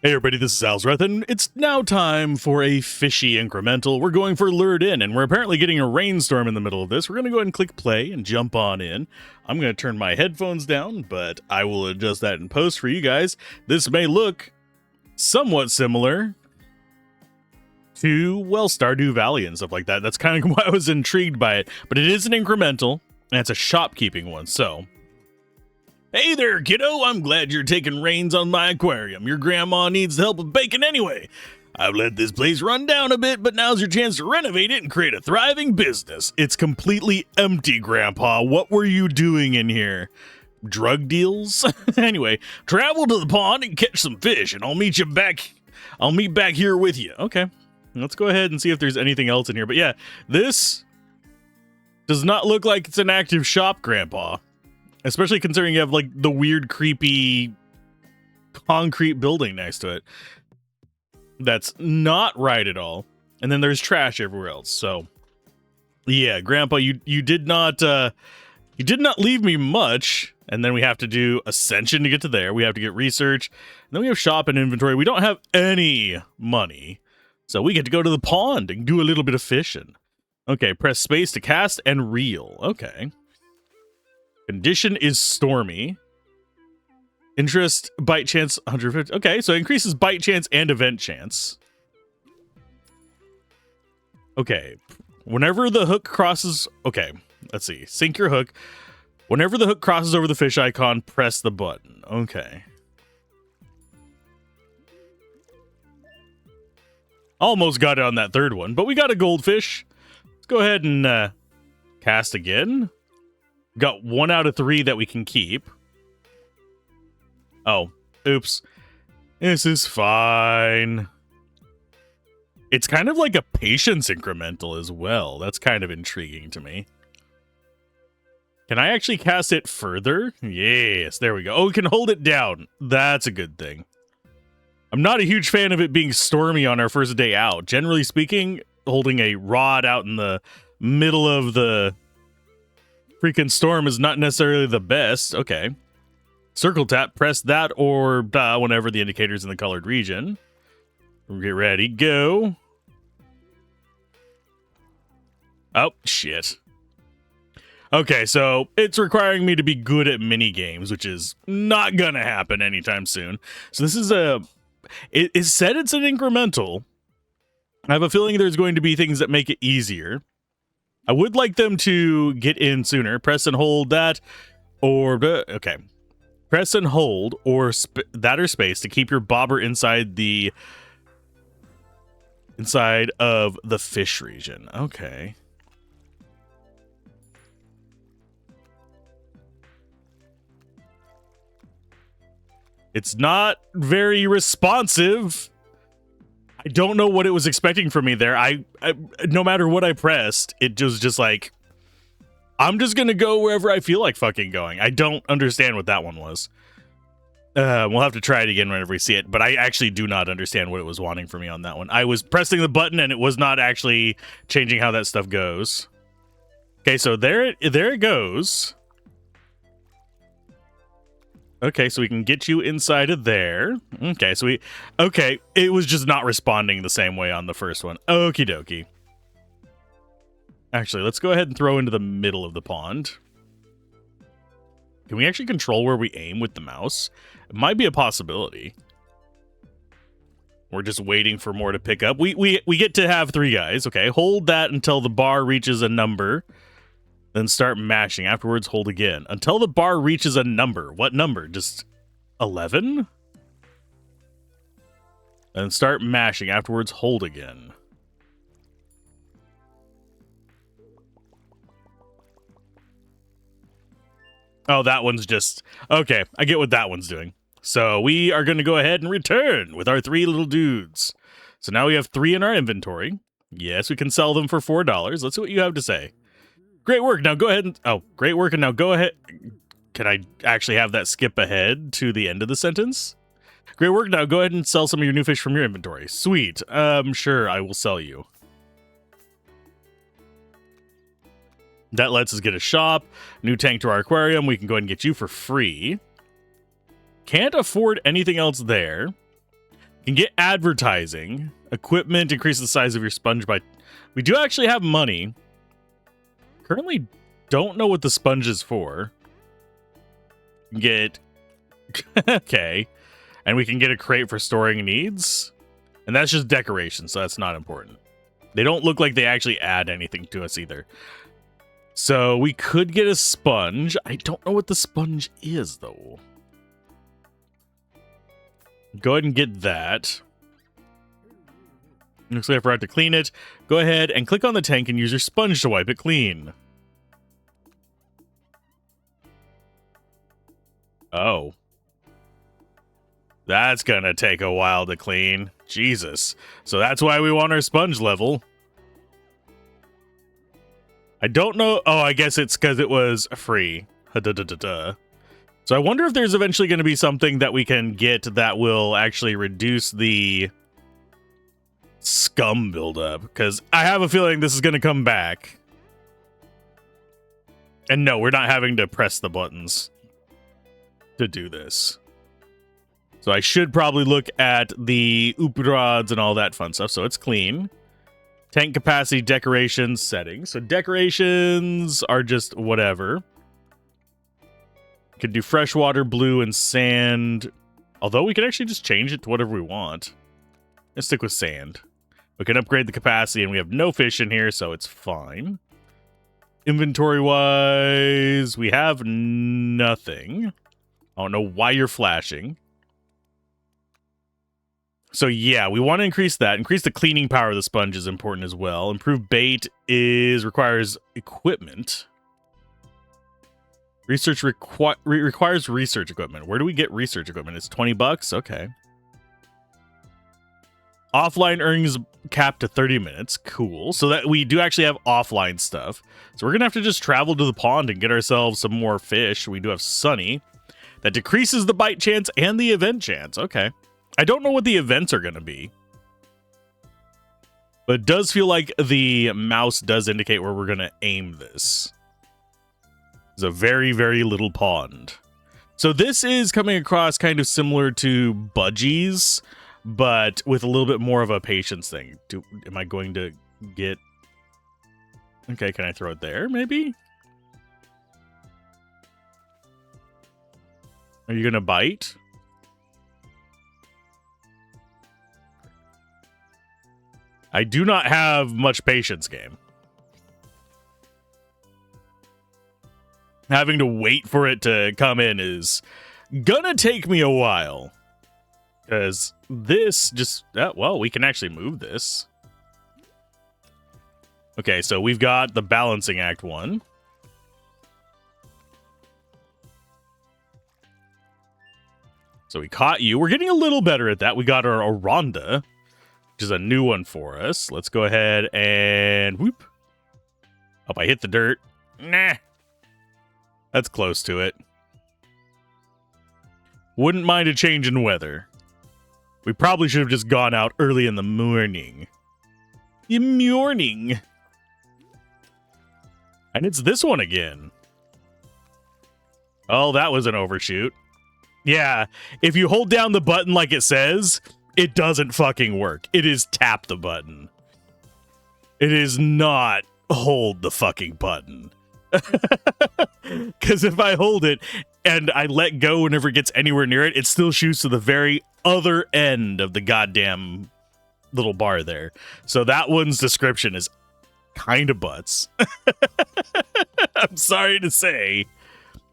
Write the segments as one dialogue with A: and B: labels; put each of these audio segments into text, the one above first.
A: Hey everybody, this is Alzorath, and it's now time for a fishy incremental. We're going for Lured In, and we're apparently getting a rainstorm in the middle of this. We're going to go ahead and click play and jump on in. I'm going to turn my headphones down, but I will adjust that in post for you guys. This may look somewhat similar to, well, Stardew Valley and stuff like that. That's kind of why I was intrigued by it, but it is an incremental, and it's a shopkeeping one, so... Hey there, kiddo, I'm glad you're taking reins on my aquarium. Your grandma needs the help with bacon anyway. I've let this place run down a bit, but now's your chance to renovate it and create a thriving business. It's completely empty, Grandpa. What were you doing in here? Drug deals? Anyway, travel to the pond and catch some fish, and I'll meet back here with you. Okay, let's go ahead and see if there's anything else in here. But yeah, this does not look like it's an active shop, Grandpa. Especially considering you have, like, the weird, creepy concrete building next to it. That's not right at all. And then there's trash everywhere else. So, yeah, Grandpa, you did not leave me much. And then we have to do Ascension to get to there. We have to get research. And then we have shop and inventory. We don't have any money. So we get to go to the pond and do a little bit of fishing. Okay, press space to cast and reel. Okay. Condition is stormy. Interest, bite chance, 150. Okay, so it increases bite chance and event chance. Okay, whenever the hook crosses... Okay, let's see. Sink your hook. Whenever the hook crosses over the fish icon, press the button. Okay. Almost got it on that third one, but we got a goldfish. Let's go ahead and cast again. Got 1 out of 3 that we can keep. Oh, oops. This is fine. It's kind of like a patience incremental as well. That's kind of intriguing to me. Can I actually cast it further? Yes, there we go. Oh, we can hold it down. That's a good thing. I'm not a huge fan of it being stormy on our first day out. Generally speaking, holding a rod out in the middle of the freaking storm is not necessarily the best. Okay. Circle tap, press that or whenever the indicator's in the colored region. Get ready, go. Oh, shit. Okay, so it's requiring me to be good at mini games, which is not gonna happen anytime soon. So this is it said it's an incremental. I have a feeling there's going to be things that make it easier. I would like them to get in sooner. Press and hold that, or okay. Press and hold, or that or space to keep your bobber inside of the fish region. Okay. It's not very responsive. I don't know what it was expecting from me there. I no matter what I pressed, it was just like, I'm just gonna go wherever I feel like fucking going. I don't understand what that one was. We'll have to try it again whenever we see it, but I actually do not understand what it was wanting from me on that one. I was pressing the button and it was not actually changing how that stuff goes. Okay, so there it goes. Okay, so we can get you inside of there. Okay, so it was just not responding the same way on the first one. Okie dokie. Actually, let's go ahead and throw into the middle of the pond. Can we actually control where we aim with the mouse? It might be a possibility. We're just waiting for more to pick up. We get to have 3 guys. Okay, hold that until the bar reaches a number. Then start mashing. Afterwards, hold again. Until the bar reaches a number. What number? Just 11? And start mashing. Afterwards, hold again. Oh, that one's just... Okay, I get what that one's doing. So we are going to go ahead and return with our 3 little dudes. So now we have 3 in our inventory. Yes, we can sell them for $4. Let's see what you have to say. Great work. Now go ahead and... Oh, great work. And now go ahead... Can I actually have that skip ahead to the end of the sentence? Great work. Now go ahead and sell some of your new fish from your inventory. Sweet. Sure, I will sell you. That lets us get a shop, new tank to our aquarium. We can go ahead and get you for free. Can't afford anything else there. can get advertising. Equipment, increase the size of your sponge by... We do actually have money. Currently don't know what the sponge is for. Get... okay. And we can get a crate for storing needs. And that's just decoration, so that's not important. They don't look like they actually add anything to us either. So we could get a sponge. I don't know what the sponge is, though. Go ahead and get that. Looks like I forgot to clean it. Go ahead and click on the tank and use your sponge to wipe it clean. Oh. That's gonna take a while to clean. Jesus. So that's why we want our sponge level. I don't know. Oh, I guess it's because it was free. So I wonder if there's eventually going to be something that we can get that will actually reduce the scum buildup. Because I have a feeling this is going to come back. And no, we're not having to press the buttons to do this. So I should probably look at the rods and all that fun stuff. So it's clean. Tank capacity, decorations, settings. So decorations are just whatever. Could do freshwater, blue, and sand. Although we could actually just change it to whatever we want. Let's stick with sand. We can upgrade the capacity, and we have no fish in here, so it's fine. Inventory-wise, we have nothing. I don't know why you're flashing. So yeah, we want to increase that. Increase the cleaning power of the sponge is important as well. Improve bait requires equipment. Research requires research equipment. Where do we get research equipment? It's 20 bucks? Okay. Offline earnings capped to 30 minutes. Cool. So that we do actually have offline stuff. So we're going to have to just travel to the pond and get ourselves some more fish. We do have Sunny. That decreases the bite chance and the event chance. Okay. I don't know what the events are going to be. But it does feel like the mouse does indicate where we're going to aim this. It's a very, very little pond. So this is coming across kind of similar to Budgies, but with a little bit more of a patience thing. Am I going to get... Okay, can I throw it there, maybe? Are you going to bite? I do not have much patience, game. Having to wait for it to come in is gonna take me a while. Because this just... well, we can actually move this. Okay, so we've got the balancing act one. So we caught you. We're getting a little better at that. We got our Oronda, which is a new one for us. Let's go ahead and... whoop. Hope I hit the dirt. Nah. That's close to it. Wouldn't mind a change in weather. We probably should have just gone out early in the morning. And it's this one again. Oh, that was an overshoot. Yeah, if you hold down the button like it says, it doesn't fucking work. It is tap the button. It is not hold the fucking button. Because if I hold it and I let go whenever it gets anywhere near it, it still shoots to the very other end of the goddamn little bar there. So that one's description is kind of butts. I'm sorry to say.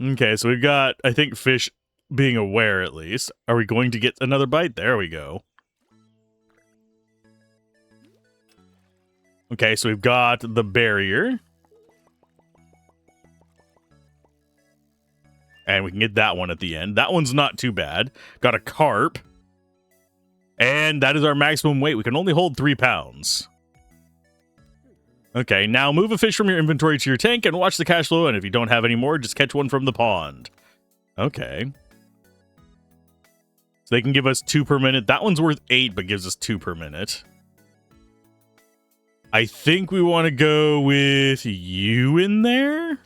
A: Okay, so we've got, I think, fish being aware at least. Are we going to get another bite? There we go. Okay, so we've got the barrier. And we can get that one at the end. That one's not too bad. Got a carp. And that is our maximum weight. We can only hold 3 pounds. Okay, now move a fish from your inventory to your tank and watch the cash flow. And if you don't have any more, just catch one from the pond. Okay. So they can give us 2 per minute. That one's worth 8, but gives us 2 per minute. I think we want to go with you in there.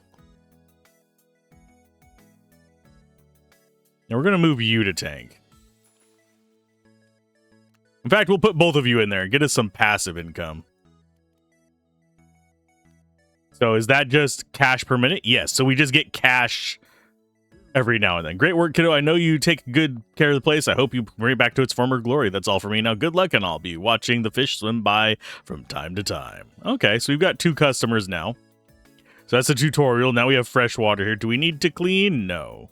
A: And we're going to move you to tank. In fact, we'll put both of you in there and get us some passive income. So is that just cash per minute? Yes. So we just get cash every now and then. Great work, kiddo. I know you take good care of the place. I hope you bring it back to its former glory. That's all for me. Now, good luck, and I'll be watching the fish swim by from time to time. Okay, so we've got 2 customers now. So that's a tutorial. Now we have fresh water here. Do we need to clean? No.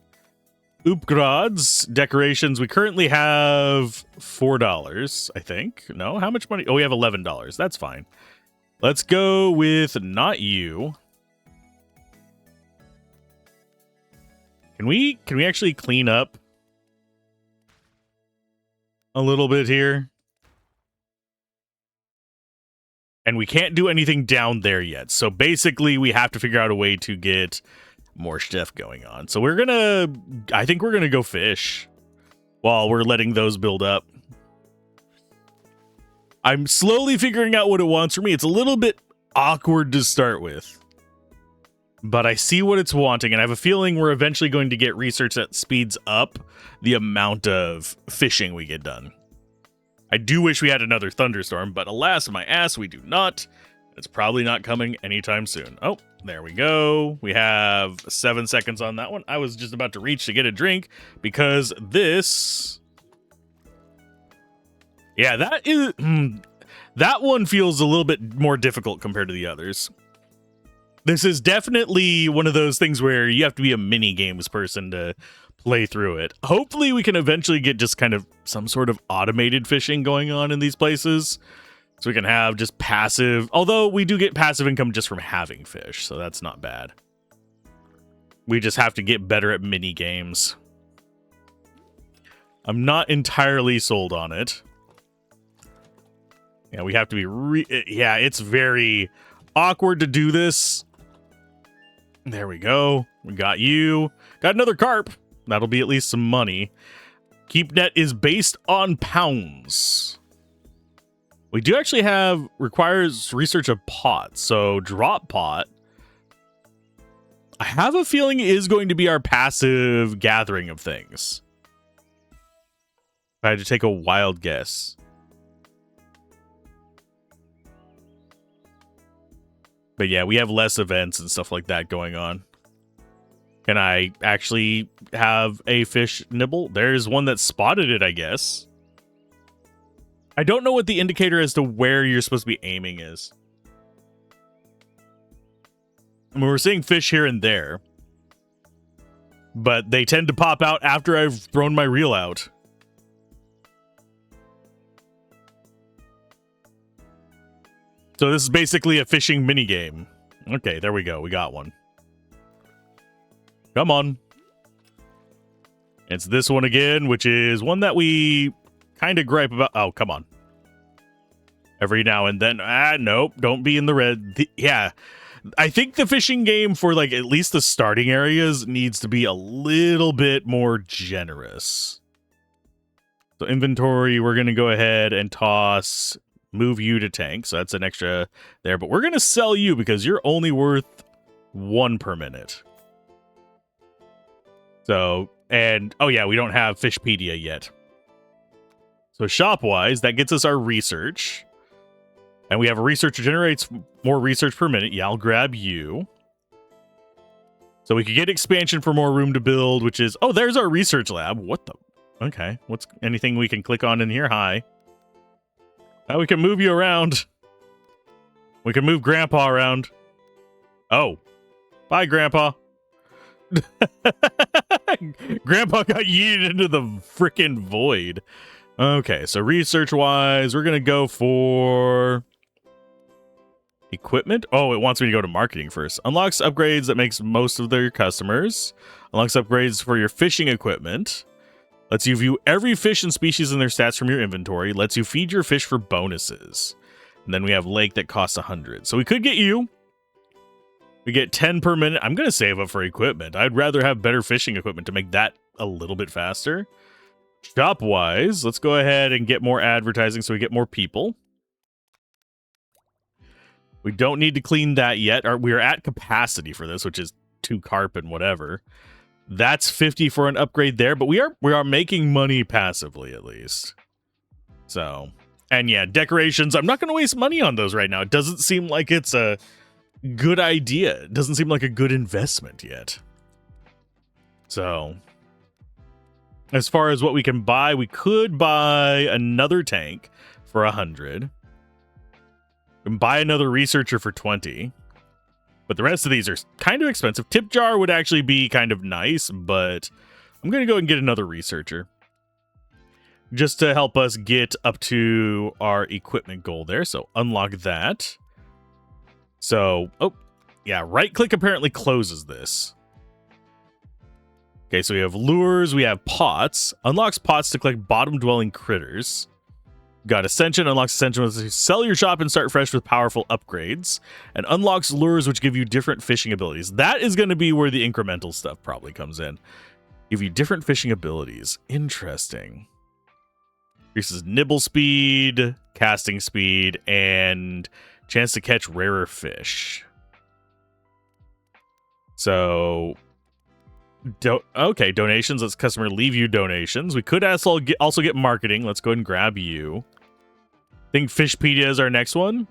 A: Upgrades, decorations. We currently have $4, I think. No, how much money? Oh, we have $11. That's fine. Let's go with not you. Can we actually clean up a little bit here? And we can't do anything down there yet. So basically we have to figure out a way to get more stuff going on. So I think we're gonna go fish while we're letting those build up. I'm slowly figuring out what it wants from me. It's a little bit awkward to start with, but I see what it's wanting, and I have a feeling we're eventually going to get research that speeds up the amount of fishing we get done. I do wish we had another thunderstorm, but alas, my ass, we do not. It's probably not coming anytime soon. Oh, there we go. We have 7 seconds on that one. I was just about to reach to get a drink because this... Yeah, that one feels a little bit more difficult compared to the others. This is definitely one of those things where you have to be a mini games person to play through it. Hopefully we can eventually get just kind of some sort of automated fishing going on in these places, so we can have just passive, although we do get passive income just from having fish, so that's not bad. We just have to get better at mini games. I'm not entirely sold on it. Yeah, we have to be yeah, it's very awkward to do this. There we go. We got you. Got another carp. That'll be at least some money. Keep net is based on pounds. We do actually have requires research of pot. So drop pot, I have a feeling, is going to be our passive gathering of things. If I had to take a wild guess. But yeah, we have less events and stuff like that going on. Can I actually have a fish nibble? There's one that spotted it, I guess. I don't know what the indicator as to where you're supposed to be aiming is. I mean, we're seeing fish here and there, but they tend to pop out after I've thrown my reel out. So this is basically a fishing mini game. Okay, there we go. We got one. Come on. It's this one again, which is one that we kind of gripe about. Oh, come on. Every now and then. Nope. Don't be in the red. Yeah. I think the fishing game for, like, at least the starting areas needs to be a little bit more generous. So inventory, we're going to go ahead and toss... Move you to tank, so that's an extra there. But we're going to sell you because you're only worth 1 per minute. So, and, oh yeah, we don't have Fishpedia yet. So shop-wise, that gets us our research. And we have a researcher generates more research per minute. Yeah, I'll grab you. So we could get expansion for more room to build, which is... Oh, there's our research lab. What the... Okay, what's anything we can click on in here? Hi. Now we can move you around. We can move Grandpa around. Oh. Bye, Grandpa. Grandpa got yeeted into the frickin' void. Okay, so research-wise, we're going to go for... Equipment? Oh, it wants me to go to marketing first. Unlocks upgrades that makes most of their customers. Unlocks upgrades for your fishing equipment. Lets you view every fish and species and their stats from your inventory. Lets you feed your fish for bonuses. And then we have lake that costs 100. So we could get you. We get 10 per minute. I'm going to save up for equipment. I'd rather have better fishing equipment to make that a little bit faster. Shop-wise, let's go ahead and get more advertising so we get more people. We don't need to clean that yet. We're at capacity for this, which is 2 carp and whatever. That's 50 for an upgrade there, but we are making money passively at least. So And yeah, decorations, I'm not going to waste money on those right now. It doesn't seem like it's a good idea. It doesn't seem like a good investment yet. So, as far as what we can buy, we could buy another tank for 100. We can buy another researcher for 20. But the rest of these are kind of expensive. Tip jar would actually be kind of nice, but I'm going to go and get another researcher. Just to help us get up to our equipment goal there. So unlock that. So, oh, yeah, right click apparently closes this. Okay, so we have lures, we have pots. Unlocks pots to collect bottom dwelling critters. Got Ascension, unlocks Ascension with sell your shop and start fresh with powerful upgrades. And unlocks lures which give you different fishing abilities. That is going to be where the incremental stuff probably comes in. Give you different fishing abilities. Interesting. Increases nibble speed, casting speed, and chance to catch rarer fish. So, okay, donations. Let's customer leave you donations. We could also get marketing. Let's go ahead and grab you. I think Fishpedia is our next one.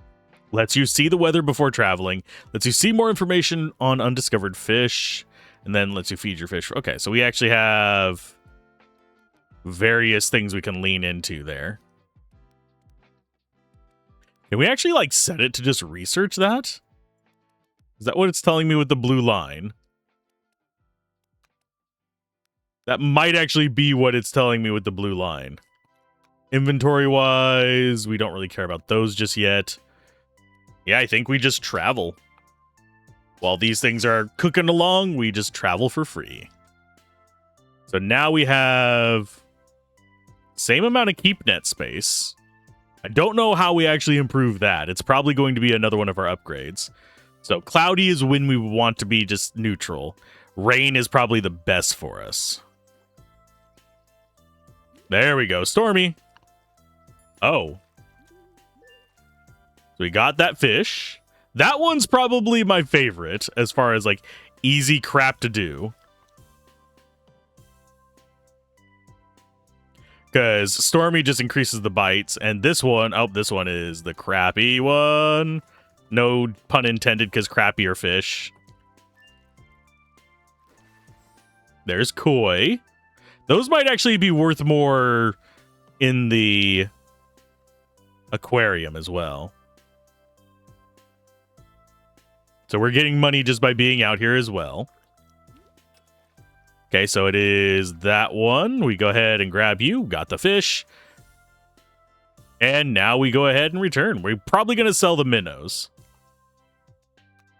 A: Lets you see the weather before traveling. Lets you see more information on undiscovered fish. And then lets you feed your fish. Okay, so we actually have various things we can lean into there. Can we actually like set it to just research that? Is that what it's telling me with the blue line? That might actually be what it's telling me with the blue line. Inventory wise, we don't really care about those just yet. Yeah, I think we just travel. While these things are cooking along, we just travel for free. So now we have same amount of keep net space. I don't know how we actually improve that. It's probably going to be another one of our upgrades. So cloudy is when we want to be just neutral. Rain is probably the best for us. There we go. Stormy. Oh. So we got that fish. That one's probably my favorite as far as like easy crap to do. Because Stormy just increases the bites, and this one, oh, this one is the crappy one. No pun intended, because crappy are fish. There's koi. Those might actually be worth more in the aquarium as well. So we're getting money just by being out here as well. Okay, so it is that one. We go ahead and grab you. Got the fish. And now we go ahead and return. We're probably going to sell the minnows.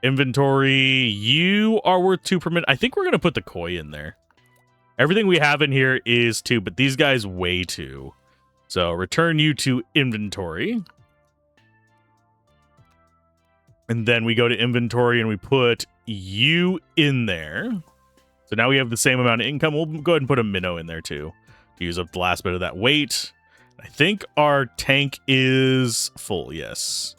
A: Inventory. You are worth 2 per minute. I think we're going to put the koi in there. Everything we have in here is 2, but these guys weigh 2. So return you to inventory. And then we go to inventory and we put you in there. So now we have the same amount of income. We'll go ahead and put a minnow in there too to use up the last bit of that weight. I think our tank is full, yes.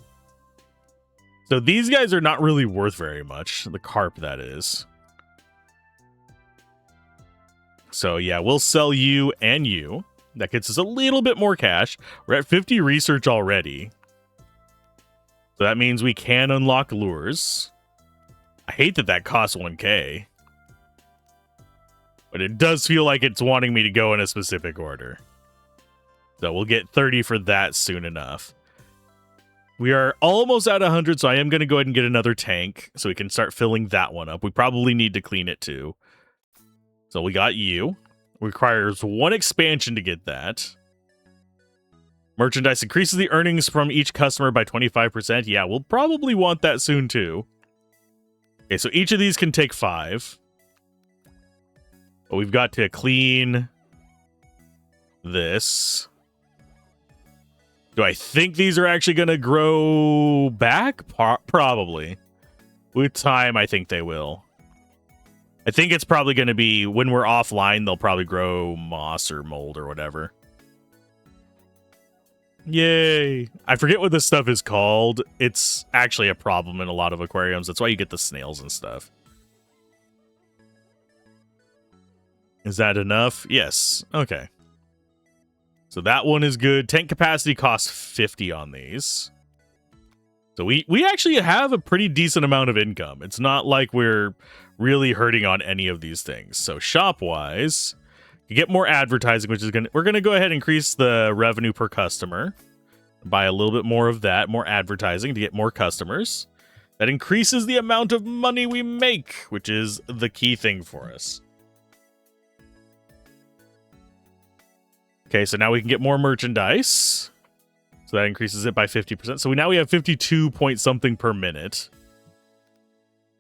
A: So these guys are not really worth very much. The carp, that is. So yeah, we'll sell you and you. That gets us a little bit more cash. We're at 50 research already. So that means we can unlock lures. I hate that that costs 1K. But it does feel like it's wanting me to go in a specific order. So we'll get 30 for that soon enough. We are almost at 100, so I am going to go ahead and get another tank so we can start filling that one up. We probably need to clean it too. So we got you. Requires 1 expansion to get that. Merchandise increases the earnings from each customer by 25%. Yeah, we'll probably want that soon too. Okay, so each of these can take 5. But we've got to clean this. Do I think these are actually going to grow back? Probably. With time, I think they will. I think it's probably going to be when we're offline, they'll probably grow moss or mold or whatever. Yay. I forget what this stuff is called. It's actually a problem in a lot of aquariums. That's why you get the snails and stuff. Is that enough? Yes. Okay. So that one is good. Tank capacity costs 50 on these. So we actually have a pretty decent amount of income. It's not like we're really hurting on any of these things. So shop-wise, you get more advertising, which is we're gonna go ahead and increase the revenue per customer. Buy a little bit more of that, more advertising to get more customers. That increases the amount of money we make, which is the key thing for us. Okay, so now we can get more merchandise. So that increases it by 50%. So now we have 52 point something per minute,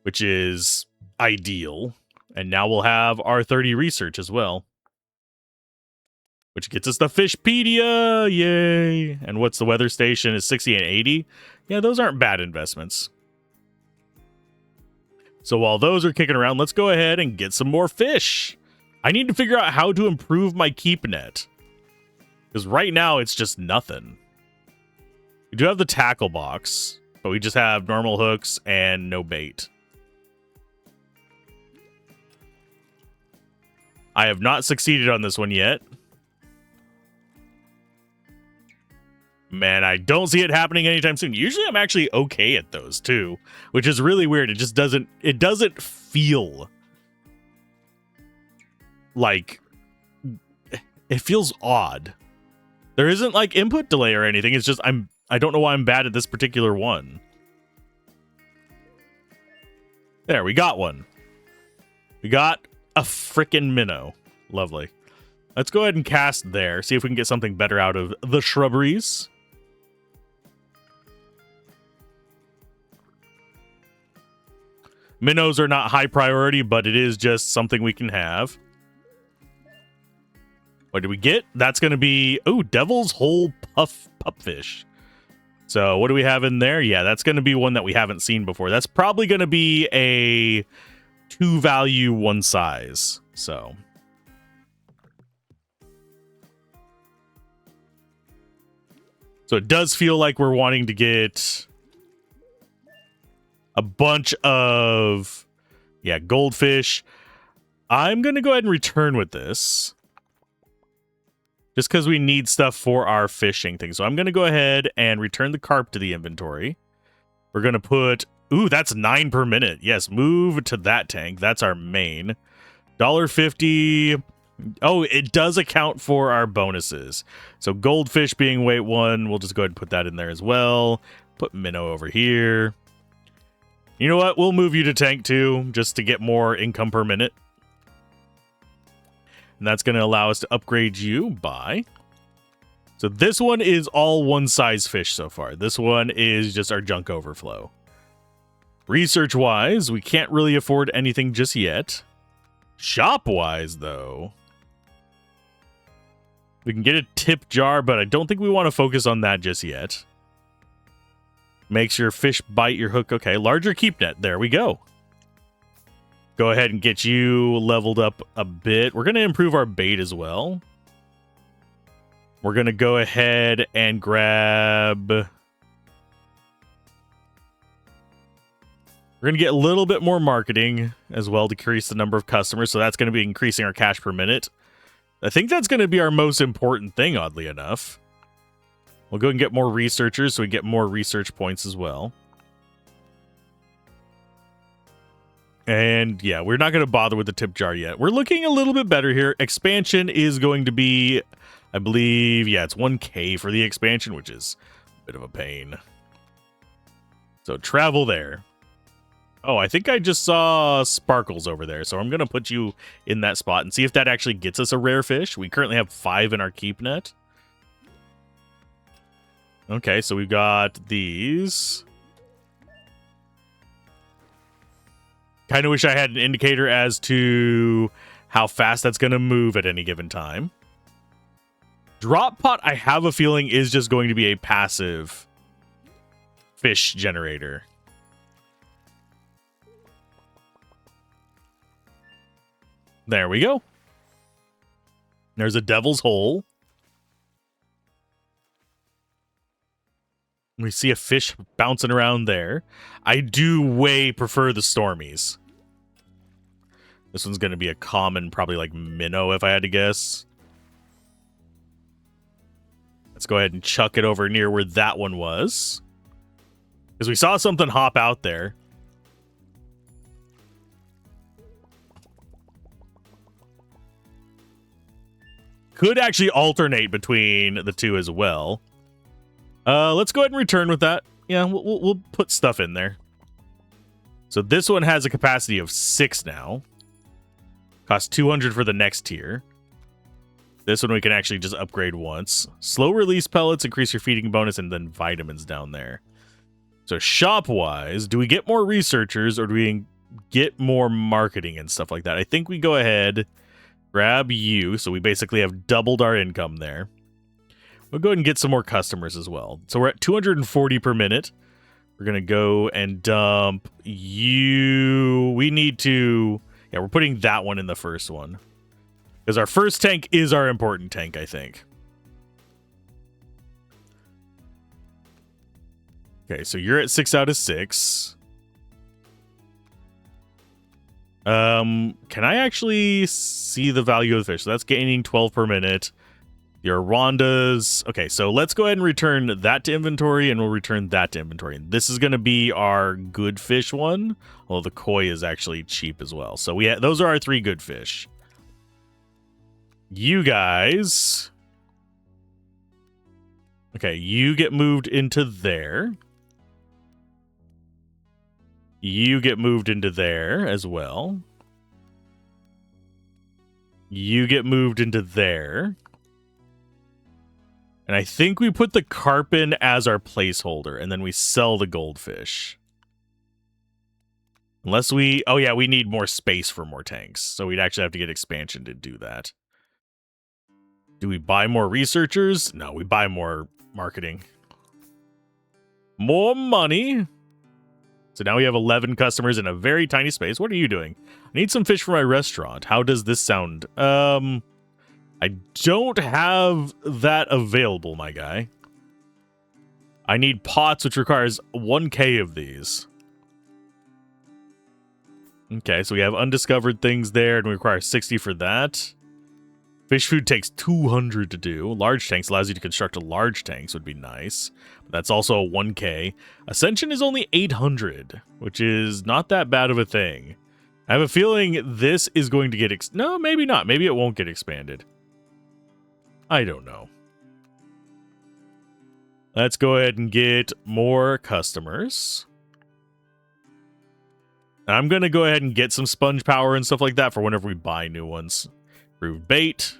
A: which is ideal. And now we'll have our 30 research as well, which gets us the Fishpedia. Yay. And what's the weather station is 60 and 80. Yeah, those aren't bad investments. So while those are kicking around, let's go ahead and get some more fish. I need to figure out how to improve my keep net, because right now it's just nothing. We do have the tackle box, but we just have normal hooks and no bait. I have not succeeded on this one yet. Man, I don't see it happening anytime soon. Usually I'm actually okay at those too, which is really weird. It just doesn't feel like, it feels odd. There isn't like input delay or anything. It's just I don't know why I'm bad at this particular one. There, we got one. We got a frickin' minnow. Lovely. Let's go ahead and cast there. See if we can get something better out of the shrubberies. Minnows are not high priority, but it is just something we can have. What did we get? That's going to be, oh, Devil's Hole Pupfish. So what do we have in there? Yeah, that's going to be one that we haven't seen before. That's probably going to be a 2 value, 1 size. So it does feel like we're wanting to get a bunch of, yeah, goldfish. I'm going to go ahead and return with this, just because we need stuff for our fishing thing. So I'm going to go ahead and return the carp to the inventory. We're going to put, ooh, that's 9 per minute. Yes, move to that tank. That's our main. $1.50. Oh, it does account for our bonuses. So goldfish being weight 1, we'll just go ahead and put that in there as well. Put minnow over here. You know what? We'll move you to tank 2 just to get more income per minute. And that's going to allow us to upgrade you by... So this one is all 1 size fish so far. This one is just our junk overflow. Research-wise, we can't really afford anything just yet. Shop-wise, though, we can get a tip jar, but I don't think we want to focus on that just yet. Makes your fish bite your hook. Okay, larger keep net. There we go. Go ahead and get you leveled up a bit. We're going to improve our bait as well. We're going to go ahead and grab... We're going to get a little bit more marketing as well to increase the number of customers. So that's going to be increasing our cash per minute. I think that's going to be our most important thing, oddly enough. We'll go and get more researchers so we get more research points as well. And yeah, we're not going to bother with the tip jar yet. We're looking a little bit better here. Expansion is going to be, I believe, yeah, it's 1K for the expansion, which is a bit of a pain. So travel there. Oh, I think I just saw sparkles over there. So I'm going to put you in that spot and see if that actually gets us a rare fish. We currently have 5 in our keep net. Okay, so we've got these. Kind of wish I had an indicator as to how fast that's going to move at any given time. Drop pot, I have a feeling, is just going to be a passive fish generator. There we go. There's a devil's hole. We see a fish bouncing around there. I do way prefer the stormies. This one's going to be a common, probably like minnow if I had to guess. Let's go ahead and chuck it over near where that one was. Because we saw something hop out there. Could actually alternate between the two as well. Let's go ahead and return with that. Yeah, we'll put stuff in there. So this one has a capacity of 6 now. Costs 200 for the next tier. This one we can actually just upgrade once. Slow release pellets, increase your feeding bonus, and then vitamins down there. So shop-wise, do we get more researchers or do we get more marketing and stuff like that? I think we go ahead, grab you. So we basically have doubled our income there. We'll go ahead and get some more customers as well. So we're at 240 per minute. We're going to go and dump you. We need to... Yeah, we're putting that one in the first one. Because our first tank is our important tank, I think. Okay, so you're at 6 out of 6. Can I actually see the value of the fish? So that's gaining 12 per minute. Your Rondas. Okay, so let's go ahead and return that to inventory, and we'll return that to inventory. And this is going to be our good fish one. Although the koi is actually cheap as well. So those are our 3 good fish. You guys. Okay, you get moved into there. You get moved into there as well. You get moved into there. And I think we put the carp in as our placeholder, and then we sell the goldfish. Unless we... Oh, yeah, we need more space for more tanks. So we'd actually have to get expansion to do that. Do we buy more researchers? No, we buy more marketing. More money. So now we have 11 customers in a very tiny space. What are you doing? I need some fish for my restaurant. How does this sound? I don't have that available, my guy. I need pots, which requires 1k of these. Okay, so we have undiscovered things there, and we require 60 for that. Fish food takes 200 to do. Large tanks allows you to construct a large tanks, would be nice. But that's also a 1k. Ascension is only 800, which is not that bad of a thing. I have a feeling this is going to get... No, maybe not. Maybe it won't get expanded. I don't know. Let's go ahead and get more customers. I'm going to go ahead and get some sponge power and stuff like that for whenever we buy new ones. Improved bait.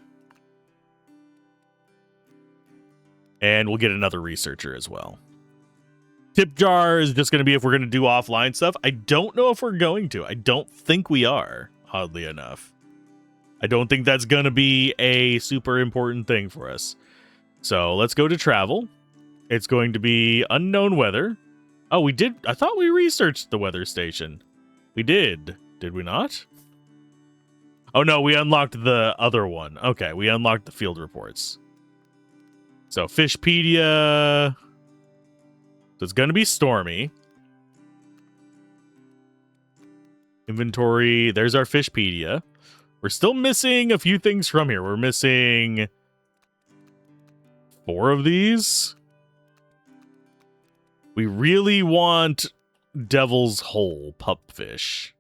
A: And we'll get another researcher as well. Tip jar is just going to be if we're going to do offline stuff. I don't know if we're going to. I don't think we are, oddly enough. I don't think that's going to be a super important thing for us. So let's go to travel. It's going to be unknown weather. Oh, we did. I thought we researched the weather station. We did. Did we not? Oh, no, we unlocked the other one. Okay, we unlocked the field reports. So Fishpedia. So it's going to be stormy. Inventory. There's our Fishpedia. We're still missing a few things from here. We're missing 4 of these. We really want Devil's Hole pupfish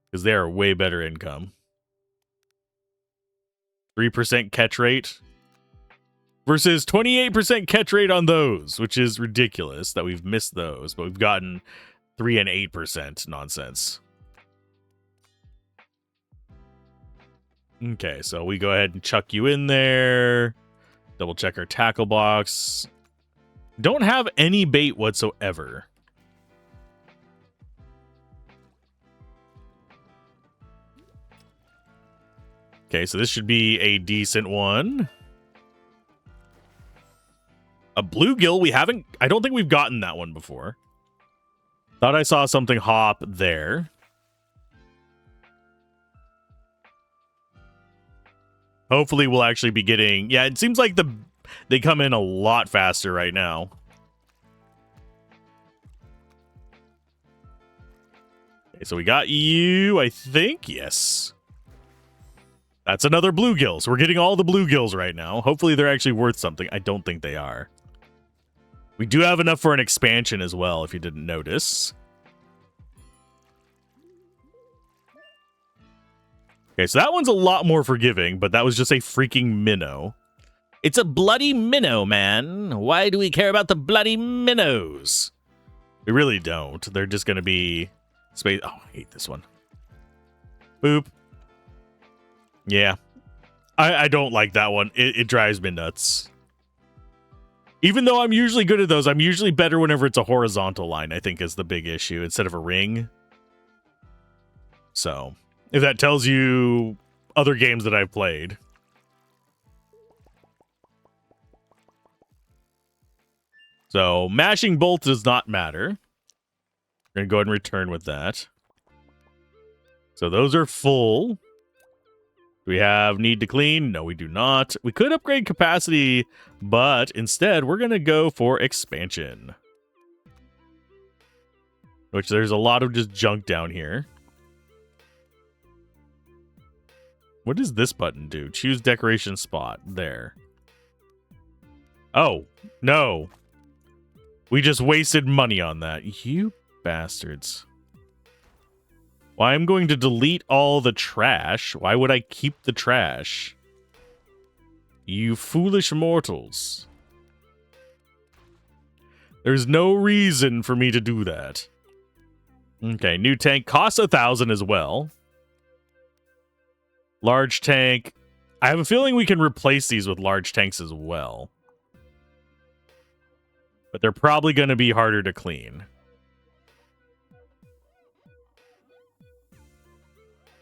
A: because they are way better income. 3% catch rate versus 28% catch rate on those, which is ridiculous that we've missed those, but we've gotten 3 and 8% nonsense. Okay, so we go ahead and chuck you in there. Double check our tackle box. Don't have any bait whatsoever. Okay, so this should be a decent one. A bluegill, I don't think we've gotten that one before. Thought I saw something hop there. Hopefully we'll actually be getting... Yeah, it seems like they come in a lot faster right now. Okay, so we got you, I think. Yes. That's another bluegill. So we're getting all the bluegills right now. Hopefully they're actually worth something. I don't think they are. We do have enough for an expansion as well, if you didn't notice. Okay, so that one's a lot more forgiving, but that was just a freaking minnow. It's a bloody minnow, man. Why do we care about the bloody minnows? We really don't. They're just going to be space. Oh, I hate this one. Boop. Yeah. I don't like that one. It drives me nuts. Even though I'm usually good at those, I'm usually better whenever it's a horizontal line, I think is the big issue, instead of a ring. So, if that tells you other games that I've played. So, mashing bolt does not matter. We're going to go ahead and return with that. So, those are full. Do we have need to clean? No, we do not. We could upgrade capacity, but instead, we're going to go for expansion. Which there's a lot of just junk down here. What does this button do? Choose decoration spot. There. Oh, no. We just wasted money on that. You bastards. Well, I'm going to delete all the trash. Why would I keep the trash? You foolish mortals. There's no reason for me to do that. Okay, new tank costs 1,000 as well. Large tank. I have a feeling we can replace these with large tanks as well. But they're probably going to be harder to clean.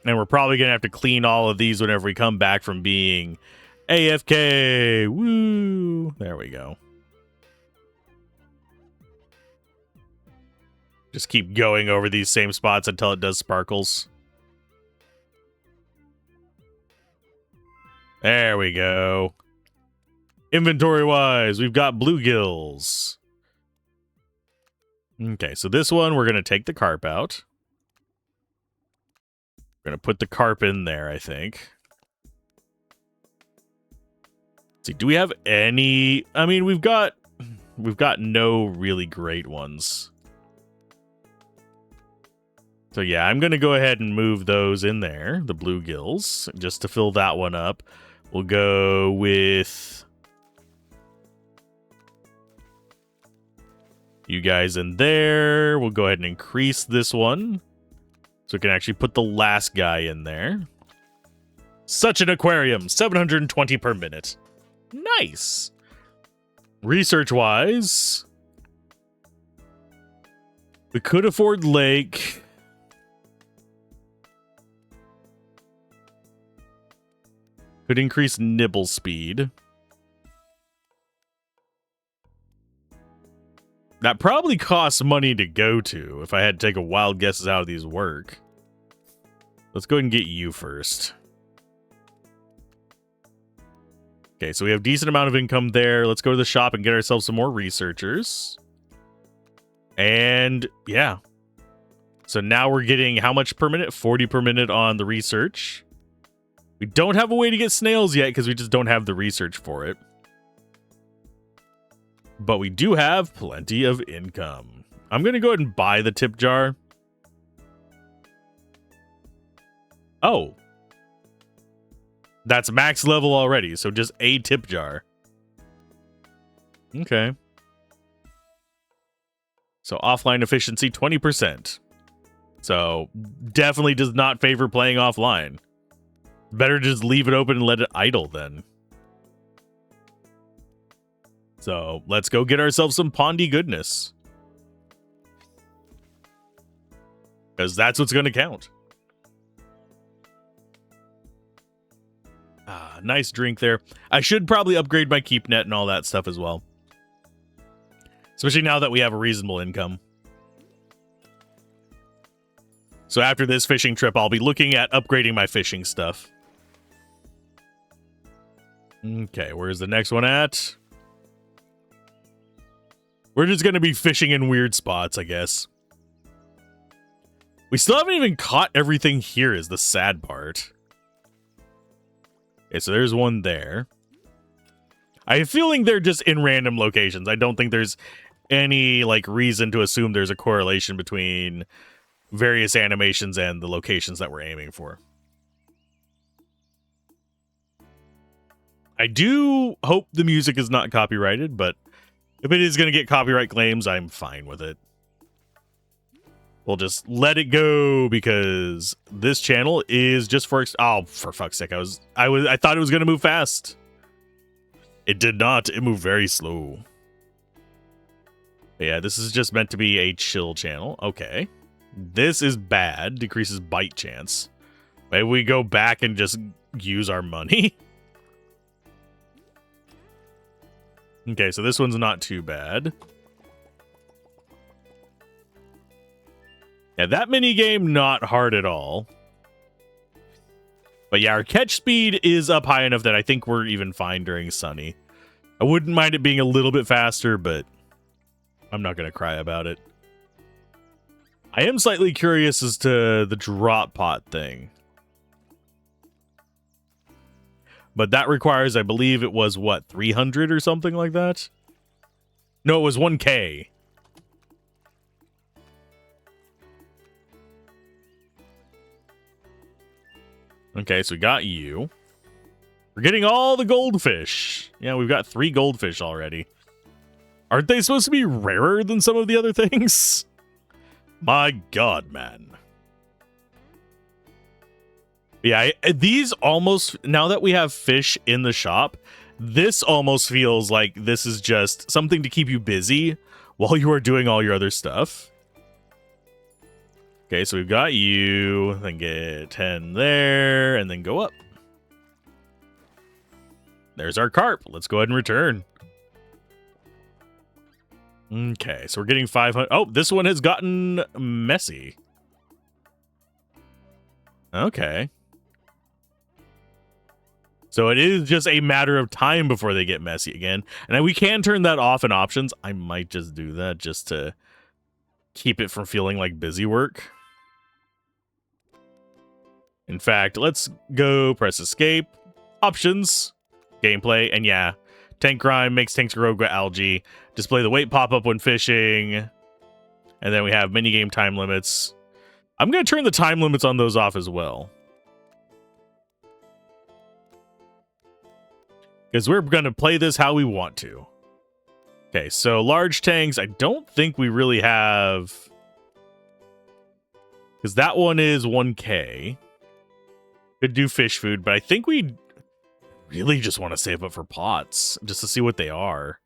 A: And we're probably going to have to clean all of these whenever we come back from being AFK. Woo! There we go. Just keep going over these same spots until it does sparkles. There we go. Inventory-wise, we've got bluegills. Okay, so this one, we're going to take the carp out. We're going to put the carp in there, I think. Let's see, do we have any... I mean, we've got no really great ones. So yeah, I'm going to go ahead and move those in there, the bluegills, just to fill that one up. We'll go with you guys in there. We'll go ahead and increase this one so we can actually put the last guy in there. Such an aquarium, 720 per minute. Nice. Research-wise, we could afford lake. Could increase nibble speed. That probably costs money to go to if I had to take a wild guess as how these work. Let's go ahead and get you first. Okay, so we have a decent amount of income there. Let's go to the shop and get ourselves some more researchers. And yeah. So now we're getting how much per minute? 40 per minute on the research. We don't have a way to get snails yet because we just don't have the research for it. But we do have plenty of income. I'm going to go ahead and buy the tip jar. Oh. That's max level already, so just a tip jar. Okay. So offline efficiency, 20%. So definitely does not favor playing offline. Better just leave it open and let it idle then. So let's go get ourselves some pondy goodness. Because that's what's going to count. Ah, nice drink there. I should probably upgrade my keep net and all that stuff as well. Especially now that we have a reasonable income. So after this fishing trip, I'll be looking at upgrading my fishing stuff. Okay, where's the next one at? We're just going to be fishing in weird spots, I guess. We still haven't even caught everything here is the sad part. Okay, so there's one there. I have a feeling they're just in random locations. I don't think there's any like reason to assume there's a correlation between various animations and the locations that we're aiming for. I do hope the music is not copyrighted, but if it is going to get copyright claims, I'm fine with it. We'll just let it go because this channel is just for for fuck's sake. I thought it was going to move fast. It did not. It moved very slow. But yeah, this is just meant to be a chill channel. Okay. This is bad. Decreases bite chance. Maybe we go back and just use our money. Okay, so this one's not too bad. Yeah, that mini game not hard at all. But yeah, our catch speed is up high enough that I think we're even fine during sunny. I wouldn't mind it being a little bit faster, but I'm not going to cry about it. I am slightly curious as to the drop pot thing. But that requires, I believe it was, what, 300 or something like that? No, it was 1K. Okay, so we got you. We're getting all the goldfish. Yeah, we've got 3 goldfish already. Aren't they supposed to be rarer than some of the other things? My God, man. Yeah, these almost, now that we have fish in the shop, this almost feels like this is just something to keep you busy while you are doing all your other stuff. Okay, so we've got you, then get 10 there, and then go up. There's our carp. Let's go ahead and return. Okay, so we're getting 500. Oh, this one has gotten messy. Okay. So it is just a matter of time before they get messy again. And we can turn that off in options. I might just do that just to keep it from feeling like busy work. In fact, let's go press escape, options, gameplay, and yeah, tank grind makes tanks grow algae, display the weight pop up when fishing, and then we have minigame time limits. I'm going to turn the time limits on those off as well. Because we're going to play this how we want to. Okay, so large tanks, I don't think we really have... Because that one is 1K. Could do fish food, but I think we really just want to save up for pots just to see what they are.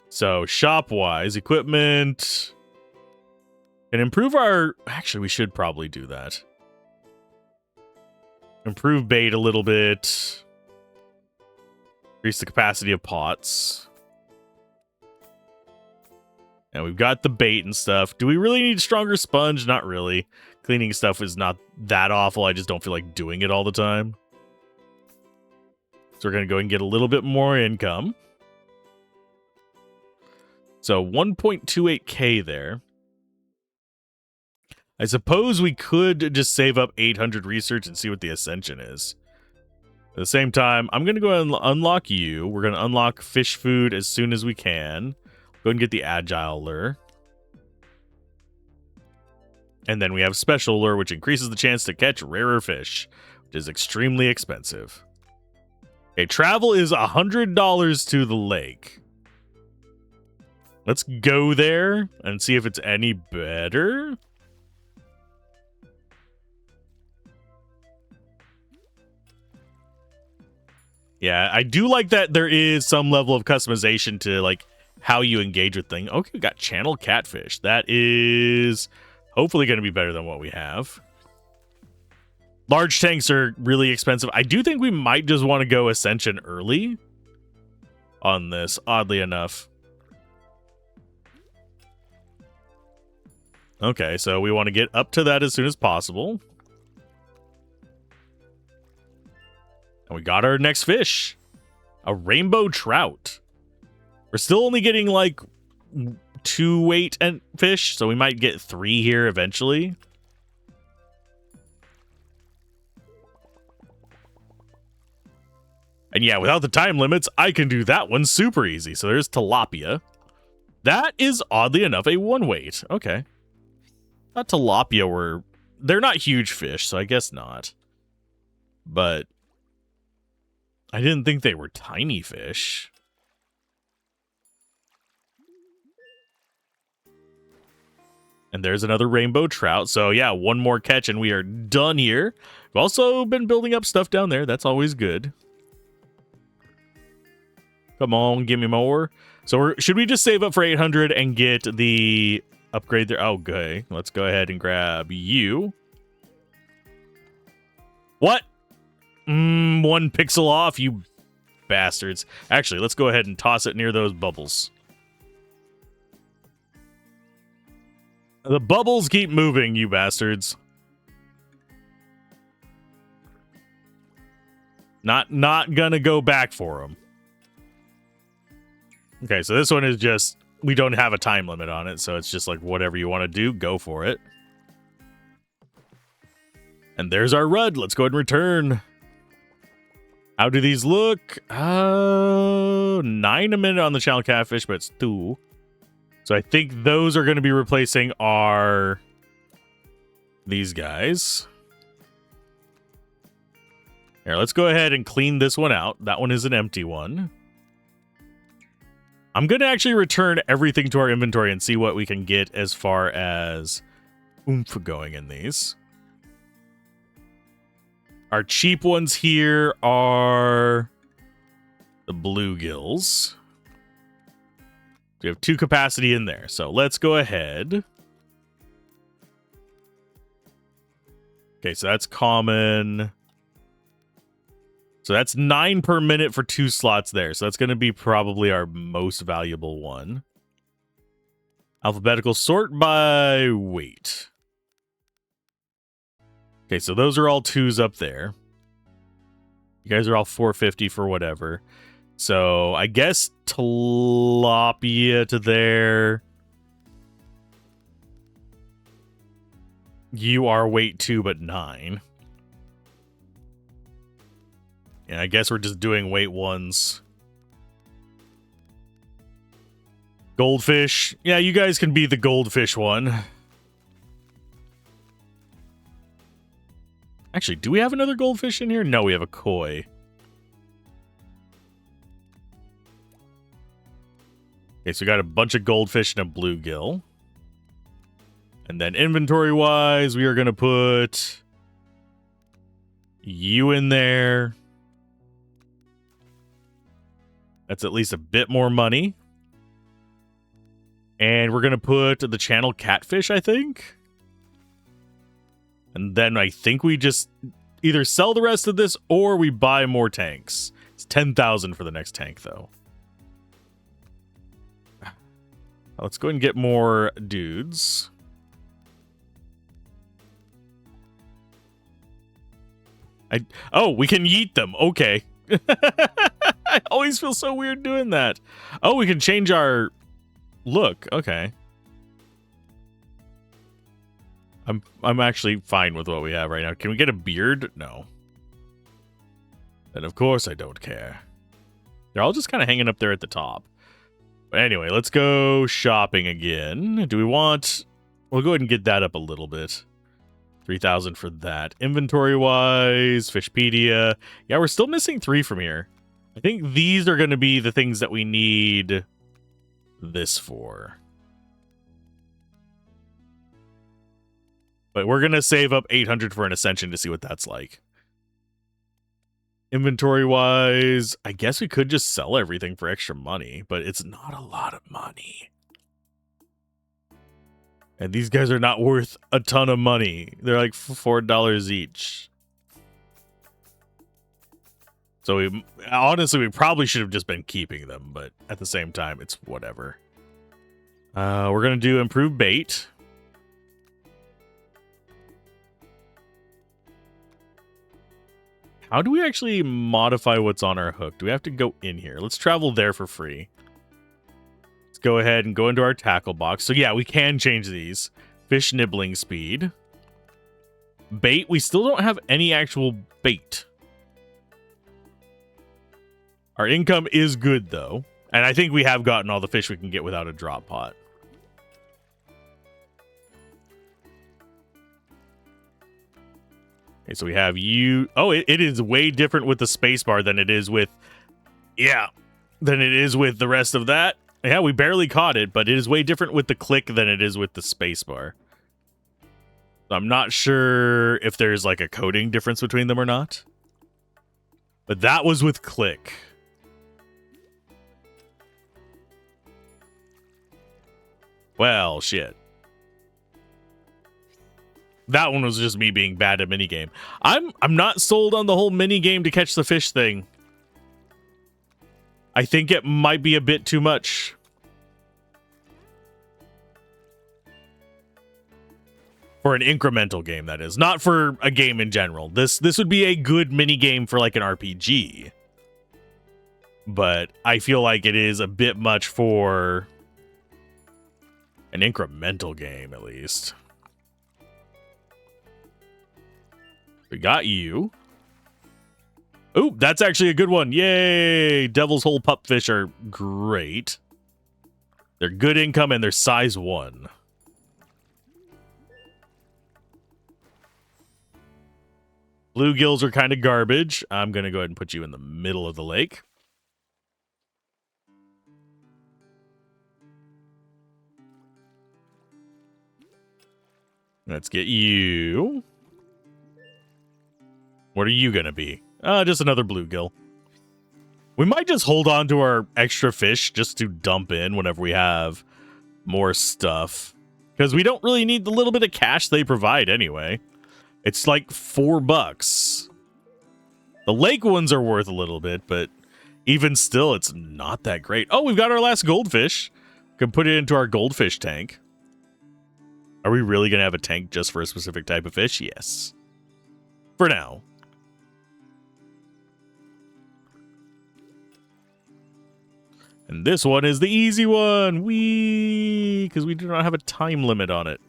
A: So shop-wise, equipment and improve our... Actually, we should probably do that. Improve bait a little bit. Increase the capacity of pots. And we've got the bait and stuff. Do we really need stronger sponge? Not really. Cleaning stuff is not that awful. I just don't feel like doing it all the time. So we're going to go and get a little bit more income. So 1.28K there. I suppose we could just save up 800 research and see what the ascension is. At the same time, I'm going to go and unlock you. We're going to unlock fish food as soon as we can. Go and get the agile lure. And then we have special lure, which increases the chance to catch rarer fish, which is extremely expensive. Okay, travel is $100 to the lake. Let's go there and see if it's any better. Yeah, I do like that there is some level of customization to like how you engage with things. Okay, we got channel catfish. That is hopefully going to be better than what we have. Large tanks are really expensive. I do think we might just want to go Ascension early on this, oddly enough. Okay, so we want to get up to that as soon as possible. And we got our next fish. A rainbow trout. We're still only getting like 2 weight and fish, so we might get 3 here eventually. And yeah, without the time limits, I can do that one super easy. So there's tilapia. That is, oddly enough, a 1 weight. Okay. Not tilapia were... They're not huge fish, so I guess not. But I didn't think they were tiny fish. And there's another rainbow trout. So yeah, 1 more catch and we are done here. We've also been building up stuff down there. That's always good. Come on, give me more. So should we just save up for 800 and get the upgrade there? Oh, okay. Let's go ahead and grab you. What? 1 pixel off, you bastards. Actually, let's go ahead and toss it near those bubbles. The bubbles keep moving, you bastards. Not gonna go back for them. Okay, so this one is just, we don't have a time limit on it, so it's just like whatever you want to do, go for it. And there's our rud. Let's go ahead and return. How do these look? 9 a minute on the channel catfish, but it's 2. So I think those are going to be replacing these guys. Here, let's go ahead and clean this one out. That one is an empty one. I'm going to actually return everything to our inventory and see what we can get as far as oomph going in these. Our cheap ones here are the bluegills. We have 2 capacity in there. So let's go ahead. Okay, so that's common. So that's 9 per minute for 2 slots there. So that's going to be probably our most valuable one. Alphabetical sort by weight. Okay, so those are all 2s up there. You guys are all 450 for whatever. So I guess tilapia to there. You are weight 2, but 9. And I guess we're just doing weight 1s. Goldfish. Yeah, you guys can be the goldfish one. Actually, do we have another goldfish in here? No, we have a koi. Okay, so we got a bunch of goldfish and a bluegill. And then inventory-wise, we are going to put you in there. That's at least a bit more money. And we're going to put the channel catfish, I think. And then I think we just either sell the rest of this or we buy more tanks. It's 10,000 for the next tank, though. Let's go ahead and get more dudes. Oh, we can yeet them. Okay. I always feel so weird doing that. Oh, we can change our look. Okay. I'm actually fine with what we have right now. Can we get a beard? No. And of course I don't care. They're all just kind of hanging up there at the top. But anyway, let's go shopping again. Do we want... We'll go ahead and get that up a little bit. 3,000 for that. Inventory-wise, Fishpedia. Yeah, we're still missing 3 from here. I think these are going to be the things that we need this for. But we're going to save up 800 for an Ascension to see what that's like. Inventory-wise, I guess we could just sell everything for extra money, but it's not a lot of money. And these guys are not worth a ton of money. They're like $4 each. So honestly, we probably should have just been keeping them, but at the same time, it's whatever. We're going to do improved bait. How do we actually modify what's on our hook? Do we have to go in here? Let's travel there for free. Let's go ahead and go into our tackle box. So yeah, we can change these. Fish nibbling speed. Bait, we still don't have any actual bait. Our income is good, though. And I think we have gotten all the fish we can get without a drop pot. Okay, so we have you. Oh, it is way different with the spacebar than it is with... Yeah, than it is with the rest of that. Yeah, we barely caught it, but it is way different with the click than it is with the spacebar. I'm not sure if there's like a coding difference between them or not. But that was with click. Well, shit. That one was just me being bad at minigame. I'm not sold on the whole minigame to catch the fish thing. I think it might be a bit too much. For an incremental game, that is. Not for a game in general. This would be a good minigame for like an RPG. But I feel like it is a bit much for an incremental game, at least. We got you. Ooh, that's actually a good one. Yay! Devil's Hole pupfish are great. They're good income and they're size 1. Bluegills are kind of garbage. I'm going to go ahead and put you in the middle of the lake. Let's get you. What are you going to be? Just another bluegill. We might just hold on to our extra fish just to dump in whenever we have more stuff. Because we don't really need the little bit of cash they provide anyway. It's like $4. The lake ones are worth a little bit, but even still, it's not that great. Oh, we've got our last goldfish. We can put it into our goldfish tank. Are we really going to have a tank just for a specific type of fish? Yes. For now. And this one is the easy one. Because we do not have a time limit on it.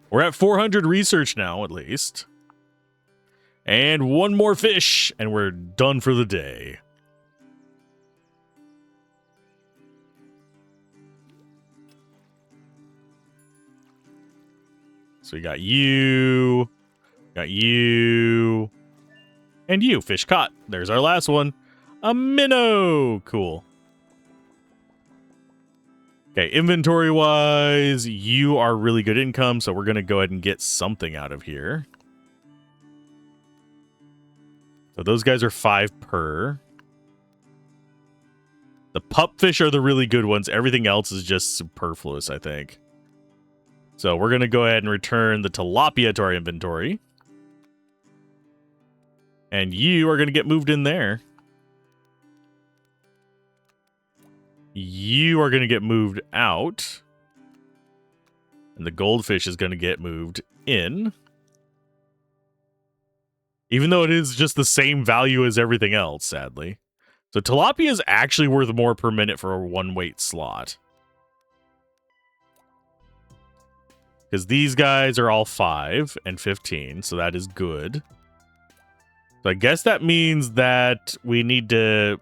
A: We're at 400 research now, at least. And one more fish, and we're done for the day. So we got you, and you. Fish caught. There's our last one. A minnow. Cool. Okay, inventory-wise, you are really good income, so we're going to go ahead and get something out of here. So those guys are 5 per. The pupfish are the really good ones. Everything else is just superfluous, I think. So we're going to go ahead and return the tilapia to our inventory. And you are going to get moved in there. You are going to get moved out. And the goldfish is going to get moved in. Even though it is just the same value as everything else, sadly. So tilapia is actually worth more per minute for a 1-weight slot. Because these guys are all 5 and 15, so that is good. So I guess that means that we need to...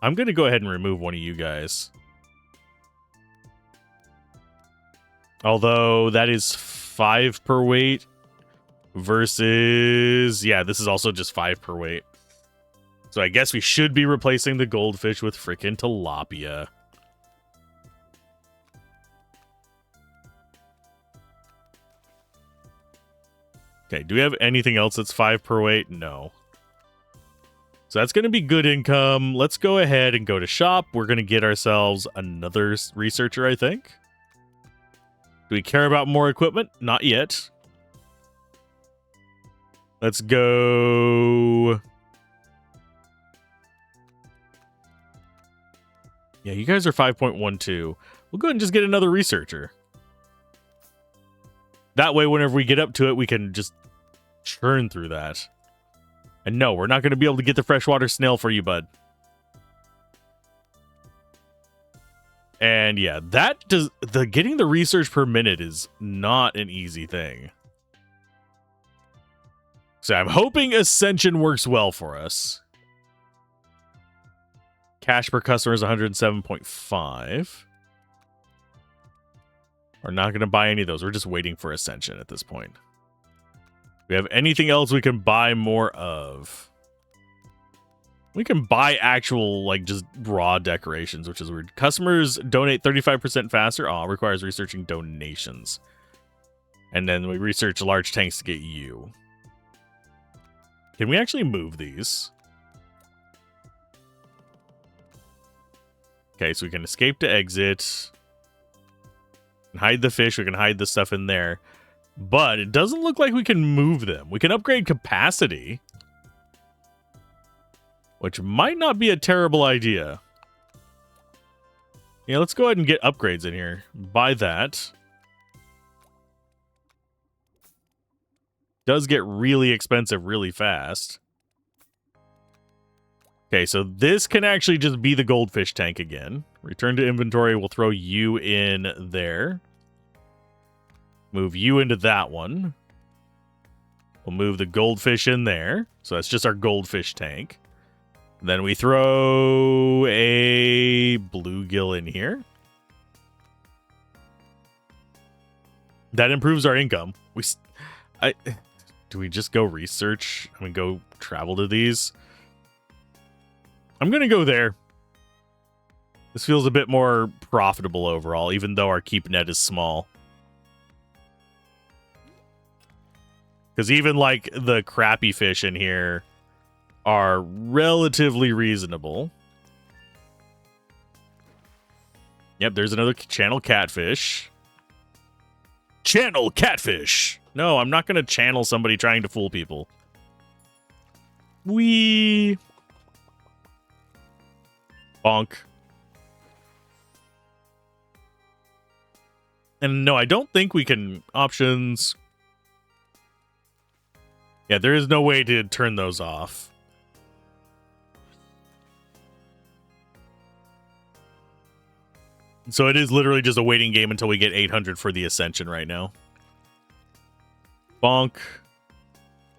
A: I'm going to go ahead and remove one of you guys. Although that is 5 per weight versus... Yeah, this is also just 5 per weight. So I guess we should be replacing the goldfish with frickin' tilapia. Okay, do we have anything else that's 5 per weight? No. So that's going to be good income. Let's go ahead and go to shop. We're going to get ourselves another researcher, I think. Do we care about more equipment? Not yet. Let's go... Yeah, you guys are 5.12. We'll go ahead and just get another researcher. That way, whenever we get up to it, we can just churn through that. And no, we're not going to be able to get the freshwater snail for you, bud. And yeah, that does getting the research per minute is not an easy thing. So I'm hoping Ascension works well for us. Cash per customer is 107.5. We're not going to buy any of those. We're just waiting for Ascension at this point. We have anything else we can buy more of? We can buy actual, like, just raw decorations, which is weird. Customers donate 35% faster. Oh, it requires researching donations. And then we research large tanks to get you. Can we actually move these? Okay, so we can escape to exit. Hide the fish. We can hide the stuff in there. But it doesn't look like we can move them. We can upgrade capacity, which might not be a terrible idea. Yeah, let's go ahead and get upgrades in here. Buy that. Does get really expensive really fast. Okay, so this can actually just be the goldfish tank again. Return to inventory. We'll throw you in there. Move you into that one. We'll move the goldfish in there. So that's just our goldfish tank. Then we throw a bluegill in here. That improves our income. Do we just go research? I mean, go travel to these? I'm going to go there. This feels a bit more profitable overall, even though our keep net is small. Because even, like, the crappy fish in here are relatively reasonable. Yep, there's another channel catfish. Channel catfish! No, I'm not going to channel somebody trying to fool people. Wee. Bonk. And no, I don't think we can options. Yeah, there is no way to turn those off. So it is literally just a waiting game until we get 800 for the Ascension right now. Bonk.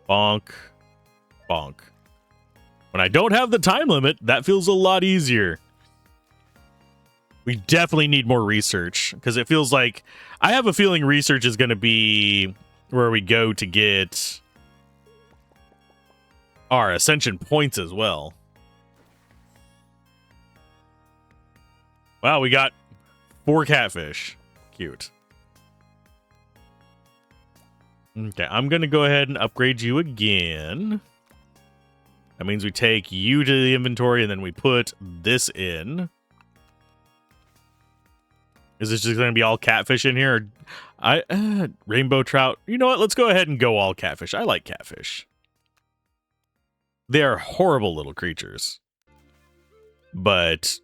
A: Bonk. Bonk. When I don't have the time limit, that feels a lot easier. We definitely need more research, because it feels like... I have a feeling research is going to be where we go to get our Ascension points as well. Wow, we got 4 catfish. Cute. Okay, I'm going to go ahead and upgrade you again. That means we take you to the inventory and then we put this in. Is this just going to be all catfish in here? Rainbow trout. You know what? Let's go ahead and go all catfish. I like catfish. They are horrible little creatures. But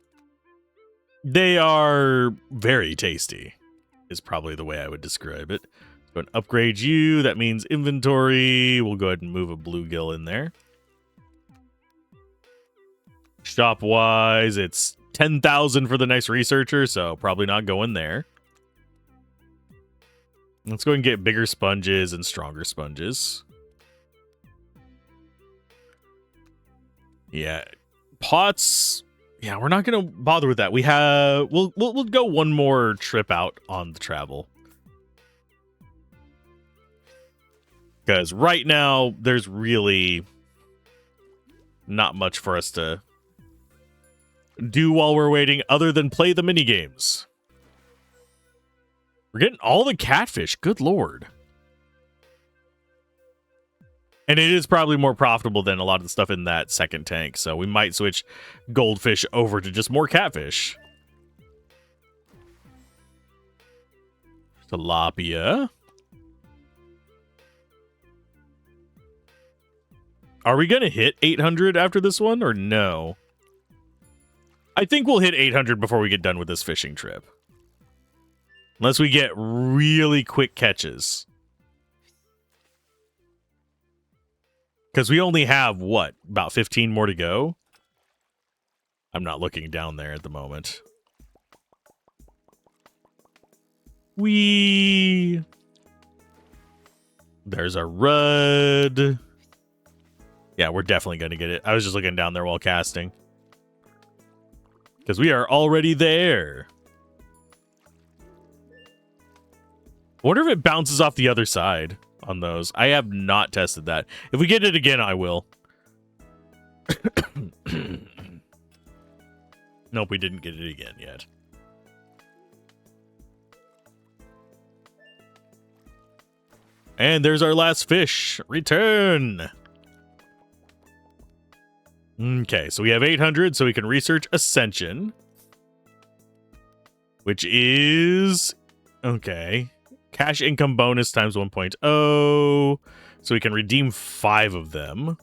A: they are very tasty, is probably the way I would describe it. Go and upgrade you. That means inventory. We'll go ahead and move a bluegill in there. Shop-wise, it's 10,000 for the nice researcher, so probably not going there. Let's go and get bigger sponges and stronger sponges. Yeah. Pots. Yeah, we're not going to bother with that. We'll go one more trip out on the travel. Because right now, there's really not much for us to do while we're waiting other than play the mini games. We're getting all the catfish. Good lord. And it is probably more profitable than a lot of the stuff in that second tank. So we might switch goldfish over to just more catfish. Tilapia. Are we going to hit 800 after this one or no? I think we'll hit 800 before we get done with this fishing trip. Unless we get really quick catches. Because we only have, what, about 15 more to go? I'm not looking down there at the moment. Whee! There's a rudd. Yeah, we're definitely going to get it. I was just looking down there while casting. because we are already there. I wonder if it bounces off the other side on those. I have not tested that. If we get it again, I will. Nope, we didn't get it again yet. And there's our last fish. Return. Okay, so we have 800, so we can research Ascension. Which is... Okay. Cash income bonus times 1.0. So we can redeem 5 of them.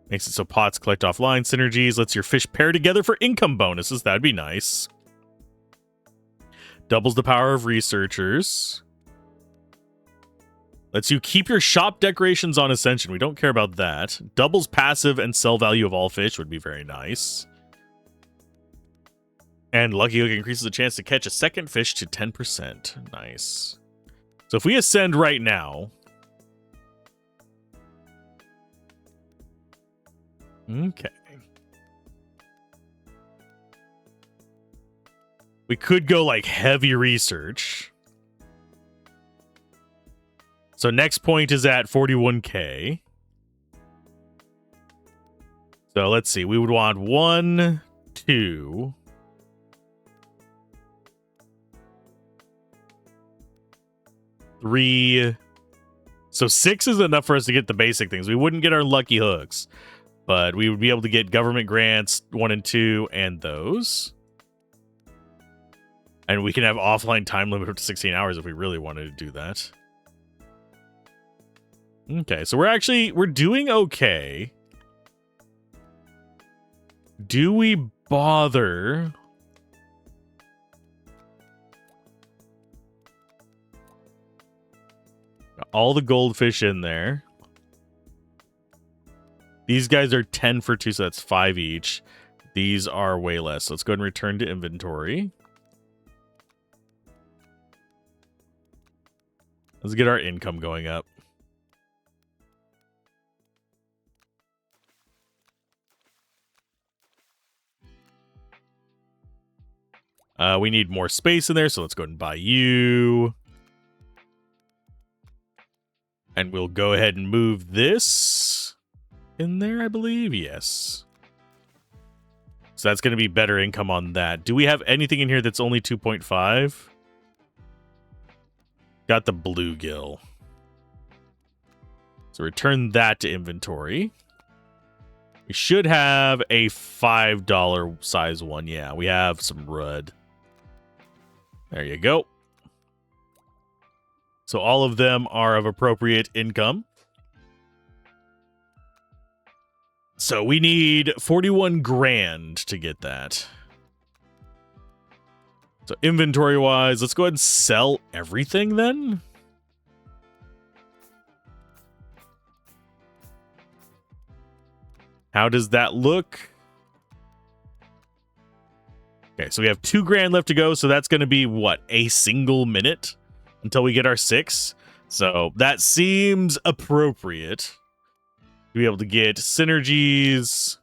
A: Makes it so pots collect offline synergies. Lets your fish pair together for income bonuses. That'd be nice. Doubles the power of researchers. Lets you keep your shop decorations on Ascension. We don't care about that. Doubles passive and sell value of all fish would be very nice. And Lucky Hook increases the chance to catch a second fish to 10%. Nice. So if we ascend right now... Okay. We could go like heavy research. So next point is at 41k. So let's see. We would want 1, 2... 3. So 6 is enough for us to get the basic things. We wouldn't get our lucky hooks, but we would be able to get government grants 1 and 2 and those. And we can have offline time limit up to 16 hours if we really wanted to do that. Okay, so we're doing okay. Do we bother? Got all the goldfish in there. These guys are 10 for 2, so that's 5 each. These are way less. So let's go ahead and return to inventory. Let's get our income going up. We need more space in there, so let's go ahead and buy you. And we'll go ahead and move this in there, I believe. Yes. So that's going to be better income on that. Do we have anything in here that's only 2.5? Got the bluegill. So return that to inventory. We should have a $5 size one. Yeah, we have some Rudd. There you go. So all of them are of appropriate income. So we need 41 grand to get that. So inventory-wise, let's go ahead and sell everything then. How does that look? Okay, so we have 2 grand left to go, so that's going to be, what, a single minute until we get our 6? So that seems appropriate. To be able to get synergies,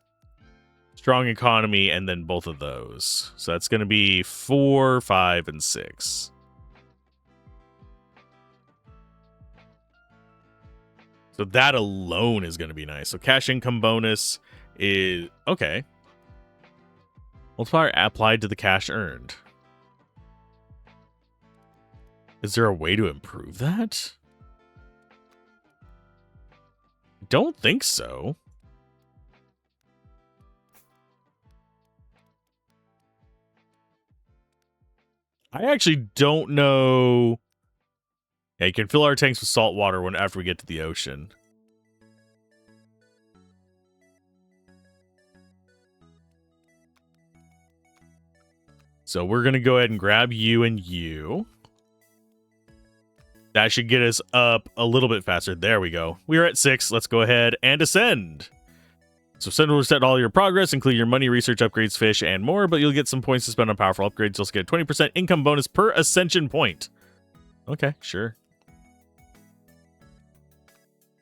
A: strong economy, and then both of those. So that's going to be 4, 5, and 6. So that alone is going to be nice. So cash income bonus is... Okay. Multiplier applied to the cash earned. Is there a way to improve that? Don't think so. I actually don't know. Yeah, you can fill our tanks with salt water after we get to the ocean. So we're going to go ahead and grab you and you. That should get us up a little bit faster. There we go. We are at 6. Let's go ahead and ascend. So ascend will reset all your progress, including your money, research, upgrades, fish, and more, but you'll get some points to spend on powerful upgrades. You'll also get a 20% income bonus per ascension point. Okay, sure.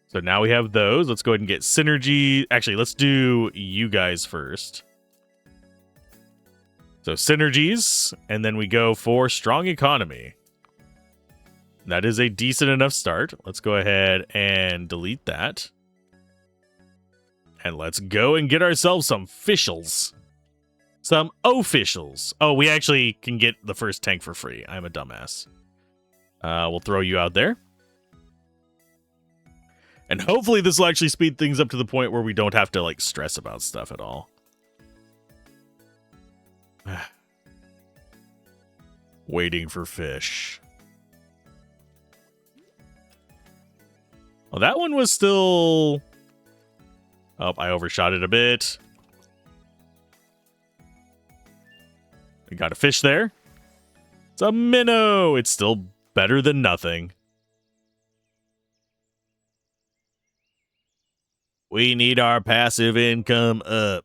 A: So now we have those. Let's go ahead and get synergy. Actually, let's do you guys first. So synergies, and then we go for strong economy. That is a decent enough start. Let's go ahead and delete that. And let's go and get ourselves some officials. Some officials. Oh, we actually can get the first tank for free. I'm a dumbass. We'll throw you out there. And hopefully this will actually speed things up to the point where we don't have to, like, stress about stuff at all. Waiting for fish. Well, that one was still... Oh, I overshot it a bit. We got a fish there. It's a minnow. It's still better than nothing. We need our passive income up.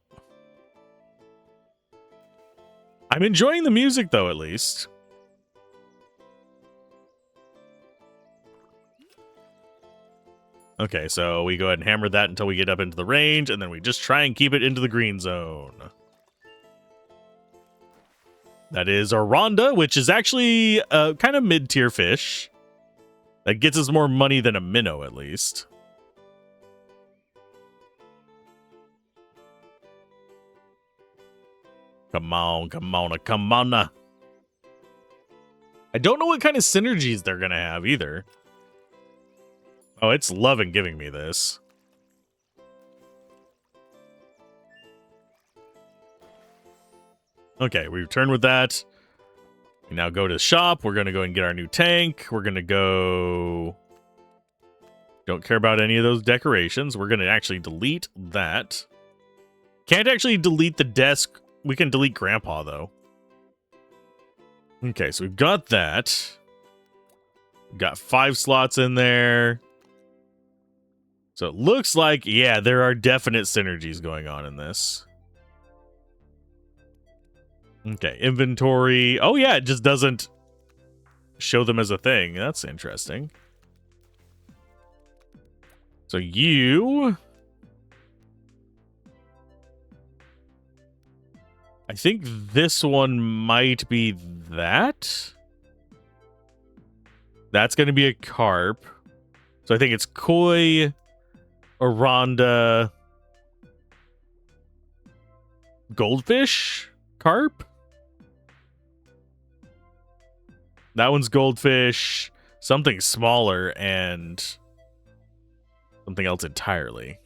A: I'm enjoying the music, though, at least. Okay, so we go ahead and hammer that until we get up into the range, and then we just try and keep it into the green zone. That is our Rhonda, which is actually a kind of mid-tier fish. That gets us more money than a minnow, at least. Come on, come on, come on. I don't know what kind of synergies they're going to have, either. Oh, it's loving giving me this. Okay, we return with that. We now go to the shop. We're going to go and get our new tank. We're going to go... Don't care about any of those decorations. We're going to actually delete that. Can't actually delete the desk. We can delete Grandpa, though. Okay, so we've got that. We've got 5 slots in there. So it looks like, yeah, there are definite synergies going on in this. Okay, inventory. Oh, yeah, it just doesn't show them as a thing. That's interesting. So you... I think this one might be that. That's going to be a carp. So I think it's koi... Rhonda, goldfish, carp. That one's goldfish, something smaller, and something else entirely.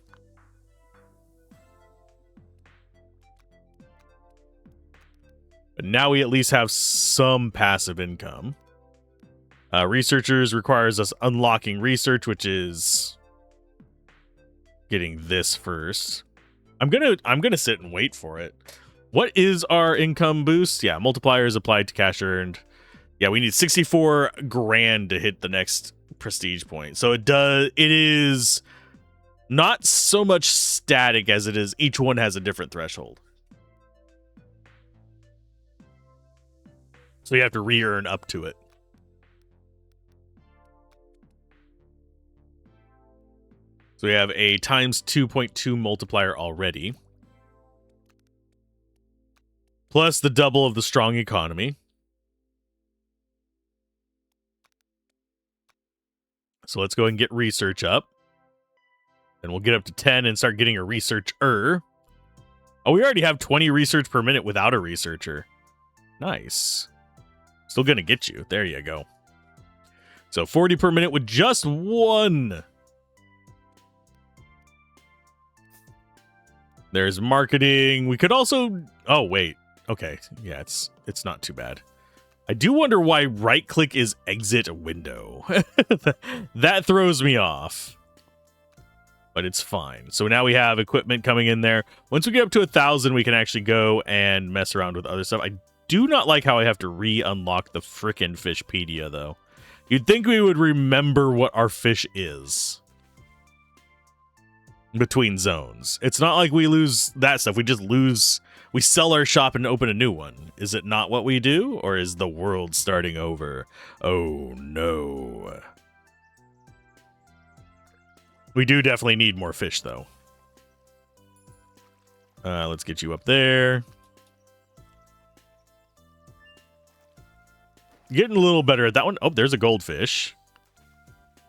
A: But now we at least have some passive income. Researchers requires us unlocking research, which is getting this first. I'm gonna sit and wait for it. What is our income boost? Yeah, multipliers applied to cash earned. Yeah, we need 64 grand to hit the next prestige point. So it is not so much static as it is each one has a different threshold. So you have to re-earn up to it. So we have a times 2.2 multiplier already. Plus the double of the strong economy. So let's go and get research up. Then we'll get up to 10 and start getting a researcher. Oh, we already have 20 research per minute without a researcher. Nice. Still gonna get you. There you go. So 40 per minute with just one. There's marketing. We could also... Oh, wait. Okay. Yeah, it's not too bad. I do wonder why right-click is exit window. That throws me off. But it's fine. So now we have equipment coming in there. Once we get up to 1,000, we can actually go and mess around with other stuff. I do not like how I have to re-unlock the frickin' Fishpedia, though. You'd think we would remember what our fish is between zones. It's not like we lose that stuff. We just lose... We sell our shop and open a new one. Is it not what we do? Or is the world starting over? Oh, no. We do definitely need more fish, though. Let's get you up there. Getting a little better at that one. Oh, there's a goldfish.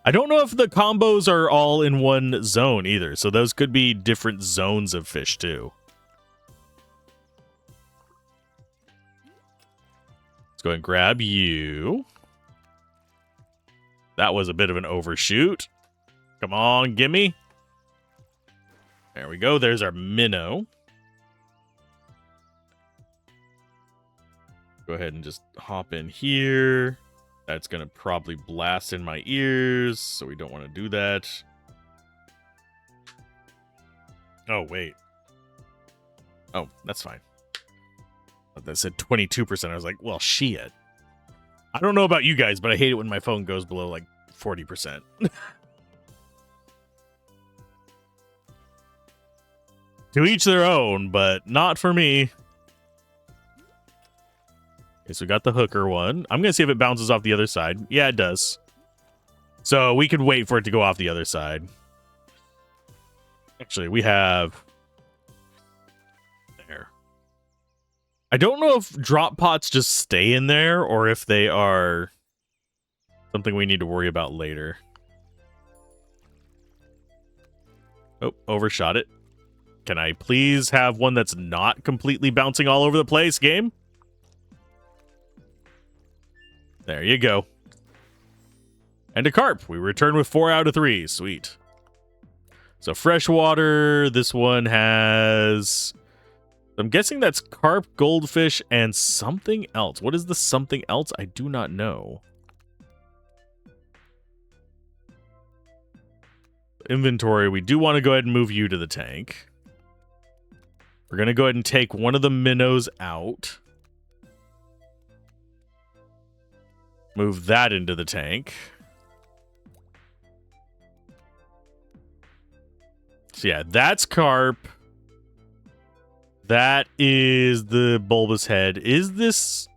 A: I don't know if the combos are all in one zone either, so those could be different zones of fish too. Let's go ahead and grab you. That was a bit of an overshoot. Come on, gimme. There we go. There's our minnow. Go ahead and just hop in here. That's going to probably blast in my ears, so we don't want to do that. Oh, wait. Oh, that's fine. That said 22%. I was like, well, shit. I don't know about you guys, but I hate it when my phone goes below, like, 40%. To each their own, but not for me. Okay, so we got the hooker one. I'm going to see if it bounces off the other side. Yeah, it does. So we could wait for it to go off the other side. Actually, we have... There. I don't know if drop pots just stay in there or if they are something we need to worry about later. Oh, overshot it. Can I please have one that's not completely bouncing all over the place, game? There you go. And a carp. We return with 4 out of 3. Sweet. So freshwater, this one has... I'm guessing that's carp, goldfish, and something else. What is the something else? I do not know. Inventory, we do want to go ahead and move you to the tank. We're going to go ahead and take one of the minnows out. Move that into the tank. So yeah, that's carp. That is the bulbous head. Is this...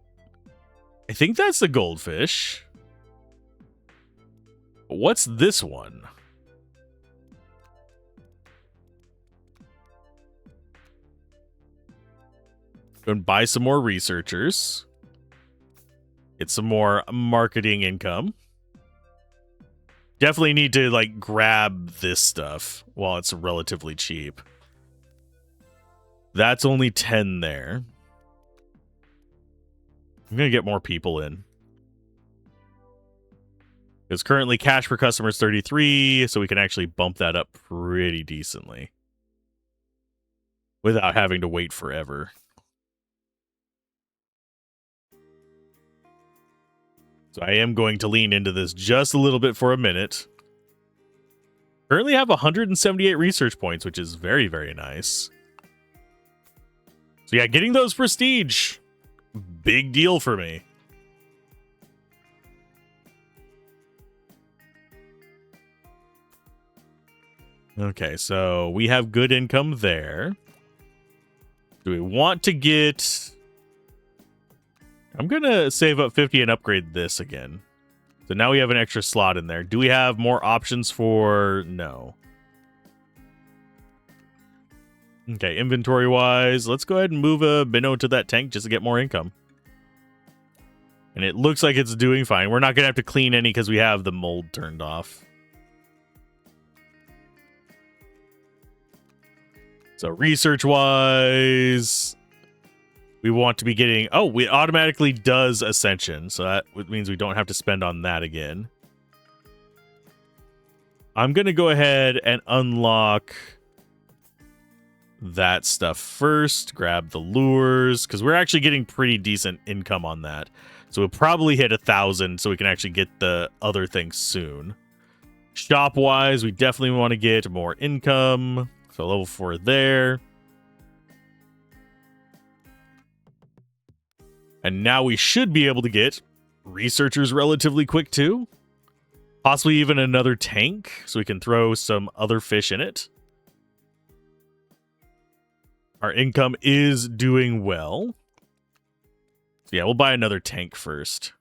A: I think that's the goldfish. What's this one? Go and buy some more researchers. Get some more marketing income. Definitely need to, like, grab this stuff while it's relatively cheap. That's only 10 there. I'm going to get more people in. Because currently cash per customer is 33, so we can actually bump that up pretty decently. Without having to wait forever. So I am going to lean into this just a little bit for a minute. Currently have 178 research points, which is very, very nice. So yeah, getting those prestige. Big deal for me. Okay, so we have good income there. Do we want to get... I'm going to save up 50 and upgrade this again. So now we have an extra slot in there. Do we have more options for... No. Okay, inventory-wise, let's go ahead and move a minnow to that tank just to get more income. And it looks like it's doing fine. We're not going to have to clean any because we have the mold turned off. So research-wise... We want to be getting... Oh, it automatically does Ascension. So that means we don't have to spend on that again. I'm going to go ahead and unlock that stuff first. Grab the lures. Because we're actually getting pretty decent income on that. So we'll probably hit 1,000 so we can actually get the other things soon. Shop-wise, we definitely want to get more income. So level 4 there. And now we should be able to get researchers relatively quick too. Possibly even another tank so we can throw some other fish in it. Our income is doing well. So yeah, we'll buy another tank first.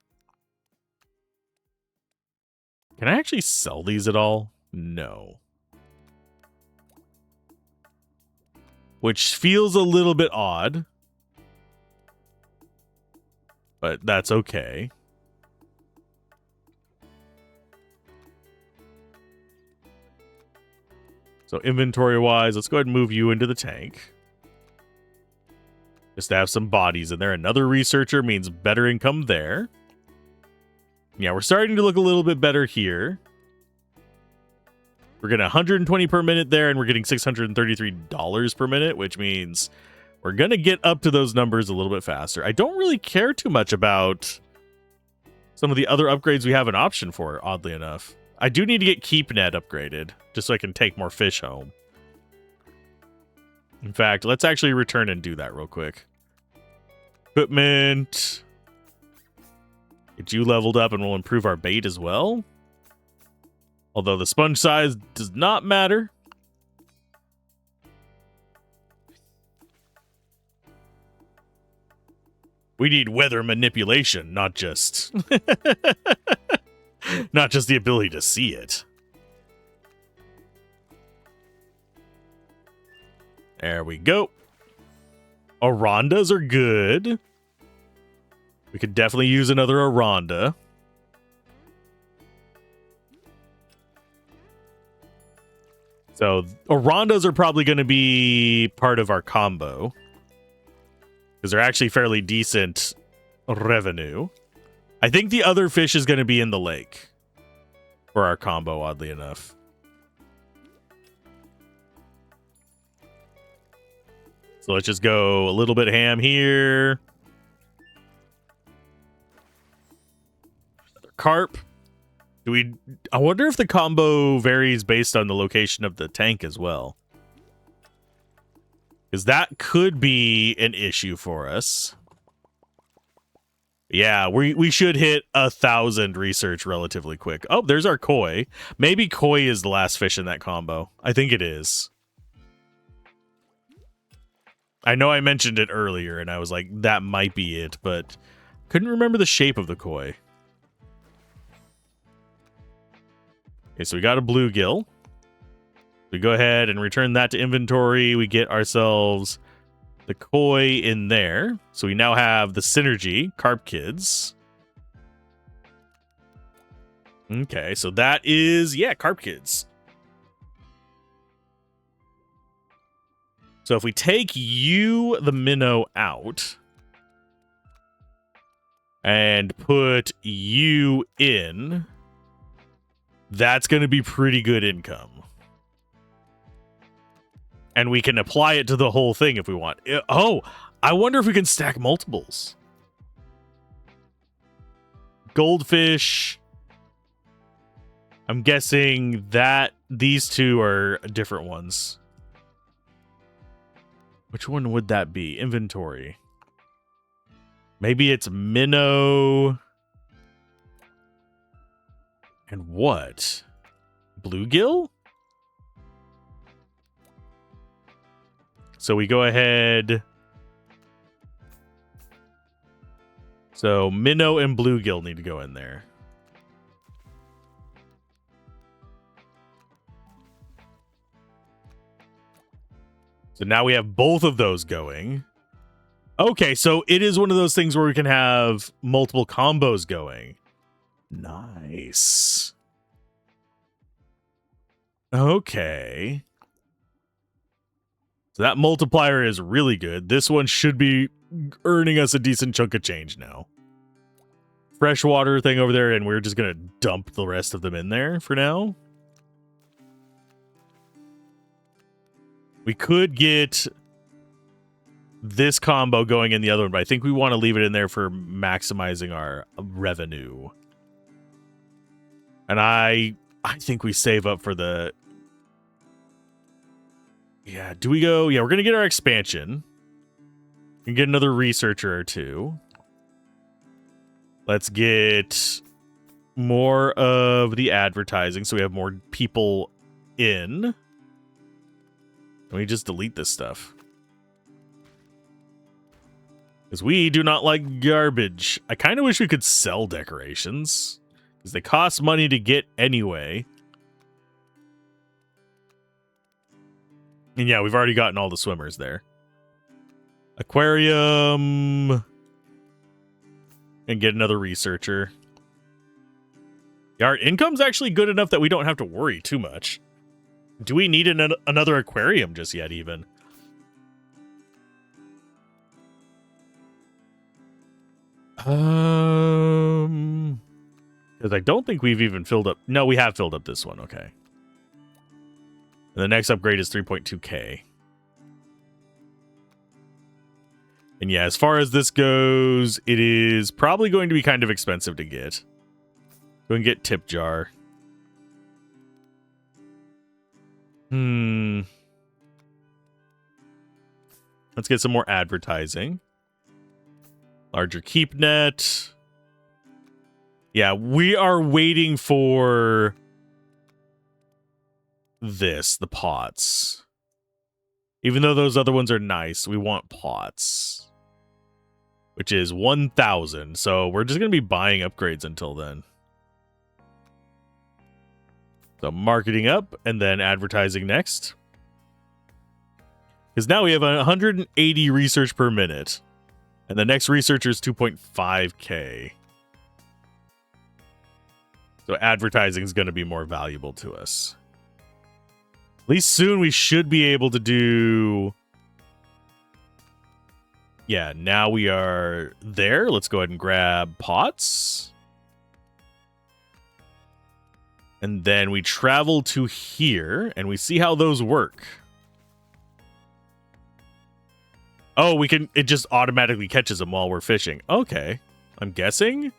A: Can I actually sell these at all? No. Which feels a little bit odd. But that's okay. So inventory-wise, let's go ahead and move you into the tank. Just to have some bodies in there. Another researcher means better income there. Yeah, we're starting to look a little bit better here. We're getting 120 per minute there, and we're getting $633 per minute, which means we're going to get up to those numbers a little bit faster. I don't really care too much about some of the other upgrades we have an option for, oddly enough. I do need to get KeepNet upgraded, just so I can take more fish home. In fact, let's actually return and do that real quick. Equipment. Get you leveled up and we'll improve our bait as well. Although the sponge size does not matter. We need weather manipulation, not just... not just the ability to see it. There we go. Arondas are good. We could definitely use another Aranda. So Arandas are probably going to be part of our combo, because they're actually fairly decent revenue. I think the other fish is going to be in the lake for our combo, oddly enough. So let's just go a little bit ham here. Another carp. I wonder if the combo varies based on the location of the tank as well. Because that could be an issue for us. Yeah, we should hit 1,000 research relatively quick. Oh, there's our koi. Maybe koi is the last fish in that combo. I think it is. I know I mentioned it earlier, and I was like, that might be it, but couldn't remember the shape of the koi. Okay, so we got a bluegill. We go ahead and return that to inventory. We get ourselves the koi in there. So we now have the synergy, carp kids. Okay, so that is, yeah, carp kids. So if we take you, the minnow, out and put you in, that's going to be pretty good income. And we can apply it to the whole thing if we want. Oh, I wonder if we can stack multiples. Goldfish. I'm guessing that these two are different ones. Which one would that be? Inventory. Maybe it's minnow. And what? Bluegill? So we go ahead. So minnow and bluegill need to go in there. So now we have both of those going. Okay, so it is one of those things where we can have multiple combos going. Nice. Okay. So that multiplier is really good. This one should be earning us a decent chunk of change now. Freshwater thing over there, and we're just going to dump the rest of them in there for now. We could get this combo going in the other one, but I think we want to leave it in there for maximizing our revenue. And I think we save up for the... Yeah, do we go? Yeah, we're going to get our expansion. We can get another researcher or two. Let's get more of the advertising so we have more people in. Let me just delete this stuff. Because we do not like garbage. I kind of wish we could sell decorations. Because they cost money to get anyway. And yeah, we've already gotten all the swimmers there. Aquarium. And get another researcher. Yeah, our income's actually good enough that we don't have to worry too much. Do we need another aquarium just yet, even? Because I don't think we've even filled up. No, we have filled up this one. Okay. And the next upgrade is 3.2k. And yeah, as far as this goes, it is probably going to be kind of expensive to get. Go and get tip jar. Let's get some more advertising. Larger keep net. Yeah, we are waiting for this, the pots. Even though those other ones are nice, we want pots. Which is 1,000. So we're just going to be buying upgrades until then. So marketing up and then advertising next. Because now we have 180 research per minute. And the next researcher is 2.5k. So advertising is going to be more valuable to us. At least soon we should be able to do... Yeah, now we are there. Let's go ahead and grab pots. And then we travel to here, and we see how those work. Oh, we can... It just automatically catches them while we're fishing. Okay. I'm guessing...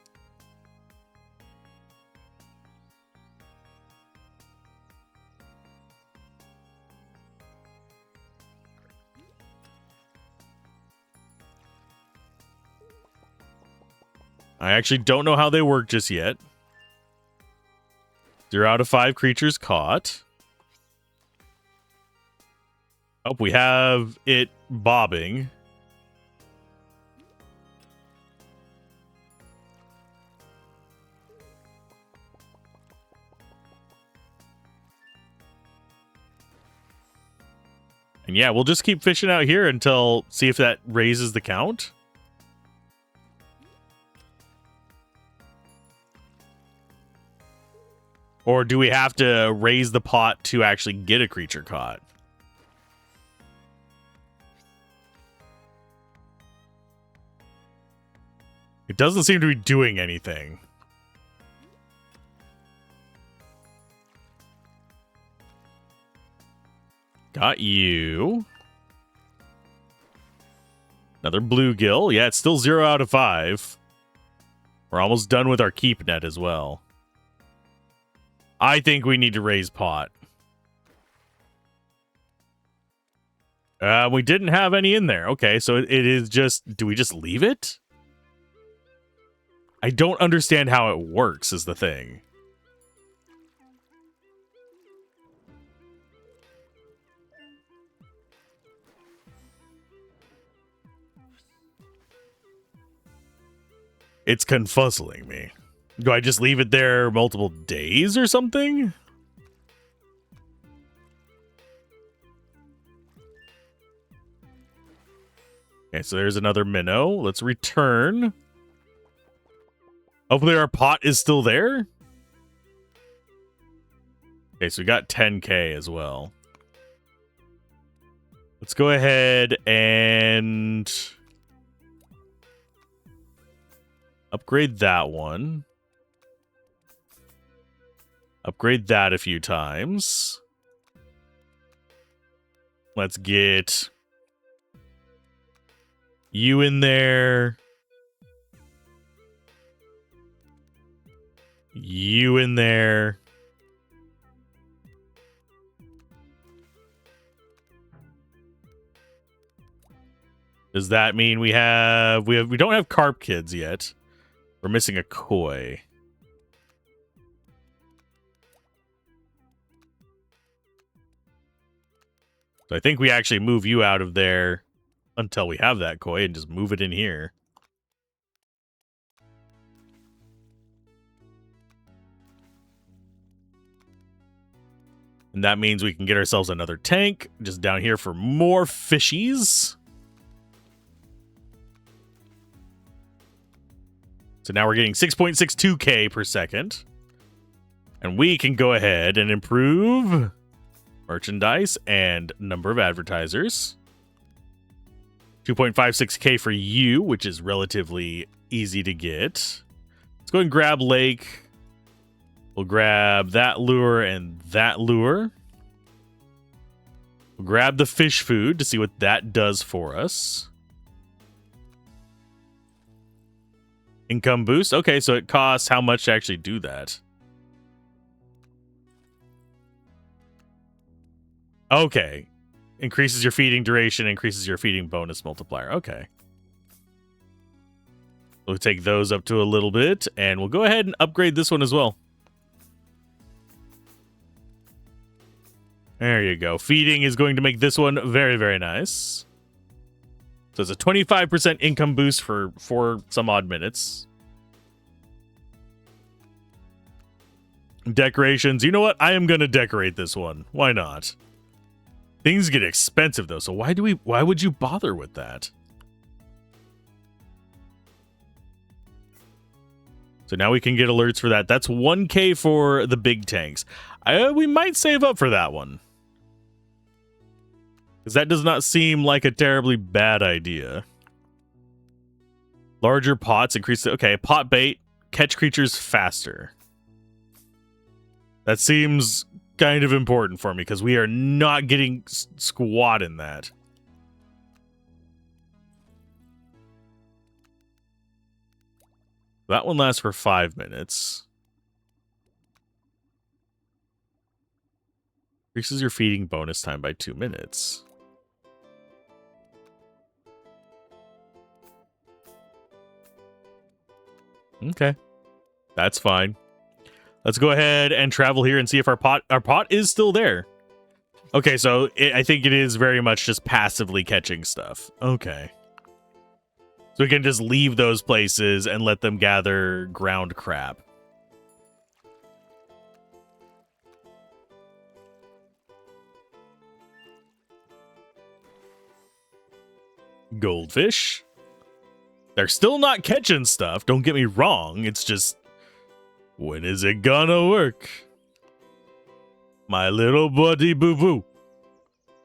A: I actually don't know how they work just yet. 0 out of 5 creatures caught. Oh, we have it bobbing. And yeah, we'll just keep fishing out here until see if that raises the count. Or do we have to raise the pot to actually get a creature caught? It doesn't seem to be doing anything. Got you. Another bluegill. Yeah, it's still 0 out of 5. We're almost done with our keep net as well. I think we need to raise pot. We didn't have any in there. Okay, so it is just... Do we just leave it? I don't understand how it works is the thing. It's confuzzling me. Do I just leave it there multiple days or something? Okay, so there's another minnow. Let's return. Hopefully our pot is still there. Okay, so we got 10k as well. Let's go ahead and upgrade that one. Upgrade that a few times. Let's get you in there. You in there. Does that mean we don't have carp kids yet? We're missing a koi. So I think we actually move you out of there until we have that koi and just move it in here. And that means we can get ourselves another tank just down here for more fishies. So now we're getting 6.62k per second. And we can go ahead and improve Merchandise and number of advertisers. 2.56k for you, which is relatively easy to get. Let's go ahead and grab Lake. We'll grab that lure and that lure. We'll grab the fish food to see what that does for us. Income boost. Okay, so it costs how much to actually do that? Okay. Increases your feeding duration, increases your feeding bonus multiplier. Okay. We'll take those up to a little bit, and we'll go ahead and upgrade this one as well. There you go. Feeding is going to make this one very, very nice. So it's a 25% income boost for some odd minutes. Decorations. You know what? I am going to decorate this one. Why not? Things get expensive though, so why would you bother with that? So now we can get alerts for that. That's 1k for the big tanks. We might save up for that one. Because that does not seem like a terribly bad idea. Larger pots increase the... Okay, pot bait. Catch creatures faster. That seems kind of important for me because we are not getting squat in that. That one lasts for 5 minutes. Increases your feeding bonus time by 2 minutes. Okay. That's fine. Let's go ahead and travel here and see if our pot is still there. Okay, so I think it is very much just passively catching stuff. Okay. So we can just leave those places and let them gather ground crab. Goldfish. They're still not catching stuff, don't get me wrong. It's just, when is it gonna work? My little buddy boo-boo.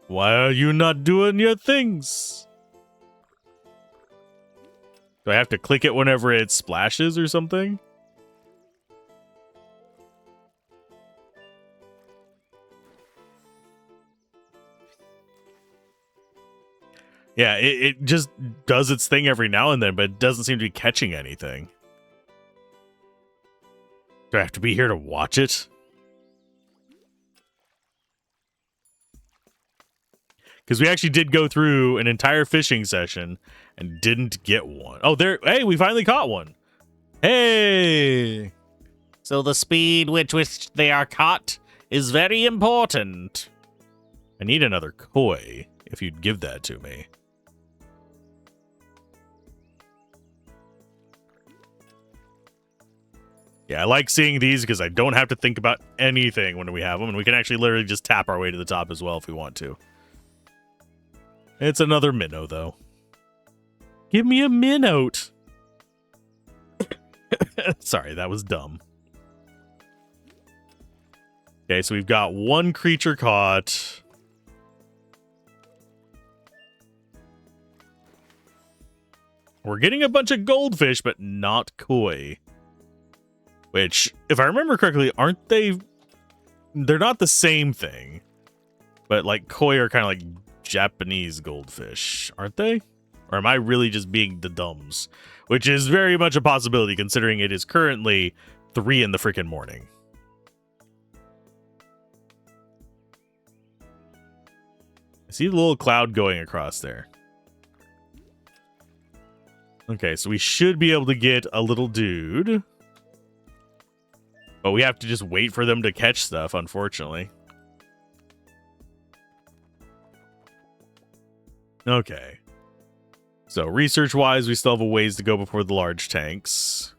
A: Why are you not doing your things? Do I have to click it whenever it splashes or something? Yeah, it just does its thing every now and then, but it doesn't seem to be catching anything. Do I have to be here to watch it? Because we actually did go through an entire fishing session and didn't get one. Oh, there. Hey, we finally caught one. Hey. So the speed with which they are caught is very important. I need another koi, if you'd give that to me. Yeah, I like seeing these because I don't have to think about anything when we have them, and we can actually literally just tap our way to the top as well if we want to. It's another minnow, though. Give me a minnow. Sorry, that was dumb. Okay, so we've got one creature caught. We're getting a bunch of goldfish, but not koi. Which, if I remember correctly, aren't they... They're not the same thing. But, like, koi are kind of like Japanese goldfish, aren't they? Or am I really just being the dumbs? Which is very much a possibility, considering it is currently 3 in the freaking morning. I see the little cloud going across there. Okay, so we should be able to get a little dude. But we have to just wait for them to catch stuff, unfortunately. Okay. So, research-wise, we still have a ways to go before the large tanks.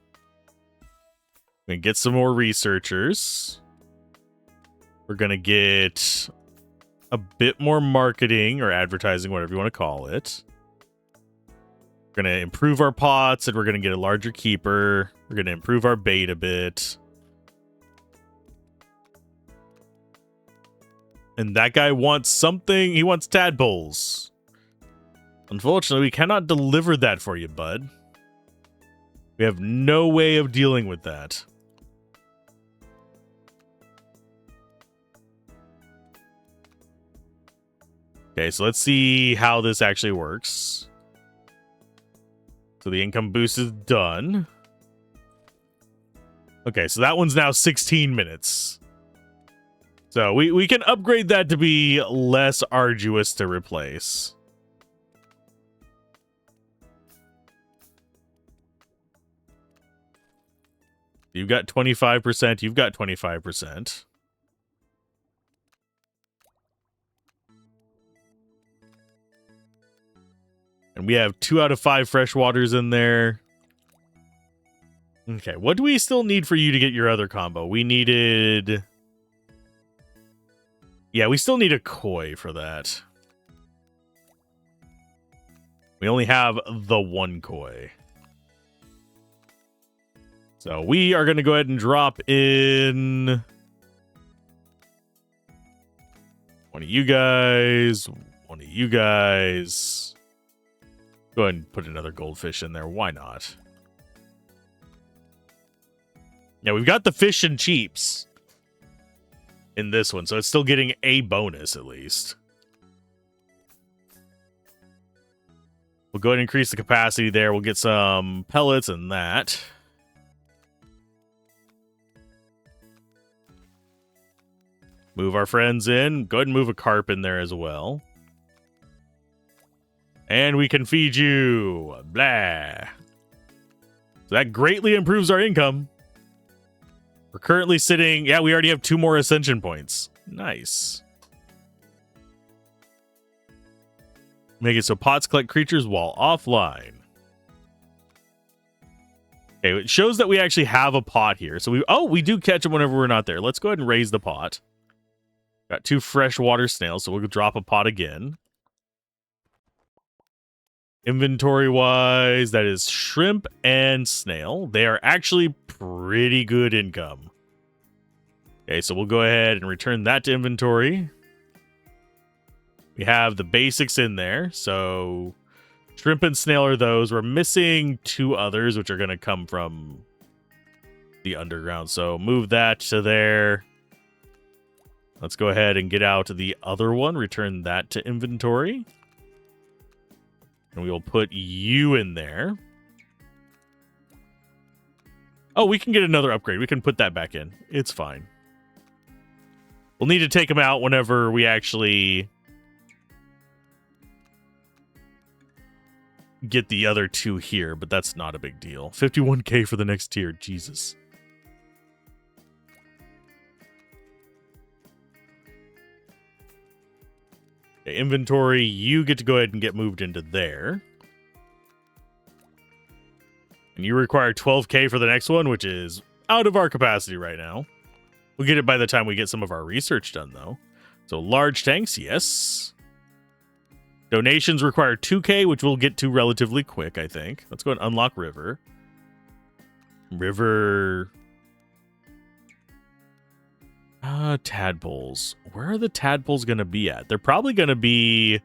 A: We can get some more researchers. We're going to get a bit more marketing or advertising, whatever you want to call it. We're going to improve our pots, and we're going to get a larger keeper. We're going to improve our bait a bit. And that guy wants something. He wants tadpoles. Unfortunately, we cannot deliver that for you, bud. We have no way of dealing with that. Okay, so let's see how this actually works. So the income boost is done. Okay, so that one's now 16 minutes. So we can upgrade that to be less arduous to replace. You've got 25%. You've got 25%. And we have 2 out of 5 fresh waters in there. Okay, what do we still need for you to get your other combo? We needed... Yeah, we still need a koi for that. We only have the 1 koi. So we are going to go ahead and drop in... one of you guys. One of you guys. Go ahead and put another goldfish in there. Why not? Yeah, we've got the fish and cheeps in this one, so it's still getting a bonus at least. We'll go ahead and increase the capacity there. We'll get some pellets and that. Move our friends in. Go ahead and move a carp in there as well. And we can feed you. Blah. So that greatly improves our income. We're currently sitting... Yeah, we already have 2 more ascension points. Nice. Make it so pots collect creatures while offline. Okay, it shows that we actually have a pot here. So we do catch them whenever we're not there. Let's go ahead and raise the pot. Got 2 freshwater snails, so we'll drop a pot again. Inventory-wise, that is shrimp and snail. They are actually pretty good income. Okay, so we'll go ahead and return that to inventory. We have the basics in there, so shrimp and snail are those. We're missing 2 others, which are going to come from the underground. So move that to there. Let's go ahead and get out the other one. Return that to inventory. And we will put you in there. Oh, we can get another upgrade. We can put that back in. It's fine. We'll need to take them out whenever we actually get the other 2 here, but that's not a big deal. 51k for the next tier. Jesus. Okay, inventory, you get to go ahead and get moved into there. And you require 12k for the next one, which is out of our capacity right now. We'll get it by the time we get some of our research done, though. So large tanks, yes. Donations require 2k, which we'll get to relatively quick, I think. Let's go and unlock river. River... tadpoles. Where are the tadpoles going to be at? They're probably going to be...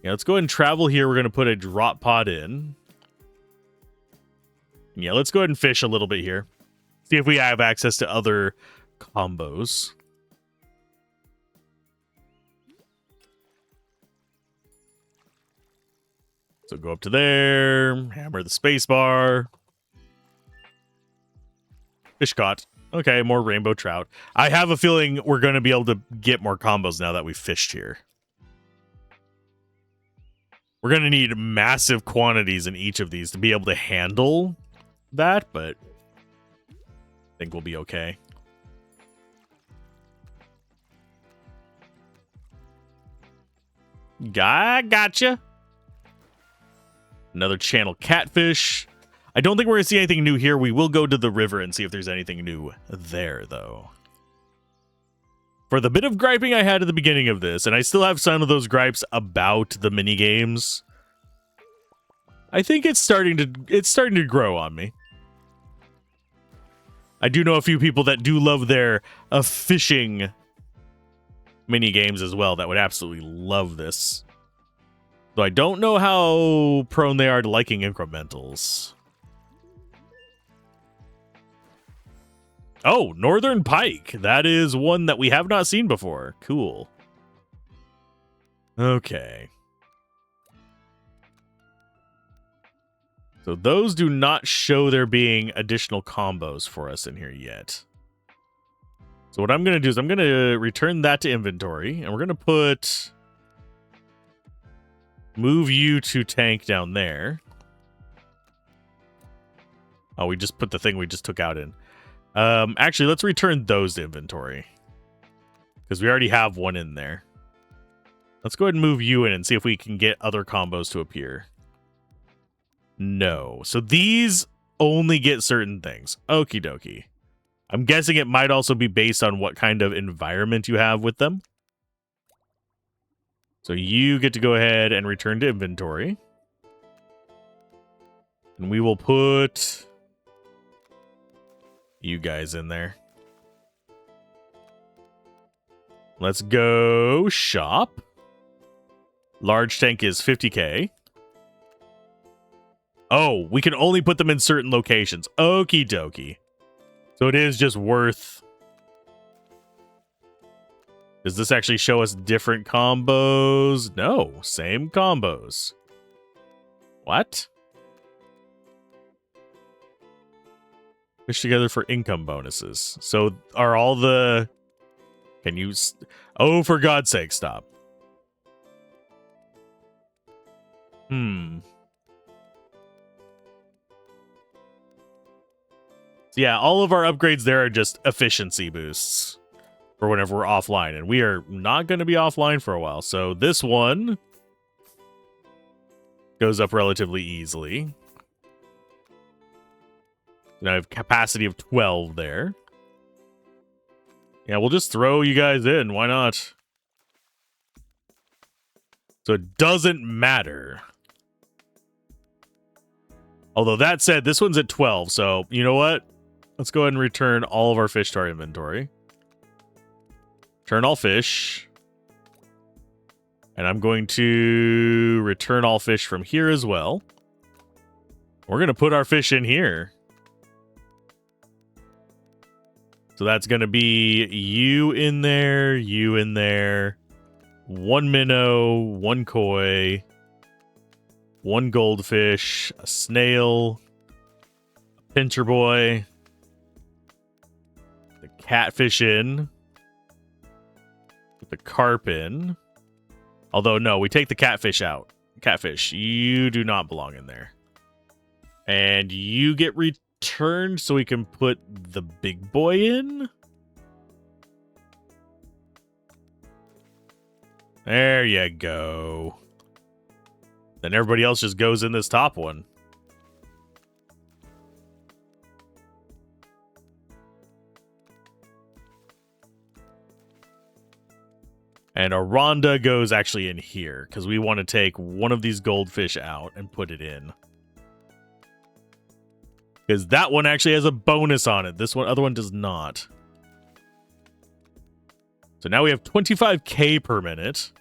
A: Yeah, let's go ahead and travel here. We're going to put a drop pod in. Yeah, let's go ahead and fish a little bit here. See if we have access to other combos. So go up to there. Hammer the space bar. Fish caught. Okay, more rainbow trout. I have a feeling we're going to be able to get more combos now that we've fished here. We're going to need massive quantities in each of these to be able to handle that, but I think we'll be okay. Gotcha. Another channel catfish. I don't think we're going to see anything new here. We will go to the river and see if there's anything new there, though. For the bit of griping I had at the beginning of this, and I still have some of those gripes about the mini games, I think it's starting to grow on me. I do know a few people that do love their fishing mini games as well that would absolutely love this. Though I don't know how prone they are to liking incrementals. Oh, Northern Pike. That is one that we have not seen before. Cool. Okay. So those do not show there being additional combos for us in here yet. So what I'm going to do is I'm going to return that to inventory, and we're going to put... Move you to tank down there. Oh, we just put the thing we just took out in. Actually, let's return those to inventory. Because we already have one in there. Let's go ahead and move you in and see if we can get other combos to appear. No. So these only get certain things. Okie dokie. I'm guessing it might also be based on what kind of environment you have with them. So you get to go ahead and return to inventory. And we will put you guys in there. Let's go shop. Large tank is 50k. Oh, we can only put them in certain locations. Okie dokie. So it is just worth... Does this actually show us different combos? No, same combos. What? Fish together for income bonuses. So are all the... Can you... Oh, for God's sake, stop. So yeah, all of our upgrades there are just efficiency boosts for whenever we're offline, and we are not going to be offline for a while. So this one goes up relatively easily. And I have capacity of 12 there. Yeah, we'll just throw you guys in. Why not? So it doesn't matter. Although that said, this one's at 12. So you know what? Let's go ahead and return all of our fish to our inventory. Return all fish. And I'm going to return all fish from here as well. We're going to put our fish in here. So that's going to be you in there, you in there, one minnow, one koi, one goldfish, a snail, a pincher boy, the catfish in, the carp in. Although, no, we take the catfish out. Catfish, you do not belong in there. And you get returned so we can put the big boy in. There you go. Then everybody else just goes in this top one. And a Rhonda goes actually in here because we want to take one of these goldfish out and put it in. Because that one actually has a bonus on it. This one, other one does not. So now we have 25k per minute.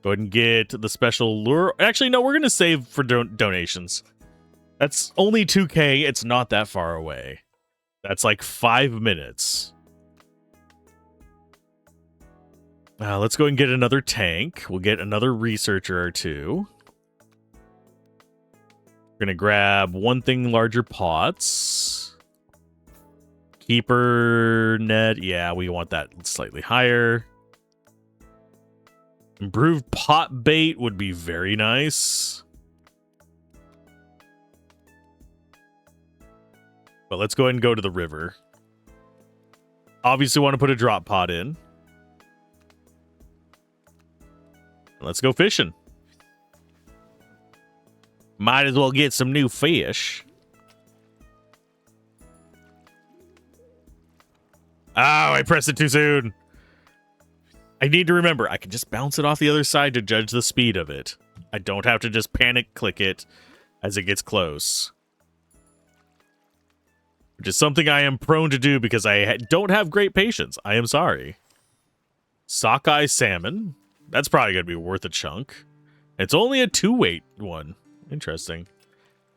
A: Go ahead and get the special lure. Actually, no, we're going to save for donations. That's only 2k. It's not that far away. That's like 5 minutes. Let's go and get another tank. We'll get another researcher or two. We're going to grab one thing larger pots. Keeper net. Yeah, we want that slightly higher. Improved pot bait would be very nice. But let's go ahead and go to the river. Obviously want to put a drop pot in. Let's go fishing. Might as well get some new fish. Oh, I pressed it too soon. I need to remember, I can just bounce it off the other side to judge the speed of it. I don't have to just panic click it as it gets close. Which is something I am prone to do because I don't have great patience. I am sorry. Sockeye salmon. That's probably going to be worth a chunk. It's only a 2-weight one. Interesting.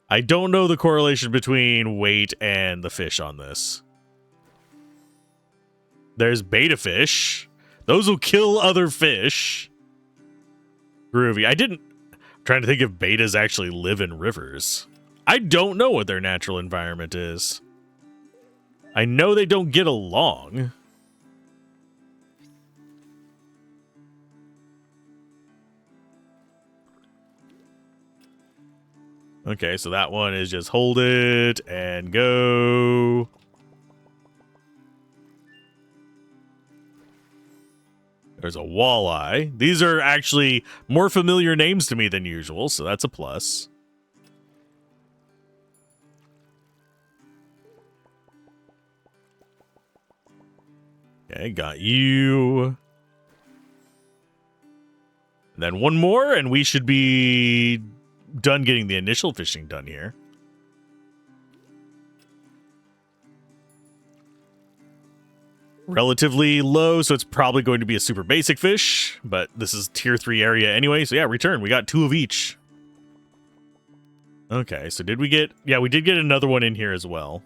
A: I don't know the correlation between weight and the fish on this. There's beta fish. Those will kill other fish. Groovy. I'm trying to think if betas actually live in rivers. I don't know what their natural environment is. I know they don't get along. Okay, so that one is just hold it and go. There's a walleye. These are actually more familiar names to me than usual, so that's a plus. Okay, got you. And then one more, and we should be done getting the initial fishing done here. Relatively low, so it's probably going to be a super basic fish, but this is tier 3 area anyway, so yeah, return. We got 2 of each. Okay, so did we get... Yeah, we did get another one in here as well.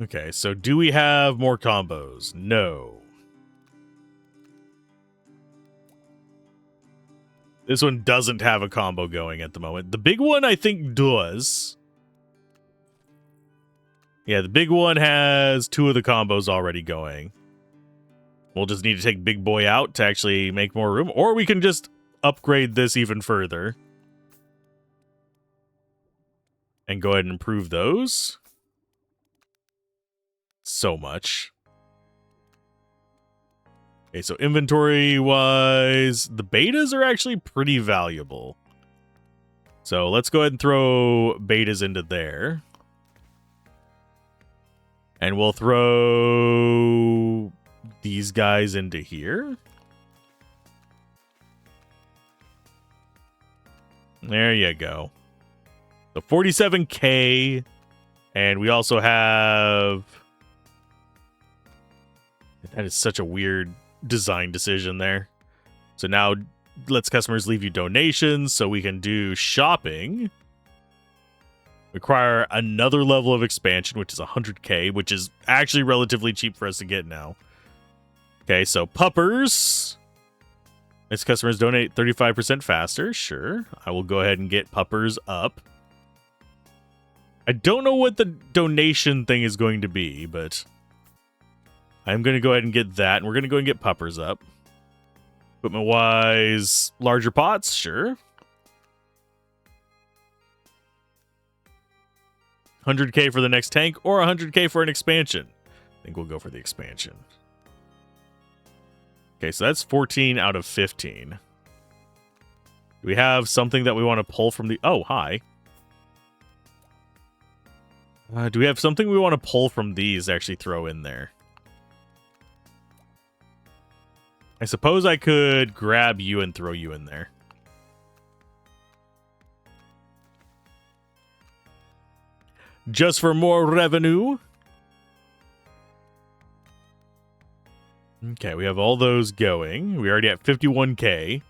A: Okay, so do we have more combos? No. This one doesn't have a combo going at the moment. The big one, I think, does. Yeah, the big one has 2 of the combos already going. We'll just need to take Big Boy out to actually make more room. Or we can just upgrade this even further. And go ahead and improve those. So much. Okay, so inventory-wise, the betas are actually pretty valuable. So let's go ahead and throw betas into there. And we'll throw these guys into here. There you go. So 47K. And we also have... That is such a weird design decision there. So now lets customers leave you donations so we can do shopping. Require another level of expansion, which is 100K, which is actually relatively cheap for us to get now. Okay, so puppers. Lets customers donate 35% faster. Sure. I will go ahead and get puppers up. I don't know what the donation thing is going to be, but I'm going to go ahead and get that, and we're going to go and get puppers up. Equipment-wise, larger pots, sure. 100K for the next tank, or 100K for an expansion. I think we'll go for the expansion. Okay, so that's 14 out of 15. Do we have something that we want to pull from the... Oh, hi. Do we have something we want to pull from these to actually throw in there? I suppose I could grab you and throw you in there. Just for more revenue. Okay, we have all those going. We already have 51K.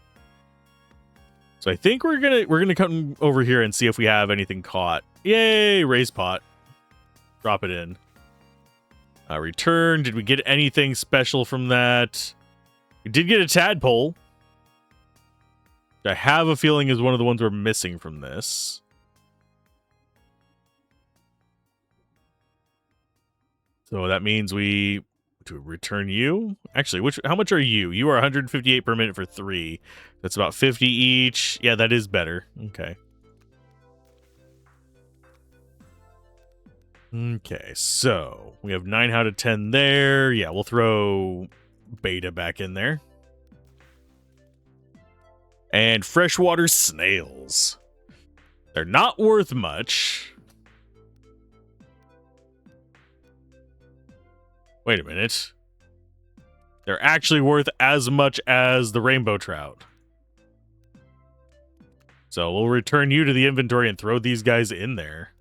A: So I think we're gonna come over here and see if we have anything caught. Yay, raise pot. Drop it in. Return. Did we get anything special from that? We did get a tadpole. I have a feeling is one of the ones we're missing from this. So that means we to return you. Actually, how much are you? You are 158 per minute for 3. That's about 50 each. Yeah, that is better. Okay. Okay, so we have 9 out of 10 there. Yeah, we'll throw beta back in there. And freshwater snails. They're not worth much. Wait a minute. They're actually worth as much as the rainbow trout. So we'll return you to the inventory and throw these guys in there.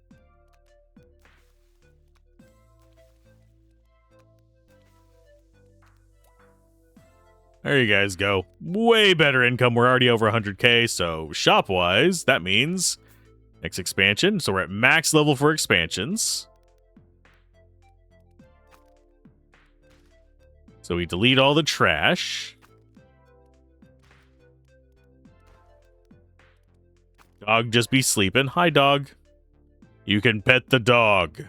A: There you guys go. Way better income. We're already over 100k, so shop-wise, that means next expansion. So we're at max level for expansions. So we delete all the trash. Dog just be sleeping. Hi, dog. You can pet the dog.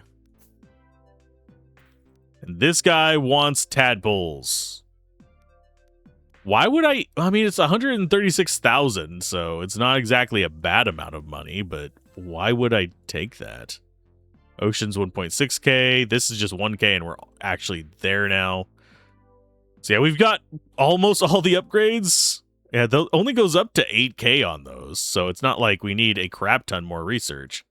A: And this guy wants tadpoles. Why would I mean, it's 136,000, so it's not exactly a bad amount of money, but why would I take that? Ocean's 1.6k. This is just 1k, and we're actually there now. So yeah, we've got almost all the upgrades. Yeah, that only goes up to 8k on those, so it's not like we need a crap ton more research.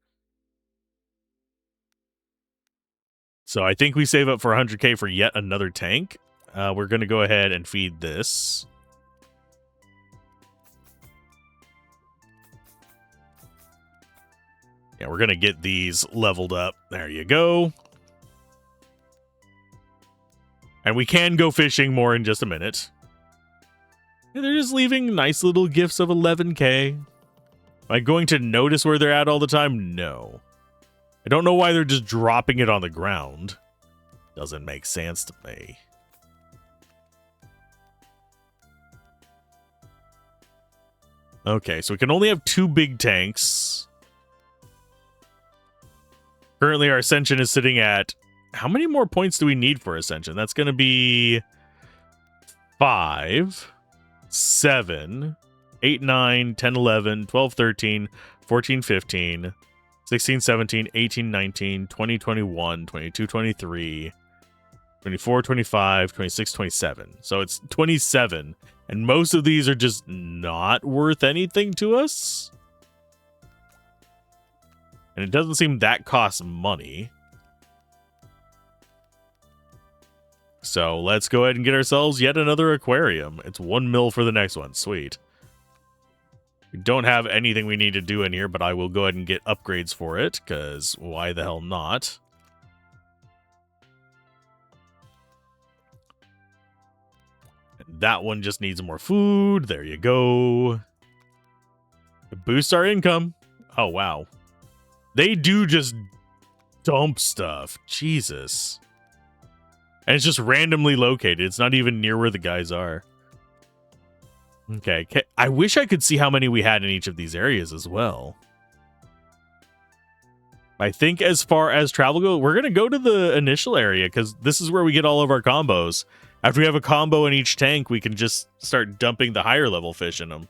A: So I think we save up for 100k for yet another tank. We're going to go ahead and feed this. Yeah, we're going to get these leveled up. There you go. And we can go fishing more in just a minute. Yeah, they're just leaving nice little gifts of 11k. Am I going to notice where they're at all the time? No. I don't know why they're just dropping it on the ground. Doesn't make sense to me. Okay, so we can only have 2 big tanks. Currently, our Ascension is sitting at... How many more points do we need for Ascension? That's going to be 5, 7, 8, 9, 10, 11, 12, 13, 14, 15, 16, 17, 18, 19, 20, 21, 22, 23, 24, 25, 26, 27. So it's 27. And most of these are just not worth anything to us. And it doesn't seem that costs money. So let's go ahead and get ourselves yet another aquarium. It's 1 mil for the next one. Sweet. We don't have anything we need to do in here, but I will go ahead and get upgrades for it, because why the hell not? And that one just needs more food. There you go. It boosts our income. Oh, wow. They do just dump stuff. Jesus. And it's just randomly located. It's not even near where the guys are. Okay. I wish I could see how many we had in each of these areas as well. I think as far as travel goes, we're going to go to the initial area because this is where we get all of our combos. After we have a combo in each tank, we can just start dumping the higher level fish in them.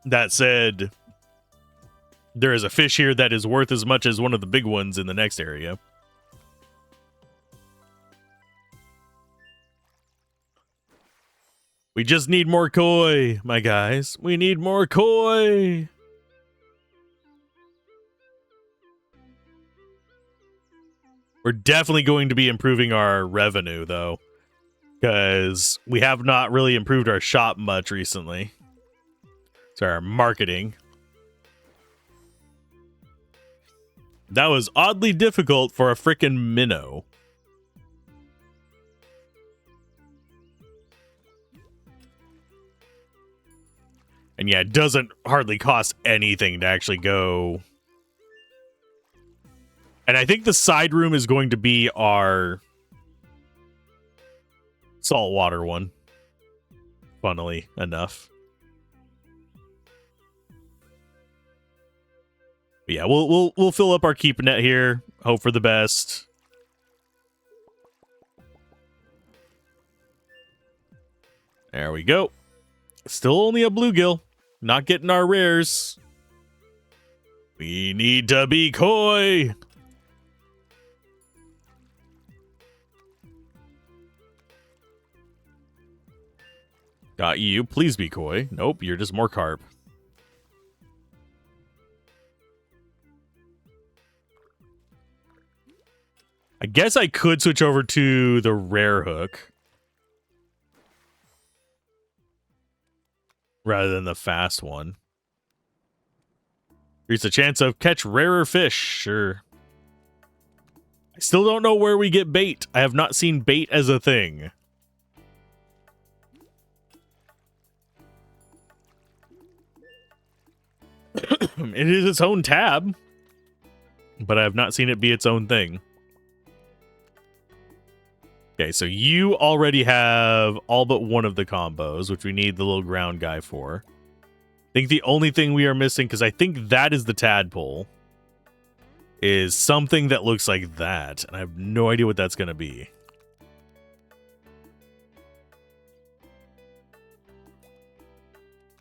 A: That said, there is a fish here that is worth as much as one of the big ones in the next area. We just need more koi, my guys. We need more koi. We're definitely going to be improving our revenue, though, because we have not really improved our shop much recently. So our marketing. That was oddly difficult for a frickin' minnow. And yeah, it doesn't hardly cost anything to actually go. And I think the side room is going to be our saltwater one. Funnily enough. But yeah, we'll fill up our keep net here. Hope for the best. There we go. Still only a bluegill. Not getting our rares. We need to be koi. Got you. Please be koi. Nope, you're just more carp. I guess I could switch over to the rare hook rather than the fast one. There's a chance of catch rarer fish. Sure. I still don't know where we get bait. I have not seen bait as a thing. It is its own tab, but I have not seen it be its own thing. Okay, so you already have all but one of the combos, which we need the little ground guy for. I think the only thing we are missing, because I think that is the tadpole, is something that looks like that, and I have no idea what that's going to be.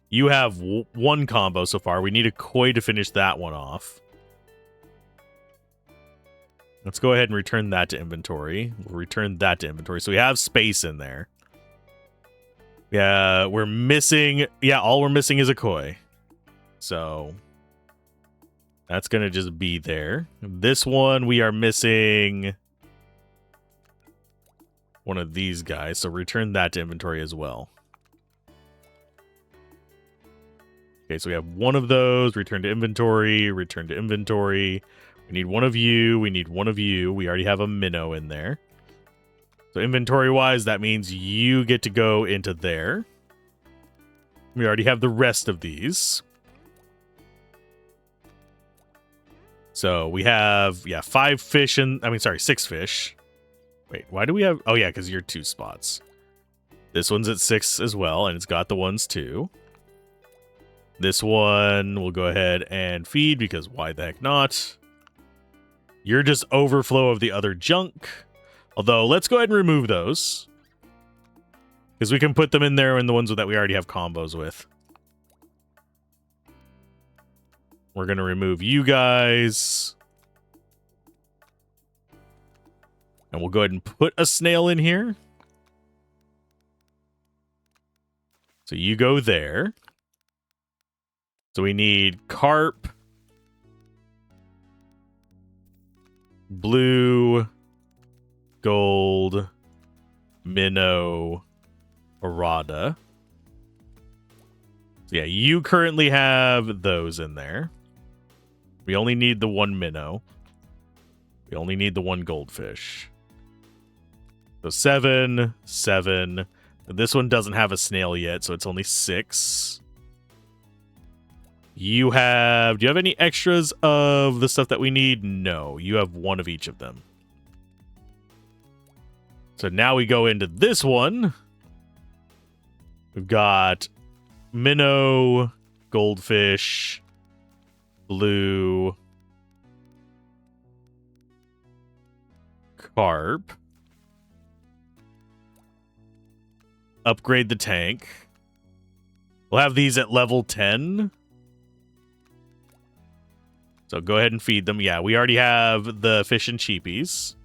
A: You have one combo so far. We need a koi to finish that one off. Let's go ahead and return that to inventory. We'll return that to inventory. So we have space in there. Yeah, we're missing... Yeah, all we're missing is a koi. So that's going to just be there. This one, we are missing one of these guys. So return that to inventory as well. Okay, so we have one of those. Return to inventory. Return to inventory. We need one of you. We need one of you. We already have a minnow in there. So inventory-wise, that means you get to go into there. We already have the rest of these. So we have, yeah, 5 fish and... I mean, sorry, 6 fish. Wait, why do we have... Oh, yeah, because you're 2 spots. This one's at 6 as well, and it's got the ones too. This one we'll go ahead and feed, because why the heck not? You're just overflow of the other junk. Although, let's go ahead and remove those, because we can put them in there in the ones that we already have combos with. We're going to remove you guys. And we'll go ahead and put a snail in here. So you go there. So we need carp, blue, gold, minnow, arada. So yeah, you currently have those in there. We only need the one minnow. We only need the one goldfish. So 7, 7. This one doesn't have a snail yet, so it's only 6. You have... Do you have any extras of the stuff that we need? No. You have one of each of them. So now we go into this one. We've got minnow, goldfish, blue, carp. Upgrade the tank. We'll have these at level 10. So go ahead and feed them. Yeah, we already have the fish and cheapies.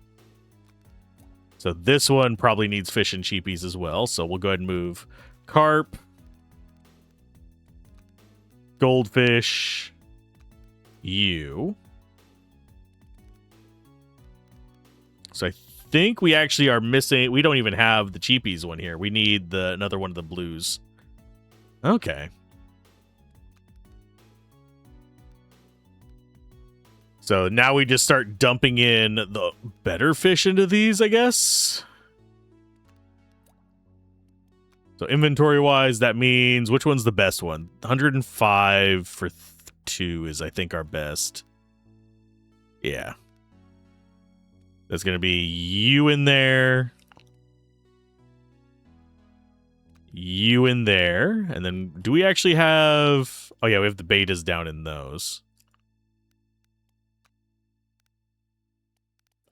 A: So this one probably needs fish and cheapies as well. So we'll go ahead and move carp, goldfish, you. So I think we actually are missing... We don't even have the cheapies one here. We need another one of the blues. Okay. So now we just start dumping in the better fish into these, I guess. So inventory-wise, that means... Which one's the best one? 105 for 2 is, I think, our best. Yeah. That's going to be you in there. You in there. And then, do we actually have... Oh, yeah, we have the betas down in those.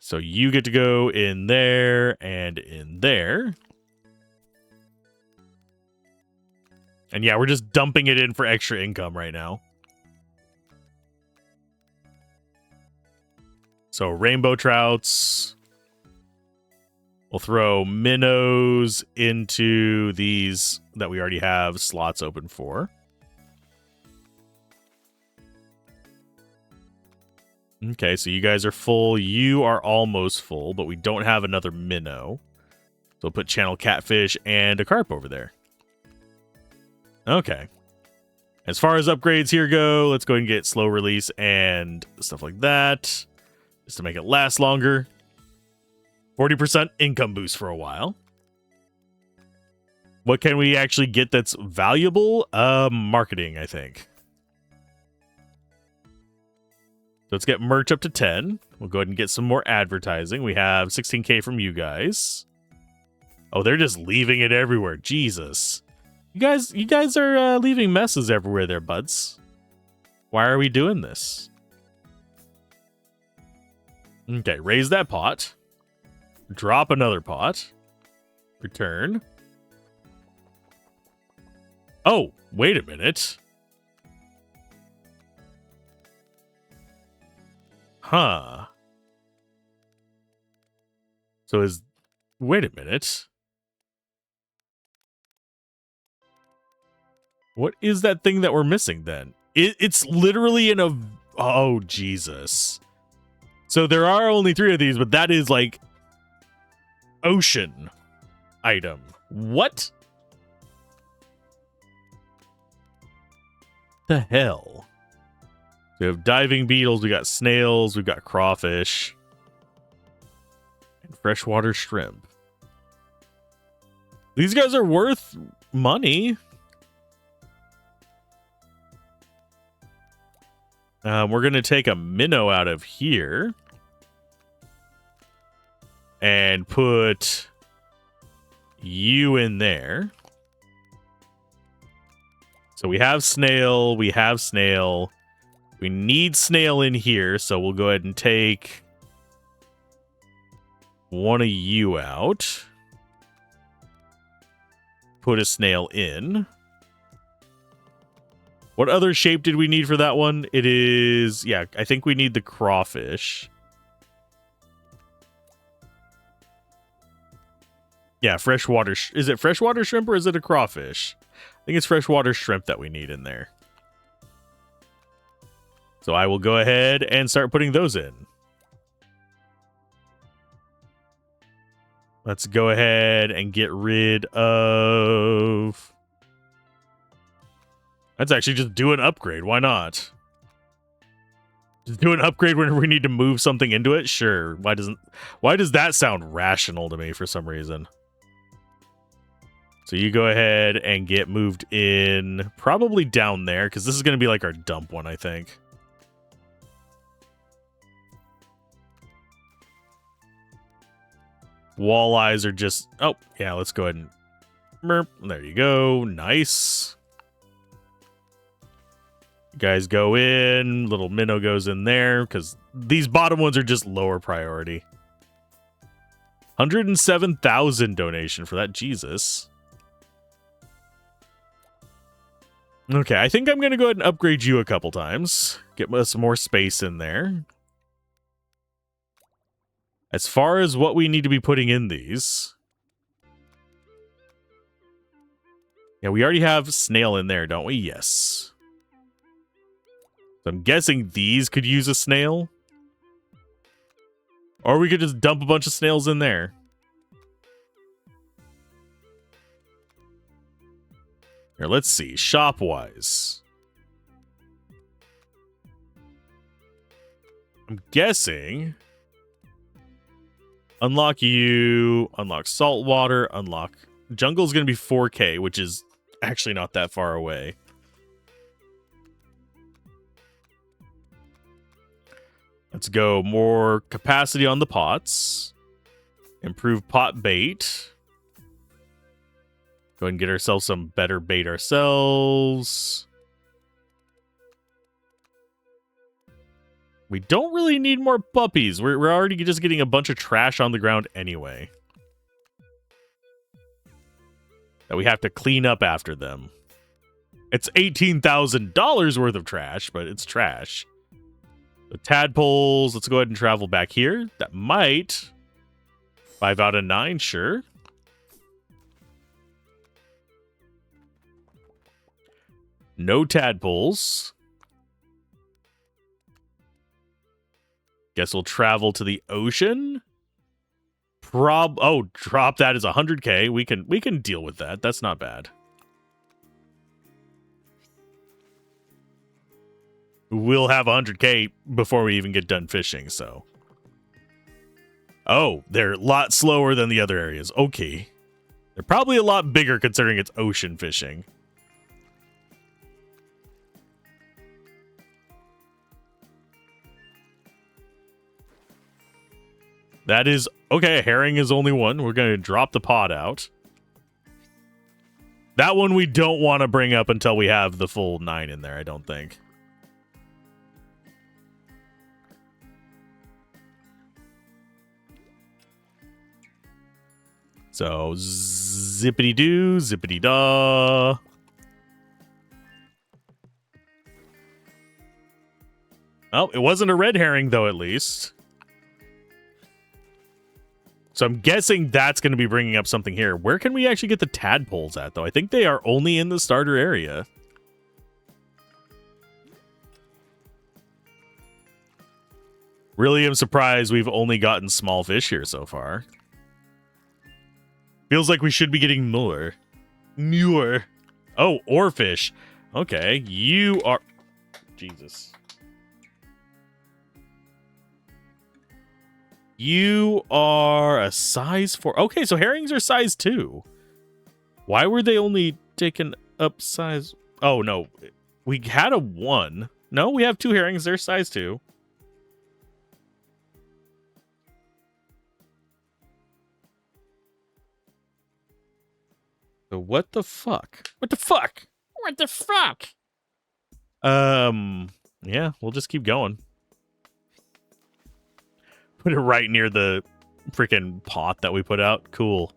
A: So you get to go in there and in there. And yeah, we're just dumping it in for extra income right now. So rainbow trouts. We'll throw minnows into these that we already have slots open for. Okay, so you guys are full. You are almost full, but we don't have another minnow. So we'll put channel catfish and a carp over there. Okay. As far as upgrades here go, let's go ahead and get slow release and stuff like that, just to make it last longer. 40% income boost for a while. What can we actually get that's valuable? Marketing, I think. So let's get merch up to 10. We'll go ahead and get some more advertising. We have 16K from you guys. Oh, they're just leaving it everywhere. Jesus. You guys are leaving messes everywhere there, buds. Why are we doing this? Okay, raise that pot. Drop another pot. Return. Oh, wait a minute. Huh. So wait a minute. What is that thing that we're missing then? It's literally in a... Oh, Jesus. So there are only 3 of these, but that is like... Ocean item. What? The hell? We have diving beetles, we got snails, we've got crawfish. And freshwater shrimp. These guys are worth money. We're going to take a minnow out of here. And put you in there. So we have snail. We have snail. We need snail in here. So we'll go ahead and take one of you out. Put a snail in. What other shape did we need for that one? It is... Yeah, I think we need the crawfish. Yeah, freshwater... Is it freshwater shrimp or is it a crawfish? I think it's freshwater shrimp that we need in there. So I will go ahead and start putting those in. Let's go ahead and get rid of... Let's actually just do an upgrade. Why not? Just do an upgrade whenever we need to move something into it? Sure. Why does that sound rational to me for some reason? So you go ahead and get moved in probably down there, because this is going to be like our dump one, I think. Walleyes are just... Oh, yeah, let's go ahead and... Merp. There you go. Nice. You guys go in. Little minnow goes in there, because these bottom ones are just lower priority. 107,000 donation for that. Jesus. Okay, I think I'm going to go ahead and upgrade you a couple times. Get us more space in there. As far as what we need to be putting in these. Yeah, we already have snail in there, don't we? Yes. So I'm guessing these could use a snail. Or we could just dump a bunch of snails in there. Here, let's see. Shop-wise. I'm guessing... Unlock you, unlock saltwater, unlock... Jungle's going to be 4K, which is actually not that far away. Let's go more capacity on the pots. Improve pot bait. Go ahead and get ourselves some better bait ourselves. We don't really need more puppies. We're already just getting a bunch of trash on the ground anyway. That we have to clean up after them. It's $18,000 worth of trash, but it's trash. The tadpoles, let's go ahead and travel back here. That might... 5 out of 9, sure. No tadpoles. Guess we'll travel to the ocean. Drop that as 100K. We can deal with that. That's not bad. We'll have 100K before we even get done fishing, so. Oh, they're a lot slower than the other areas. Okay. They're probably a lot bigger considering it's ocean fishing. That is... Okay, herring is only one. We're going to drop the pot out. That one we don't want to bring up until we have the full 9 in there, I don't think. So, zippity-doo, zippity-da. Oh, it wasn't a red herring, though, at least. So I'm guessing that's going to be bringing up something here. Where can we actually get the tadpoles at, though? I think they are only in the starter area. Really am surprised we've only gotten small fish here so far. Feels like we should be getting more. Newer. Oh, oarfish. Okay, you are... Jesus. You are a size 4. Okay, so herrings are size 2. Why were they only taken up size... Oh, no. We had a 1. No, we have 2 herrings. They're size 2. So what the fuck? What the fuck? What the fuck? Yeah, we'll just keep going. Put it right near the freaking pot that we put out. Cool.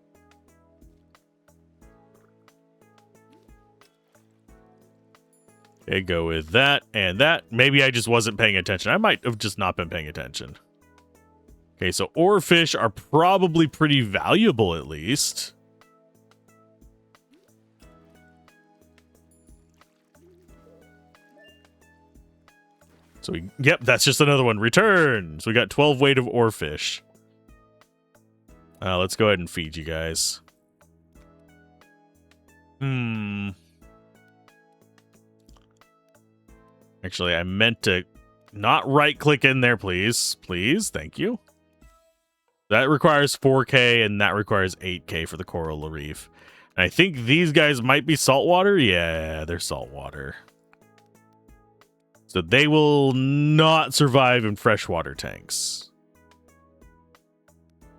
A: Okay, go with that and that. Maybe I just wasn't paying attention. I might have just not been paying attention. Okay, so oarfish are probably pretty valuable at least. So yep, that's just another one. Return. So we got 12 weight of oarfish. Let's go ahead and feed you guys. Actually, I meant to not right-click in there, please. Please, thank you. That requires 4K, and that requires 8K for the coral reef. And I think these guys might be saltwater. Yeah, they're saltwater. So they will not survive in freshwater tanks.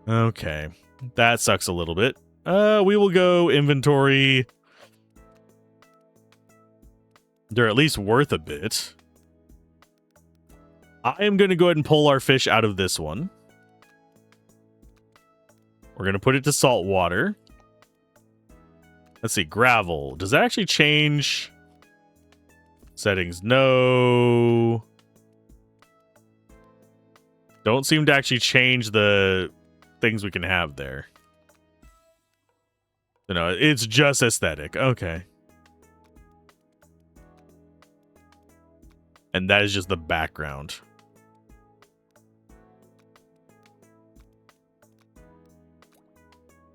A: Okay. That sucks a little bit. We will go inventory. They're at least worth a bit. I am going to go ahead and pull our fish out of this one. We're going to put it to salt water. Let's see, gravel. Does that actually change... Settings, no. Don't seem to actually change the things we can have there. No, it's just aesthetic. Okay. And that is just the background.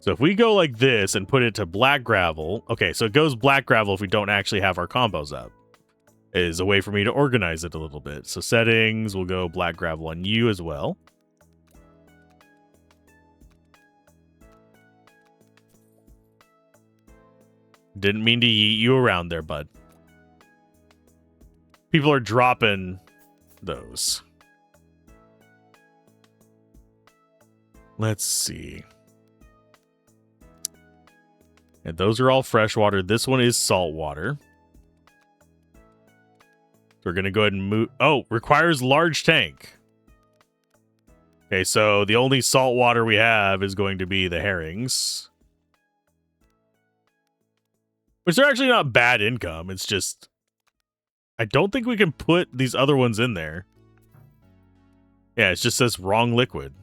A: So if we go like this and put it to black gravel. Okay, so it goes black gravel if we don't actually have our combos up. Is a way for me to organize it a little bit. So settings, we'll go black gravel on you as well. Didn't mean to yeet you around there, bud. People are dropping those. Let's see. And those are all freshwater. This one is saltwater. We're going to go ahead and move... Oh, requires large tank. Okay, so the only salt water we have is going to be the herrings. Which are actually not bad income. It's just... I don't think we can put these other ones in there. Yeah, it just says wrong liquid.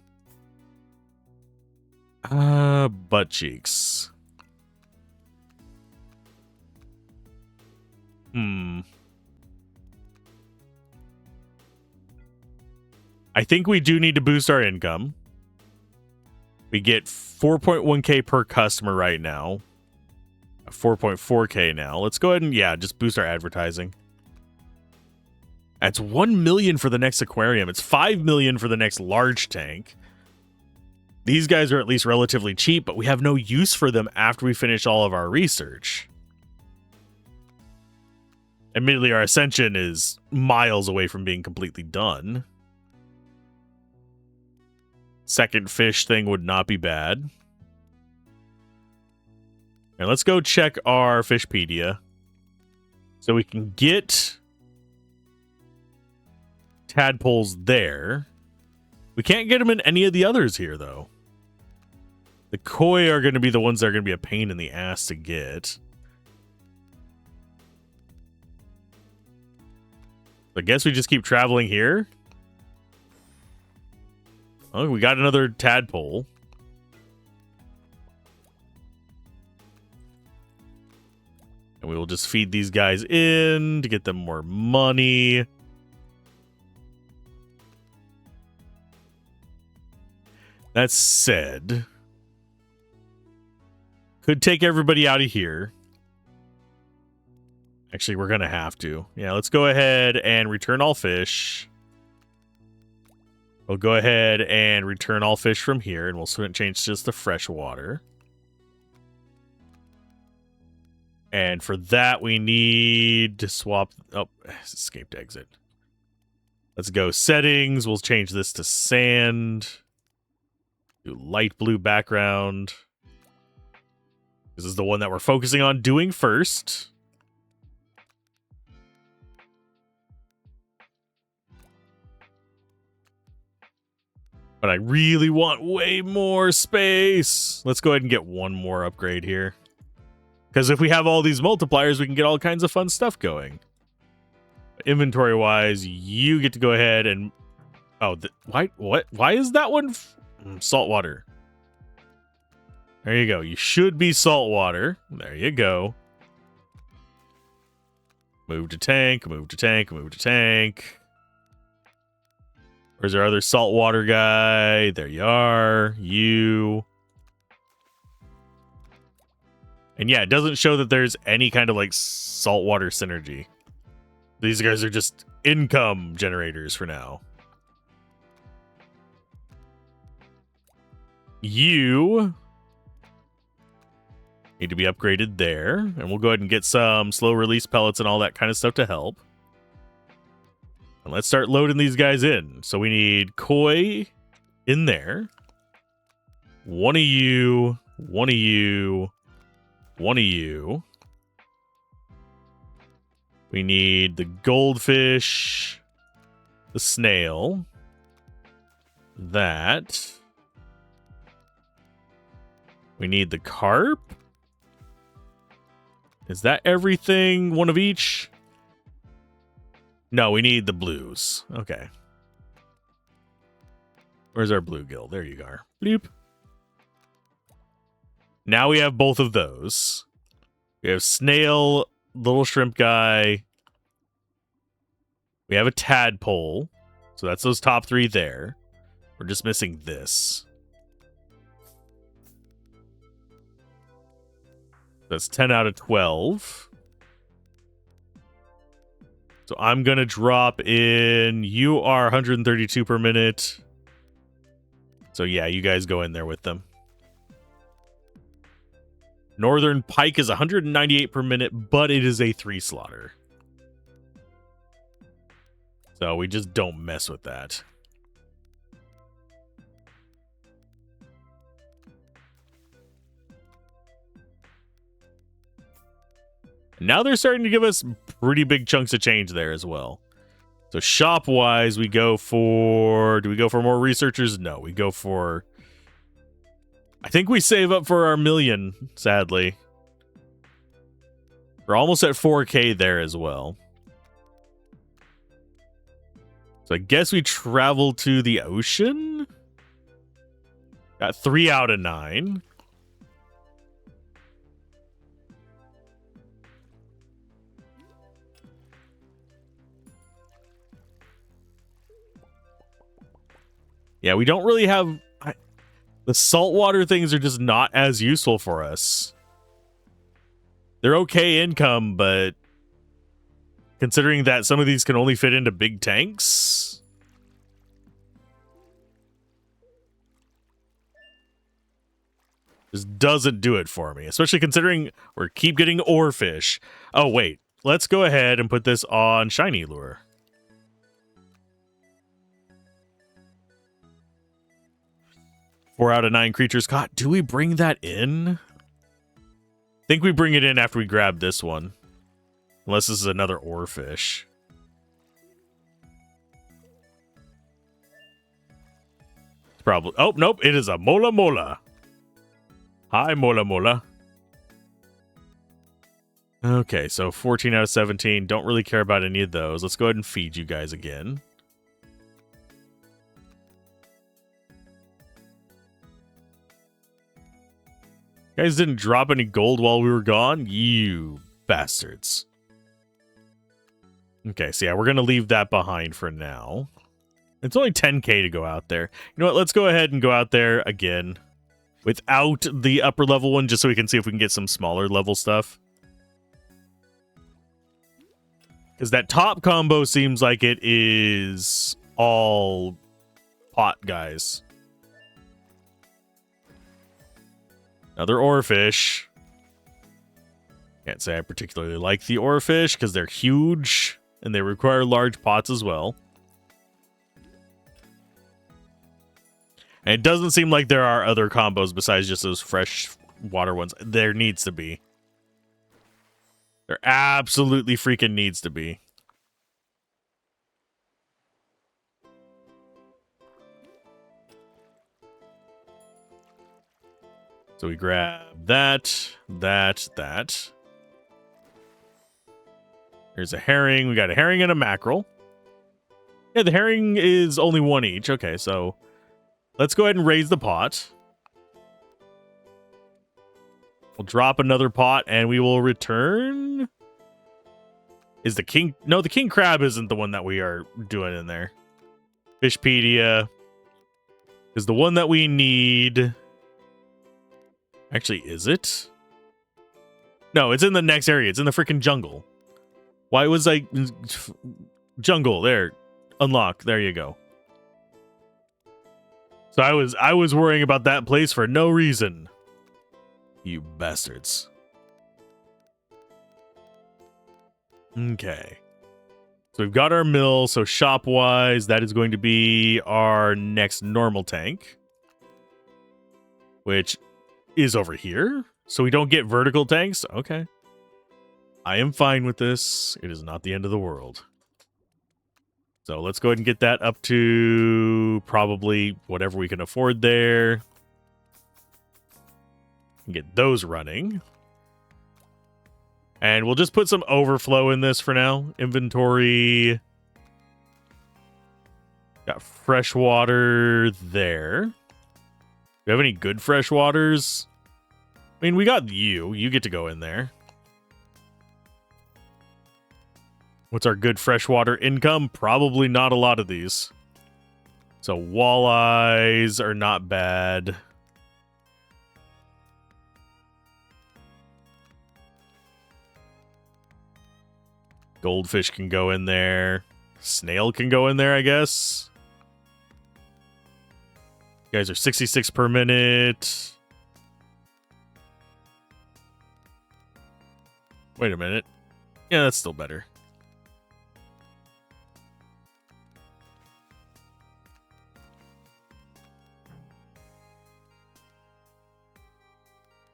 A: Butt cheeks. I think we do need to boost our income. We get 4.1k per customer right now. 4.4k now. Let's go ahead and, yeah, just boost our advertising. That's 1 million for the next aquarium. It's 5 million for the next large tank. These guys are at least relatively cheap, but we have no use for them after we finish all of our research. Admittedly, our ascension is miles away from being completely done. Second fish thing would not be bad. And let's go check our Fishpedia. So we can get tadpoles there. We can't get them in any of the others here, though. The koi are going to be the ones that are going to be a pain in the ass to get. I guess we just keep traveling here. Oh, we got another tadpole. And we will just feed these guys in to get them more money. That said, could take everybody out of here. Actually, we're going to have to. Yeah, let's go ahead and return all fish. We'll go ahead and return all fish from here, and we'll change just to fresh water. And for that, we need to swap... Oh, escape to exit. Let's go settings. We'll change this to sand. Do light blue background. This is the one that we're focusing on doing first. But I really want way more space. Let's go ahead and get one more upgrade here. Because if we have all these multipliers, we can get all kinds of fun stuff going. Inventory-wise, you get to go ahead and... Oh, why? What? Why is that one saltwater? There you go. You should be saltwater. There you go. Move to tank, move to tank, move to tank. Where's our other saltwater guy? There you are. You. And yeah, it doesn't show that there's any kind of like saltwater synergy. These guys are just income generators for now. You need to be upgraded there. And we'll go ahead and get some slow release pellets and all that kind of stuff to help. And let's start loading these guys in. So we need koi in there. One of you, one of you, one of you. We need the goldfish, the snail, that. We need the carp. Is that everything? One of each? No, we need the blues. Okay. Where's our bluegill? There you are. Bloop. Now we have both of those. We have snail, little shrimp guy. We have a tadpole. So that's those top three there. We're just missing this. That's 10 out of 12. So I'm going to drop in... You are 132 per minute. So yeah, you guys go in there with them. Northern pike is 198 per minute, but it is a 3-slaughter. So we just don't mess with that. Now they're starting to give us pretty big chunks of change there as well. So shop-wise, we go for... Do we go for more researchers? No, we go for... I think we save up for our million, sadly. We're almost at 4K there as well. So I guess we travel to the ocean? Got 3 out of 9. Yeah, we don't really have... The saltwater things are just not as useful for us. They're okay income, but... Considering that some of these can only fit into big tanks... Just doesn't do it for me, especially considering we keep getting oarfish. Oh, wait. Let's go ahead and put this on shiny lure. Four out of 9 creatures caught. Do we bring that in? I think we bring it in after we grab this one. Unless this is another oarfish. It's probably... Oh, nope. It is a Mola Mola. Hi, Mola Mola. Okay, so 14 out of 17. Don't really care about any of those. Let's go ahead and feed you guys again. You guys didn't drop any gold while we were gone? You bastards. Okay, so yeah, we're going to leave that behind for now. It's only 10k to go out there. You know what? Let's go ahead and go out there again without the upper level one, just so we can see if we can get some smaller level stuff. Because that top combo seems like it is all pot guys. Another oarfish. Can't say I particularly like the oarfish because they're huge and they require large pots as well. And it doesn't seem like there are other combos besides just those fresh water ones. There needs to be. There absolutely freaking needs to be. So we grab that. Here's a herring. We got a herring and a mackerel. Yeah, the herring is only 1 each. Okay, so let's go ahead and raise the pot. We'll drop another pot and we will return. Is the king... No, the king crab isn't the one that we are doing in there. Fishpedia is the one that we need. Actually, is it? No, it's in the next area. It's in the freaking jungle. Why was I... Jungle, there. Unlock, there you go. So I was worrying about that place for no reason. You bastards. Okay. So we've got our mill. So shop-wise, that is going to be our next normal tank. Which is over here. So we don't get vertical tanks? Okay. I am fine with this. It is not the end of the world. So let's go ahead and get that up to probably whatever we can afford there. And get those running. And we'll just put some overflow in this for now. Inventory. Got fresh water there. Do you have any good fresh waters? I mean, we got you. You get to go in there. What's our good freshwater income? Probably not a lot of these. So walleyes are not bad. Goldfish can go in there. Snail can go in there, I guess. You guys are 66 per minute. Wait a minute. Yeah, that's still better.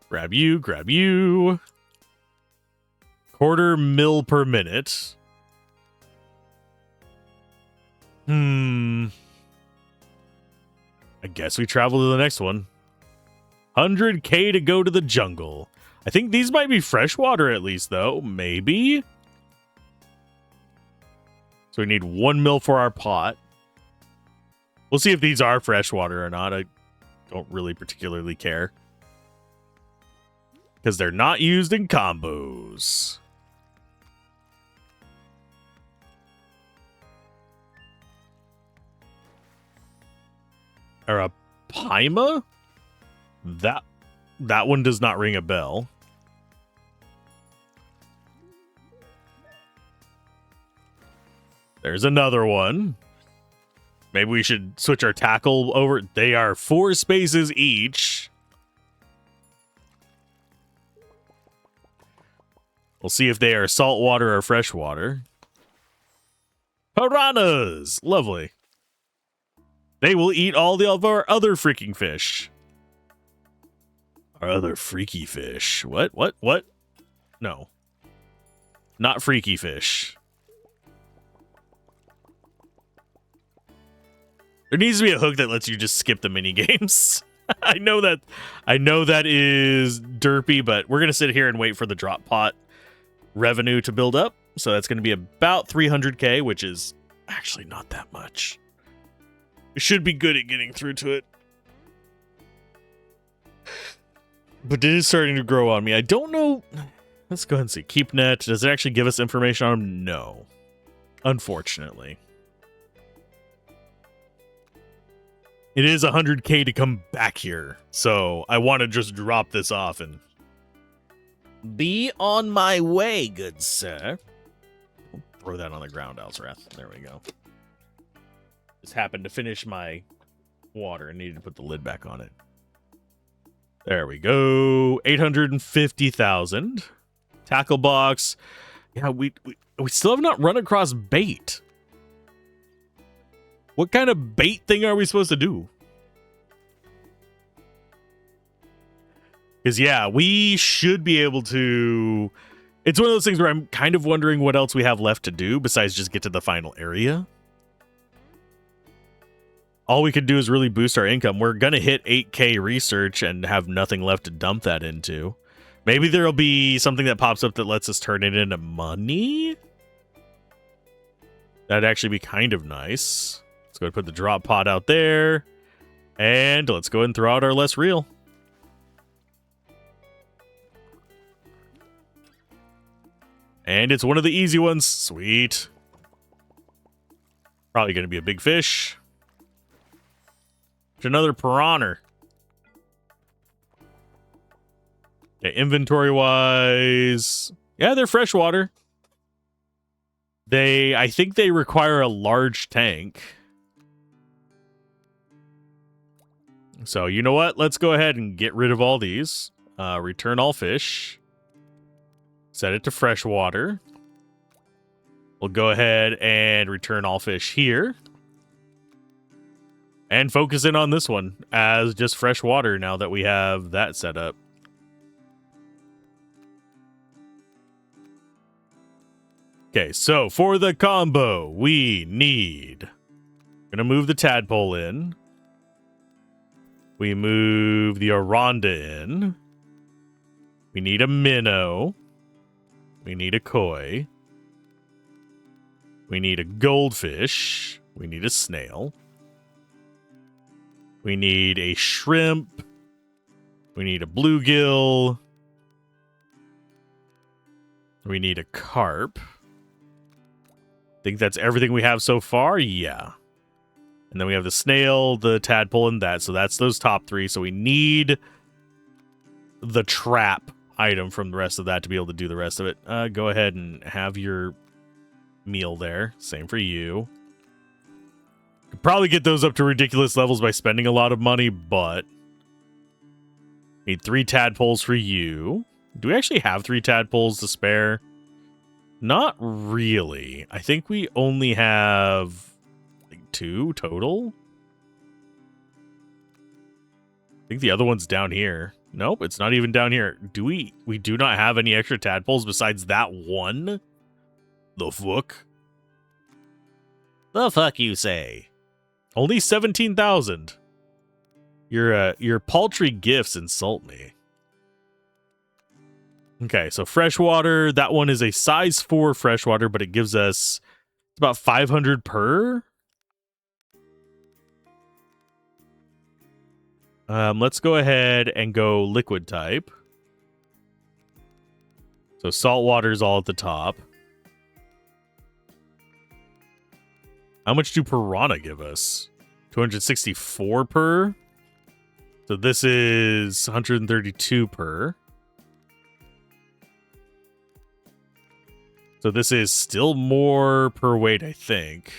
A: Grab you, grab you. 1/4 mil per minute. I guess we travel to the next one. 100k to go to the jungle. I think these might be freshwater at least, though. Maybe. So we need 1 mil for our pot. We'll see if these are freshwater or not. I don't really particularly care. Because they're not used in combos. Arapaima? That one does not ring a bell. There's another one. Maybe we should switch our tackle over. They are 4 spaces each. We'll see if they are saltwater or freshwater. Piranhas! Lovely. They will eat all of our other freaking fish. Our other freaky fish. What? No. Not freaky fish. There needs to be a hook that lets you just skip the mini games. I know that is derpy, but we're gonna sit here and wait for the drop pot revenue to build up. So that's gonna be about 300k, which is actually not that much. We should be good at getting through to it. But it is starting to grow on me. I don't know. Let's go ahead and see. Keep net. Does it actually give us information on them? No. Unfortunately. It is 100k to come back here. So I want to just drop this off and be on my way, good sir. Throw that on the ground, Alzorath. There we go. Just happened to finish my water and needed to put the lid back on it. There we go. 850,000. Tackle box. Yeah, we still have not run across bait. What kind of bait thing are we supposed to do? Because, yeah, we should be able to... It's one of those things where I'm kind of wondering what else we have left to do besides just get to the final area. All we could do is really boost our income. We're going to hit 8k research and have nothing left to dump that into. Maybe there'll be something that pops up that lets us turn it into money? That'd actually be kind of nice. Let's go ahead and put the drop pod out there. And let's go ahead and throw out our less reel. And it's one of the easy ones. Sweet. Probably going to be a big fish. Another piranha. Okay, inventory-wise... Yeah, they're freshwater. I think they require a large tank. So, you know what? Let's go ahead and get rid of all these. Return all fish. Set it to freshwater. We'll go ahead and return all fish here. And focus in on this one as just fresh water now that we have that set up. Okay, so for the combo, we need... Gonna move the tadpole in. We move the oranda in. We need a minnow. We need a koi. We need a goldfish. We need a snail. We need a shrimp. We need a bluegill. We need a carp. Think that's everything we have so far? Yeah. And then we have the snail, the tadpole, and that. So that's those top three. So we need the trap item from the rest of that to be able to do the rest of it. Go ahead and have your meal there. Same for you. Could probably get those up to ridiculous levels by spending a lot of money, but need 3 tadpoles for you. Do we actually have 3 tadpoles to spare? Not really. I think we only have like 2 total. I think the other one's down here. Nope, it's not even down here. Do we do not have any extra tadpoles besides that one? The fuck? The fuck you say? Only 17,000. Your paltry gifts insult me. Okay, so freshwater. That one is a size 4 freshwater, but it gives us about 500 per. Let's go ahead and go liquid type. So saltwater is all at the top. How much do piranha give us? 264 per. So this is 132 per. So this is still more per weight, I think.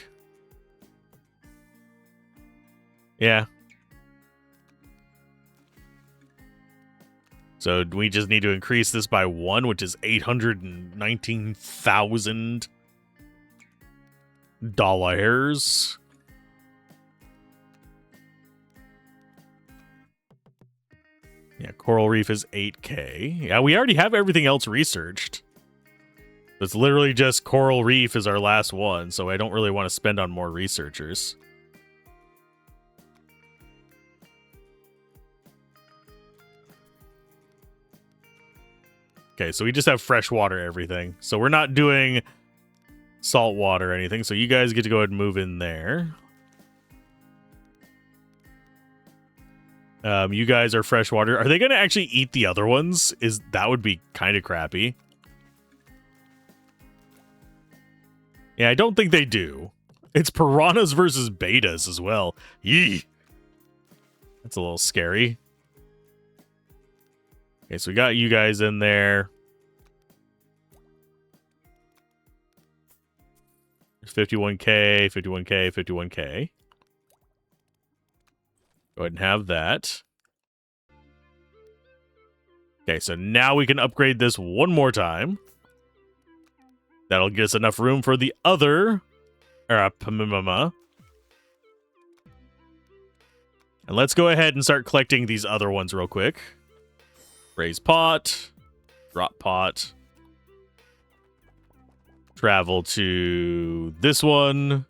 A: Yeah. So we just need to increase this by 1, which is $819,000. Yeah, coral reef is 8K. Yeah, we already have everything else researched. It's literally just coral reef is our last one, so I don't really want to spend on more researchers. Okay, so we just have freshwater everything. So we're not doing salt water or anything, so you guys get to go ahead and move in there. You guys are freshwater. Are they going to actually eat the other ones? That would be kind of crappy. Yeah, I don't think they do. It's piranhas versus betas as well. Yee. That's a little scary. Okay, so we got you guys in there. 51K, 51K, 51K. Go ahead and have that. Okay, so now we can upgrade this one more time. That'll get us enough room for the other Pamimama. And let's go ahead and start collecting these other ones real quick. Raise pot. Drop pot. Travel to this one.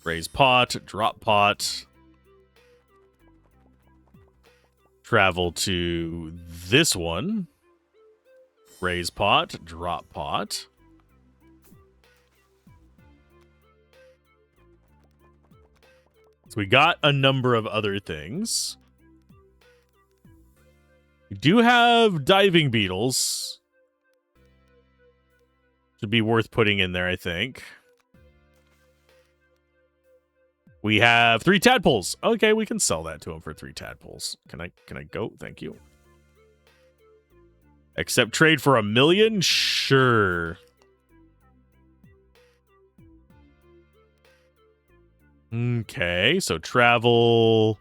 A: Raise pot. Drop pot. Travel to this one. Raise pot. Drop pot. So we got a number of other things. We do have diving beetles. Should be worth putting in there, I think. We have 3 tadpoles. Okay, we can sell that to him for 3 tadpoles. Can I go? Thank you. Accept trade for $1 million? Sure. Okay, so travel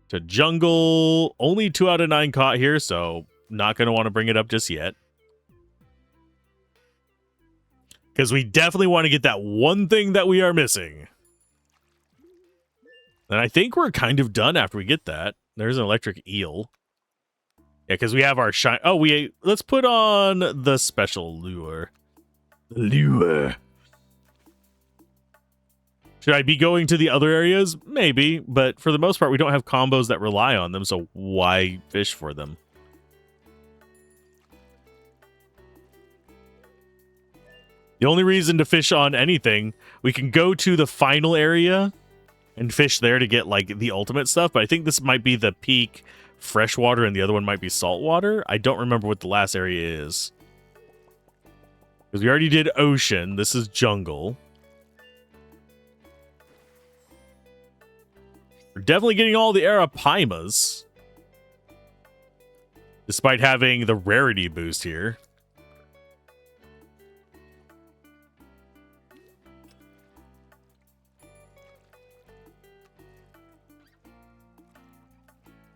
A: to jungle. Only 2 out of 9 caught here, so not going to want to bring it up just yet. Because we definitely want to get that one thing that we are missing. And I think we're kind of done after we get that. There's an electric eel. Yeah, because we have our shine. Oh, let's put on the special lure. Lure. Should I be going to the other areas? Maybe, but for the most part, we don't have combos that rely on them, so why fish for them? The only reason to fish on anything, we can go to the final area and fish there to get, like, the ultimate stuff, but I think this might be the peak freshwater and the other one might be saltwater. I don't remember what the last area is. Because we already did ocean. This is jungle. We're definitely getting all the Arapaimas. Despite having the rarity boost here.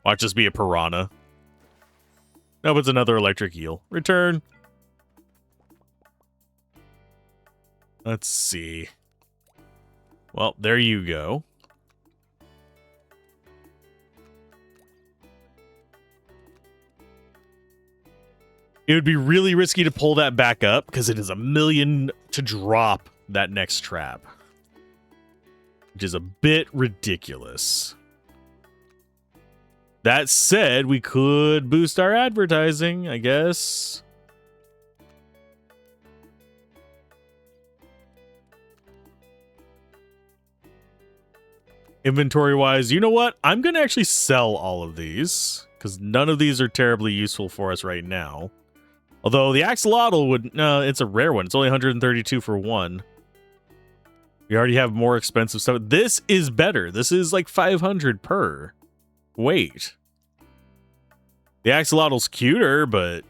A: Watch this be a piranha. No, but it's another electric eel. Return. Let's see. Well, there you go. It would be really risky to pull that back up because it is $1 million to drop that next trap. Which is a bit ridiculous. That said, we could boost our advertising, I guess. Inventory-wise, you know what? I'm going to actually sell all of these, because none of these are terribly useful for us right now. Although the axolotl would... No, it's a rare one. It's only 132 for one. We already have more expensive stuff. This is better. This is like 500 per. Wait. The axolotl's cuter, but...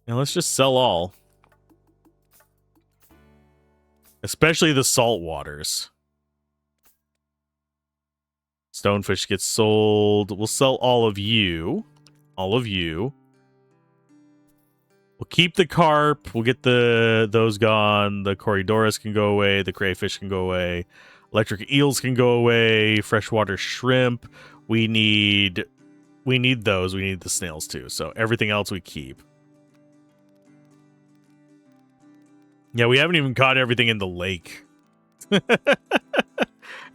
A: Yeah, let's just sell all. Especially the salt waters. Stonefish gets sold. We'll sell all of you. All of you. We'll keep the carp. We'll get those gone. The Corydoras can go away. The crayfish can go away. Electric eels can go away. Freshwater shrimp. We need those. We need the snails too. So everything else we keep. Yeah, we haven't even caught everything in the lake.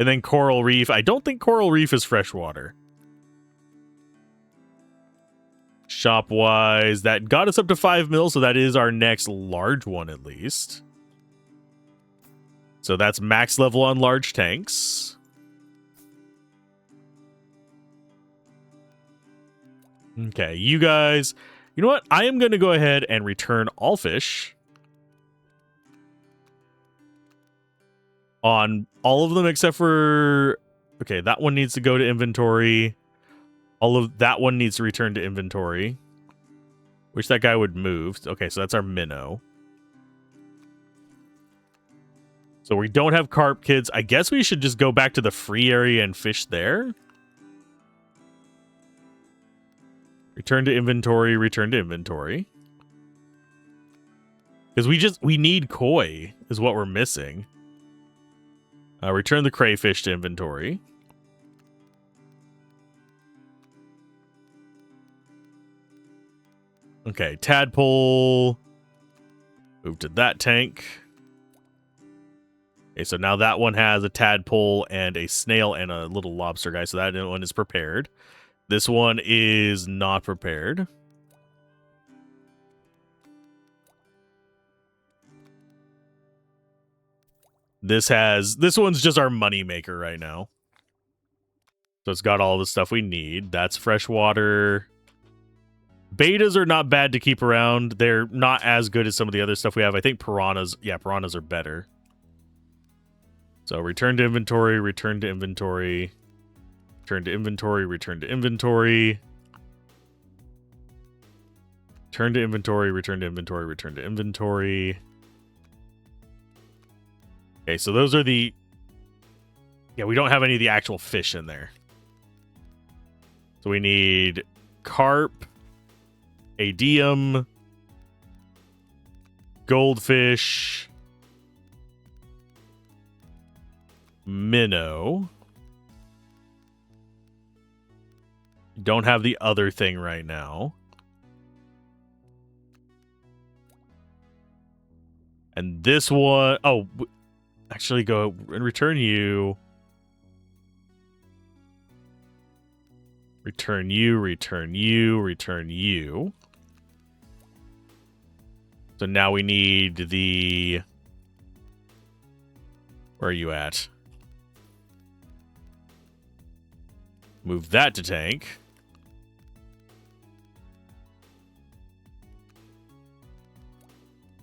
A: And then coral reef. I don't think coral reef is freshwater. Shop-wise, that got us up to 5 mil, so that is our next large one at least. So that's max level on large tanks. Okay, you guys. You know what? I am going to go ahead and return all fish. On all of them except for... Okay, that one needs to go to inventory. All of that one needs to return to inventory. Wish that guy would move. Okay, so that's our minnow. So we don't have carp kids. I guess we should just go back to the free area and fish there. Return to inventory, return to inventory. Because we need koi is what we're missing. Return the crayfish to inventory. Okay, tadpole. Move to that tank. Okay, so now that one has a tadpole and a snail and a little lobster guy, so that one is prepared. This one is not prepared. This one's just our money maker right now. So it's got all the stuff we need. That's freshwater. Betas are not bad to keep around. They're not as good as some of the other stuff we have. I think piranhas, piranhas are better. So return to inventory, return to inventory, return to inventory, return to inventory. Return to inventory, return to inventory, return to inventory. Okay, so those are the... Yeah, we don't have any of the actual fish in there. So we need carp, adium, goldfish, minnow. Don't have the other thing right now. And this one... Oh, actually go and return you. Return you, return you, return you. So now we need the... Where are you at? Move that to tank.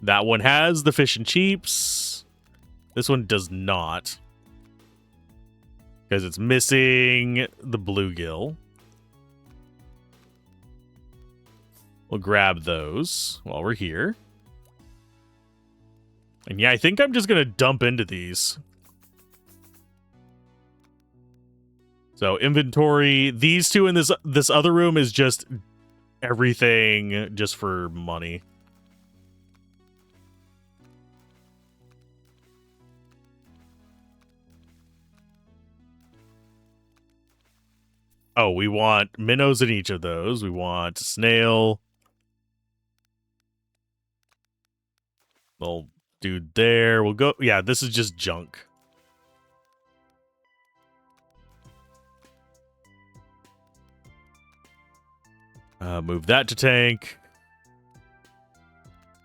A: That one has the fish and chips. This one does not. Because it's missing the bluegill. We'll grab those while we're here. And yeah, I think I'm just going to dump into these. So inventory, these two in this other room is just everything just for money. Oh, we want minnows in each of those. We want snail. Little dude there. We'll go. Yeah, this is just junk. Move that to tank.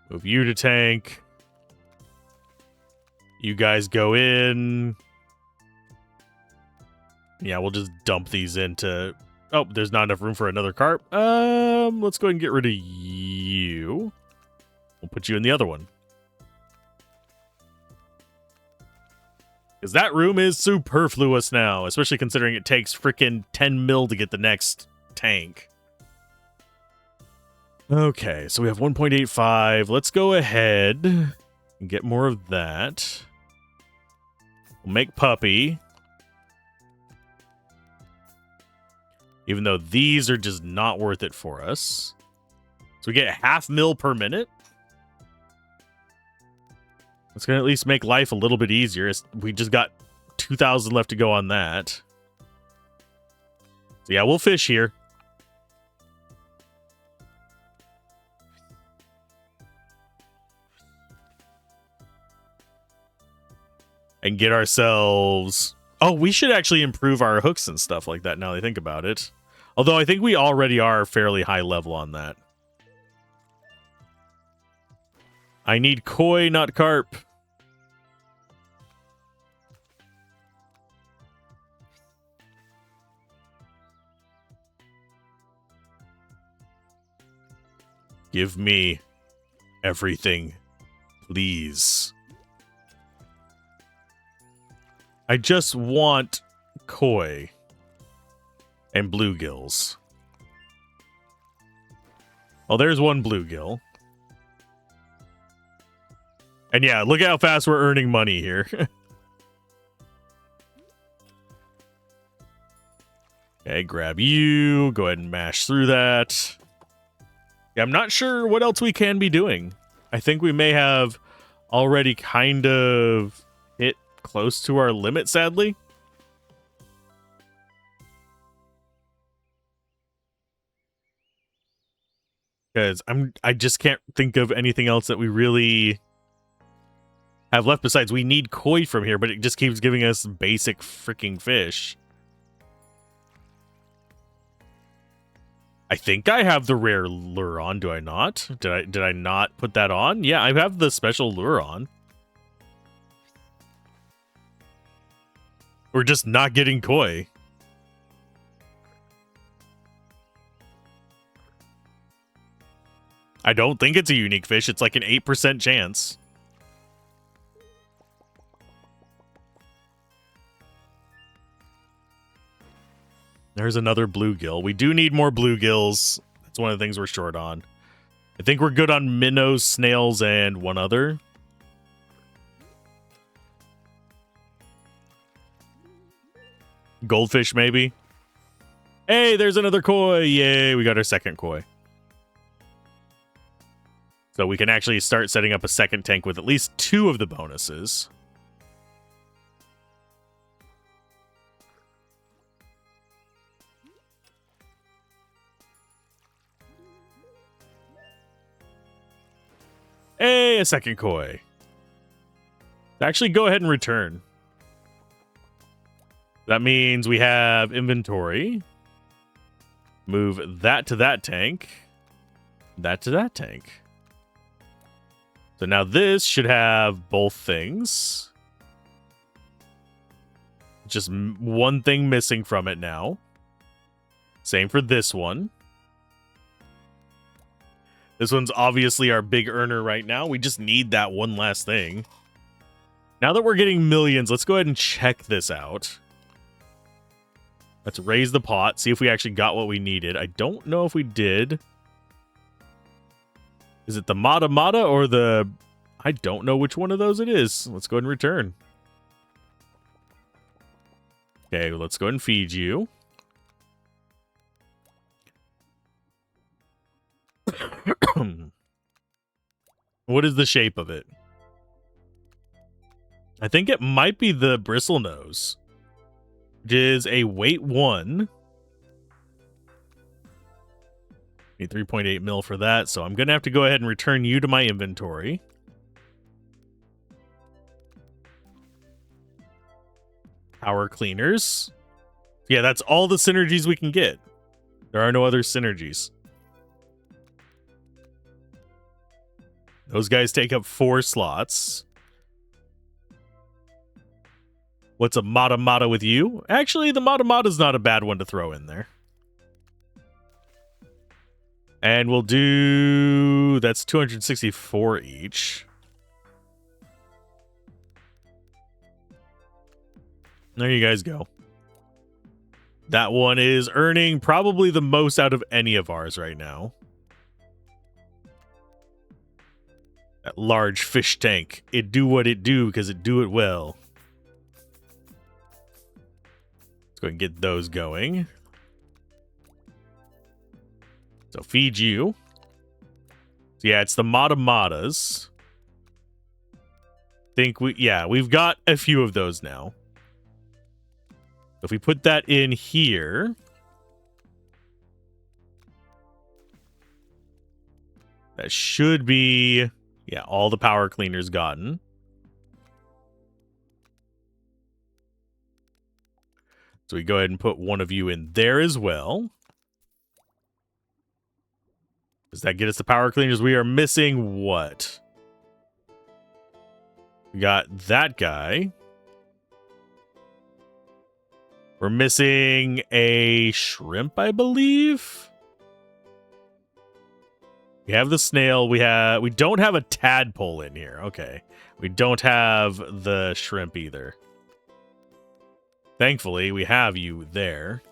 A: Move you to tank. You guys go in. Yeah, we'll just dump these into... Oh, there's not enough room for another carp. Let's go ahead and get rid of you. We'll put you in the other one. Because that room is superfluous now, especially considering it takes freaking 10 mil to get the next tank. Okay, so we have 1.85. Let's go ahead and get more of that. We'll make puppy. Even though these are just not worth it for us. So we get 0.5 mil per minute. It's going to at least make life a little bit easier. We just got 2,000 left to go on that. So yeah, we'll fish here. And get ourselves... Oh, we should actually improve our hooks and stuff like that now that I think about it. Although I think we already are fairly high level on that. I need koi, not carp. Give me everything, please. I just want koi and bluegills. Oh, there's one bluegill. And yeah, look at how fast we're earning money here. Okay, grab you. Go ahead and mash through that. Yeah, I'm not sure what else we can be doing. I think we may have already kind of hit close to our limit, sadly. Because I just can't think of anything else that we really have left besides we need koi from here, but it just keeps giving us basic freaking fish. I think I have the rare lure on, do I not? Did I not put that on? Yeah, I have the special lure on. We're just not getting koi. I don't think it's a unique fish. It's like an 8% chance. There's another bluegill. We do need more bluegills. That's one of the things we're short on. I think we're good on minnows, snails, and one other. Goldfish, maybe. Hey, there's another koi. Yay, we got our second koi. So we can actually start setting up a second tank with at least 2 of the bonuses. Hey, a second koi. Actually, go ahead and return. That means we have inventory. Move that to that tank. That to that tank. So now this should have both things. Just one thing missing from it now. Same for this one. This one's obviously our big earner right now. We just need that one last thing. Now that we're getting millions, let's go ahead and check this out. Let's raise the pot, see if we actually got what we needed. I don't know if we did. Is it the Mata Mata or the... I don't know which one of those it is. Let's go ahead and return. Okay, let's go ahead and feed you. What is the shape of it? I think it might be the bristlenose. It is a weight 1. Need 3.8 mil for that, so I'm going to have to go ahead and return you to my inventory. Power cleaners. Yeah, that's all the synergies we can get. There are no other synergies. Those guys take up 4 slots. What's a Mata Mata with you? Actually, the Mata Mata is not a bad one to throw in there. And we'll do... That's 264 each. There you guys go. That one is earning probably the most out of any of ours right now. That large fish tank. It do what it do because it do it well. Let's go and get those going. So feed you. So yeah, it's the Matamatas. We've got a few of those now. If we put that in here, that should be, yeah, all the power cleaners gotten. So we go ahead and put one of you in there as well. Does that get us the power cleaners? We are missing what? We got that guy. We're missing a shrimp, I believe. We have the snail. We don't have a tadpole in here. Okay. We don't have the shrimp either. Thankfully, we have you there.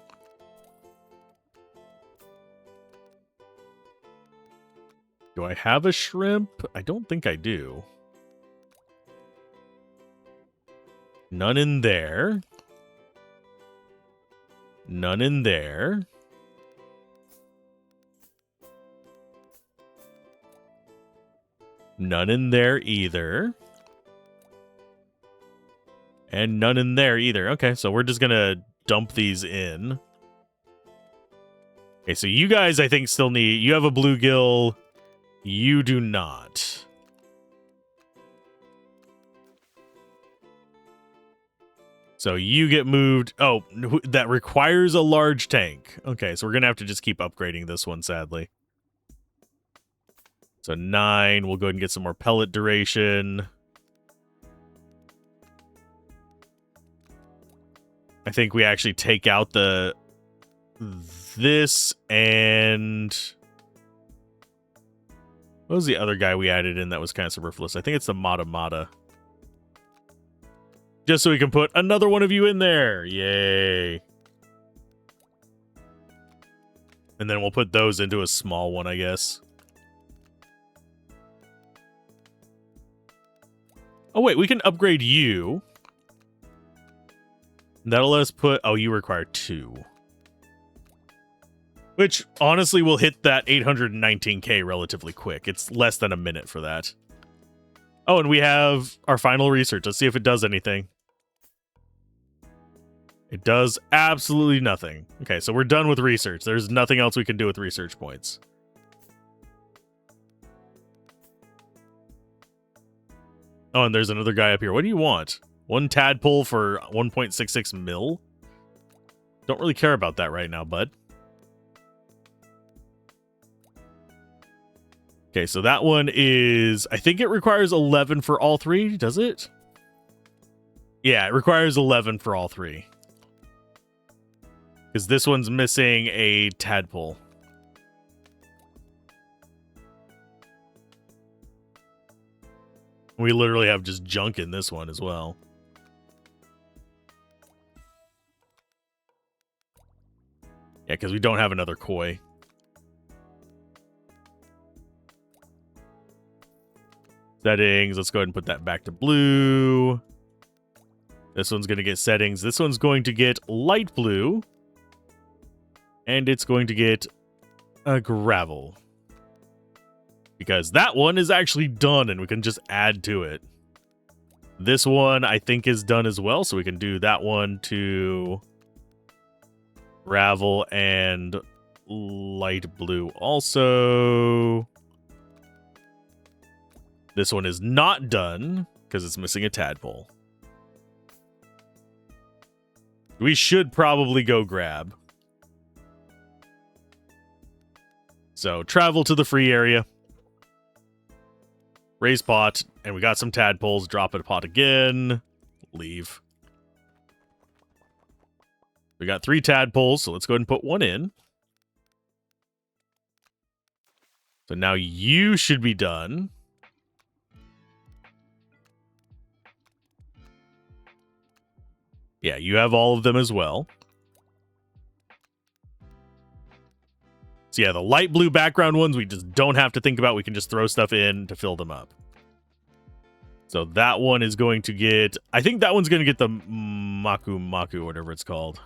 A: Do I have a shrimp? I don't think I do. None in there. None in there. None in there either. And none in there either. Okay, so we're just gonna dump these in. Okay, so you guys, I think, still need... You have a bluegill. You do not. So you get moved. Oh, that requires a large tank. Okay, so we're going to have to just keep upgrading this one, sadly. So 9. We'll go ahead and get some more pellet duration. I think we actually take out this and... What was the other guy we added in that was kind of superfluous? I think it's the Matamata. Just so we can put another one of you in there. Yay. And then we'll put those into a small one, I guess. Oh, wait. We can upgrade you. That'll let us put... Oh, you require 2. Which, honestly, will hit that 819k relatively quick. It's less than a minute for that. Oh, and we have our final research. Let's see if it does anything. It does absolutely nothing. Okay, so we're done with research. There's nothing else we can do with research points. Oh, and there's another guy up here. What do you want? 1 tadpole for 1.66 mil? Don't really care about that right now, bud. Okay, so that one is... I think it requires 11 for all 3. Does it? Yeah, it requires 11 for all 3. Because this one's missing a tadpole. We literally have just junk in this one as well. Yeah, because we don't have another koi. Settings. Let's go ahead and put that back to blue. This one's going to get settings. This one's going to get light blue. And it's going to get a gravel. Because that one is actually done and we can just add to it. This one I think is done as well. So we can do that one to gravel and light blue also. This one is not done because it's missing a tadpole. We should probably go grab. So travel to the free area. Raise pot. And we got some tadpoles. Drop it a pot again. Leave. We got 3 tadpoles. So let's go ahead and put one in. So now you should be done. Yeah, you have all of them as well. So yeah, the light blue background ones we just don't have to think about. We can just throw stuff in to fill them up. So that one is going to get... I think that one's going to get the Maku, whatever it's called.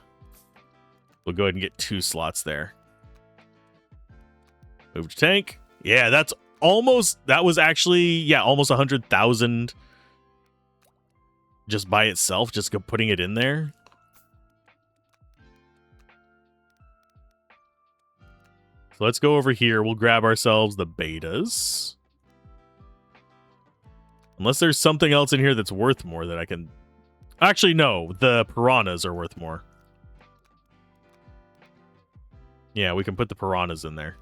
A: We'll go ahead and get 2 slots there. Move to tank. Yeah, that was actually, yeah, almost 100,000 just by itself, just putting it in there. So let's go over here. We'll grab ourselves the betas. Unless there's something else in here that's worth more that I can... Actually, no. The piranhas are worth more. Yeah, we can put the piranhas in there.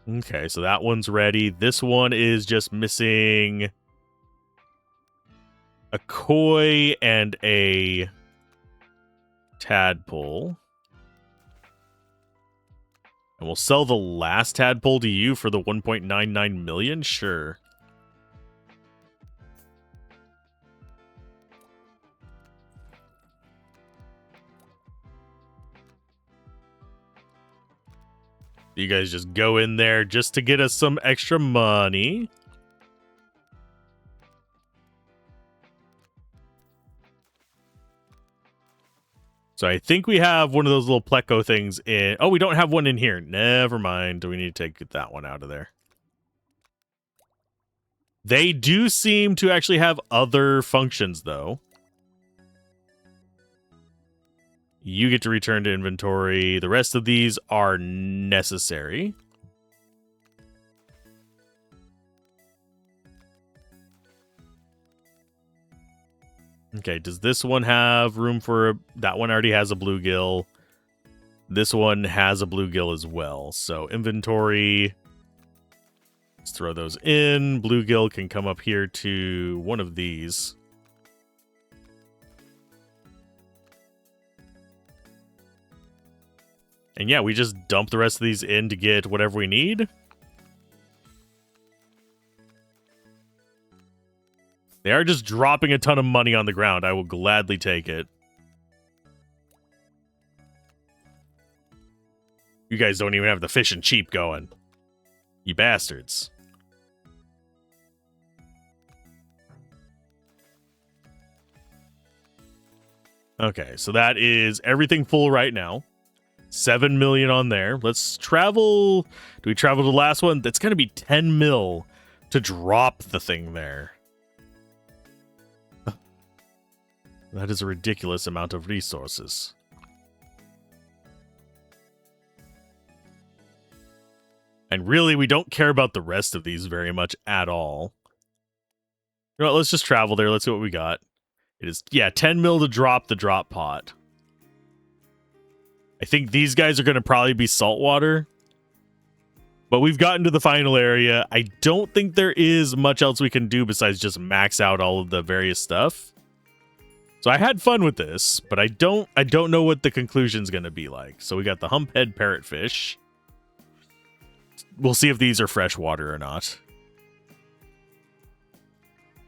A: Okay, so that one's ready. This one is just missing a koi and a tadpole. And we'll sell the last tadpole to you for the 1.99 million? Sure. You guys just go in there just to get us some extra money. So I think we have one of those little pleco things in... Oh, we don't have one in here. Never mind. We need to take that one out of there. They do seem to actually have other functions, though. You get to return to inventory. The rest of these are necessary. Okay, does this one have room for... That one already has a bluegill. This one has a bluegill as well. So inventory... Let's throw those in. Bluegill can come up here to one of these. And yeah, we just dump the rest of these in to get whatever we need. They are just dropping a ton of money on the ground. I will gladly take it. You guys don't even have the fish and cheap going. You bastards. Okay, so that is everything full right now. 7 million on there. Let's travel. Do we travel to the last one? That's going to be 10 mil to drop the thing there. That is a ridiculous amount of resources. And really, we don't care about the rest of these very much at all. You know what, let's just travel there. Let's see what we got. It is, yeah, 10 mil to drop the drop pot. I think these guys are going to probably be saltwater. But we've gotten to the final area. I don't think there is much else we can do besides just max out all of the various stuff. So I had fun with this, but I don't know what the conclusion's going to be like. So we got the humphead parrotfish. We'll see if these are freshwater or not.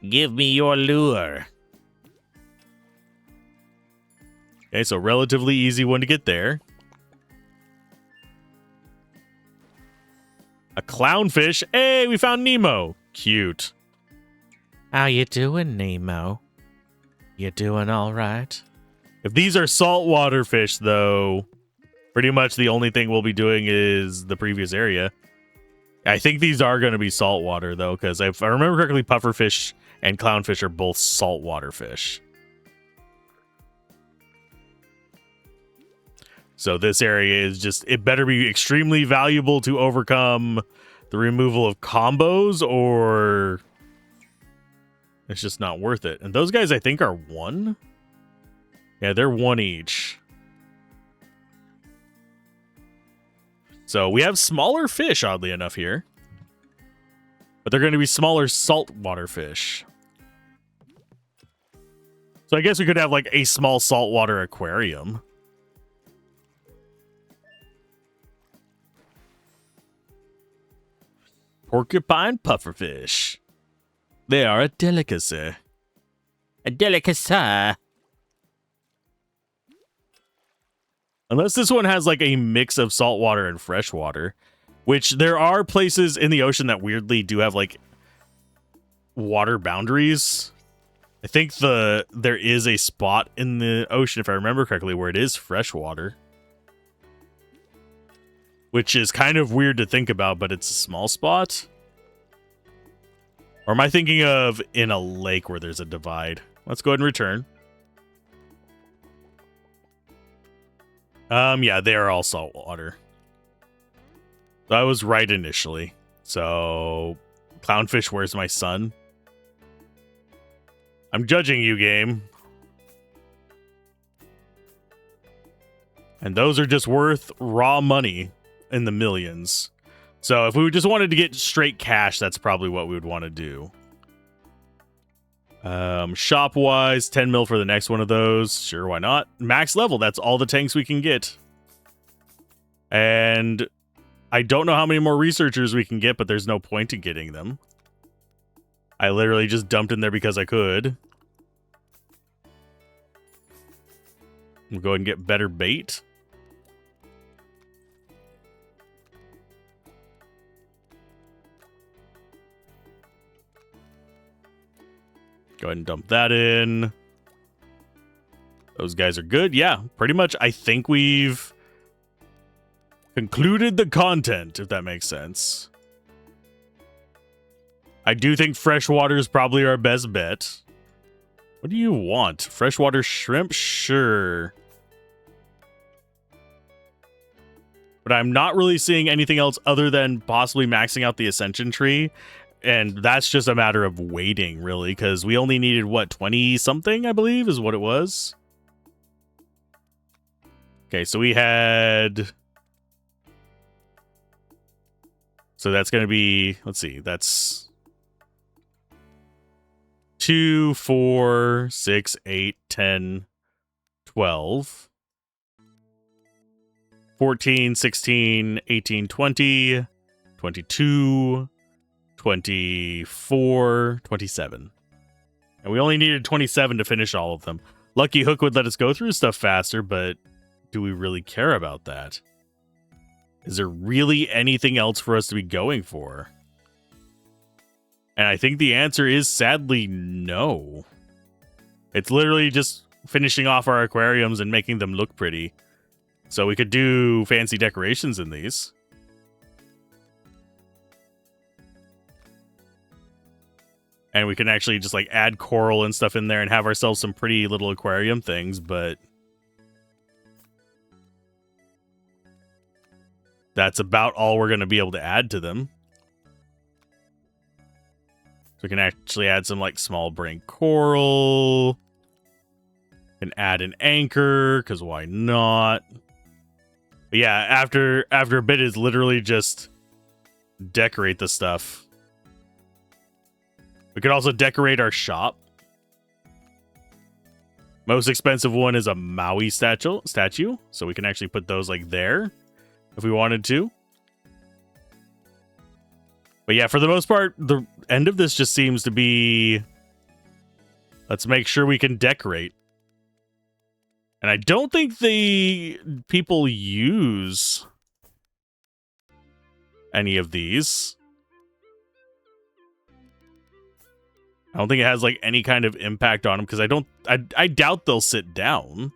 A: Give me your lure. Okay, so relatively easy one to get there. A clownfish. Hey, we found Nemo. Cute. How you doing, Nemo? You doing all right? If these are saltwater fish, though, pretty much the only thing we'll be doing is the previous area. I think these are going to be saltwater, though, because if I remember correctly, pufferfish and clownfish are both saltwater fish. So this area is just, it better be extremely valuable to overcome the removal of combos, or it's just not worth it. And those guys, I think, are 1. Yeah, they're 1 each. So we have smaller fish, oddly enough, here. But they're going to be smaller saltwater fish. So I guess we could have, like, a small saltwater aquarium. Porcupine pufferfish. They are a delicacy. A delicacy. Unless this one has like a mix of saltwater and freshwater, which there are places in the ocean that weirdly do have like water boundaries. I think there is a spot in the ocean, if I remember correctly, where it is freshwater. Which is kind of weird to think about, but it's a small spot. Or am I thinking of in a lake where there's a divide? Let's go ahead and return. Yeah, they are all saltwater. I was right initially. So, Clownfish, where's my son? I'm judging you, game. And those are just worth raw money in the millions. So if we just wanted to get straight cash, that's probably what we would want to do. Shop-wise, 10 mil for the next one of those. Sure, why not? Max level, that's all the tanks we can get. And I don't know how many more researchers we can get, but there's no point in getting them. I literally just dumped in there because I could. We'll go ahead and get better bait. Go ahead and dump that in. Those guys are good. Yeah, pretty much I think we've concluded the content, if that makes sense. I do think freshwater is probably our best bet. What do you want? Freshwater shrimp? Sure. But I'm not really seeing anything else other than possibly maxing out the ascension tree. And that's just a matter of waiting, really, because we only needed, what, 20-something, I believe, is what it was? Okay, so we had... So that's going to be, let's see, that's 2, 4, 6, 8, 10, 12, 14, 16, 18, 20, 22, 24, 27. And we only needed 27 to finish all of them. Lucky Hook would let us go through stuff faster, but do we really care about that? Is there really anything else for us to be going for? And I think the answer is sadly no. It's literally just finishing off our aquariums and making them look pretty. So we could do fancy decorations in these. And we can actually just like add coral and stuff in there and have ourselves some pretty little aquarium things, but that's about all we're going to be able to add to them. So we can actually add some like small brain coral. Can add an anchor, because why not? But yeah, after a bit is literally just decorate the stuff. We could also decorate our shop. Most expensive one is a Maui statue, so we can actually put those like there if we wanted to. But yeah, for the most part, the end of this just seems to be, let's make sure we can decorate. And I don't think the people use any of these. I don't think it has like any kind of impact on them because I doubt they'll sit down.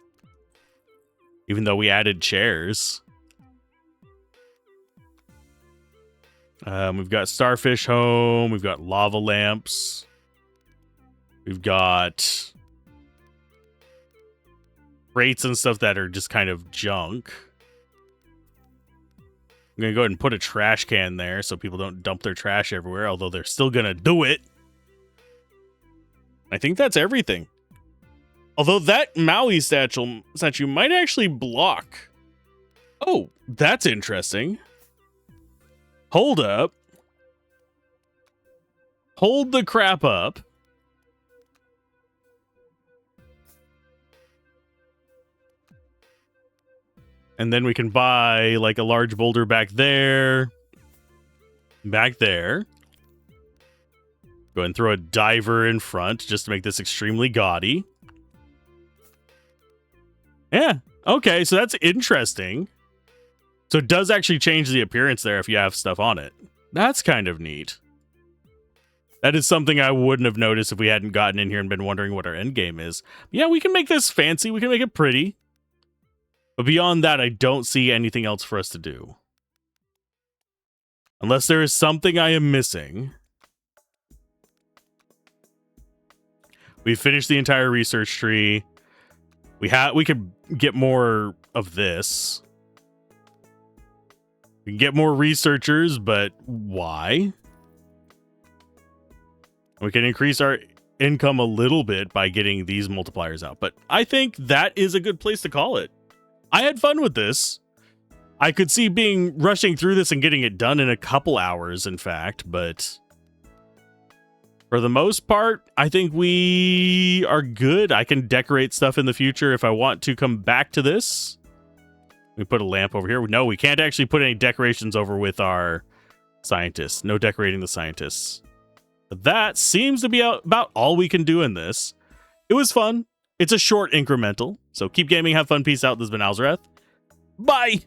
A: Even though we added chairs. We've got Starfish Home. We've got lava lamps. We've got crates and stuff that are just kind of junk. I'm going to go ahead and put a trash can there so people don't dump their trash everywhere, although they're still going to do it. I think that's everything. Although that Maui statue might actually block. Oh, that's interesting. Hold up. Hold the crap up. And then we can buy like a large boulder back there. Back there. Go ahead and throw a diver in front just to make this extremely gaudy. Yeah. Okay, so that's interesting. So it does actually change the appearance there if you have stuff on it. That's kind of neat. That is something I wouldn't have noticed if we hadn't gotten in here and been wondering what our end game is. Yeah, we can make this fancy. We can make it pretty. But beyond that, I don't see anything else for us to do. Unless there is something I am missing. We finished the entire research tree. We could get more of this. We can get more researchers, but why? We can increase our income a little bit by getting these multipliers out. But I think that is a good place to call it. I had fun with this. I could see rushing through this and getting it done in a couple hours, in fact. But for the most part, I think we are good. I can decorate stuff in the future if I want to come back to this. We put a lamp over here. No, we can't actually put any decorations over with our scientists. No decorating the scientists. But that seems to be about all we can do in this. It was fun. It's a short incremental. So keep gaming, have fun, peace out. This has been Alzorath. Bye!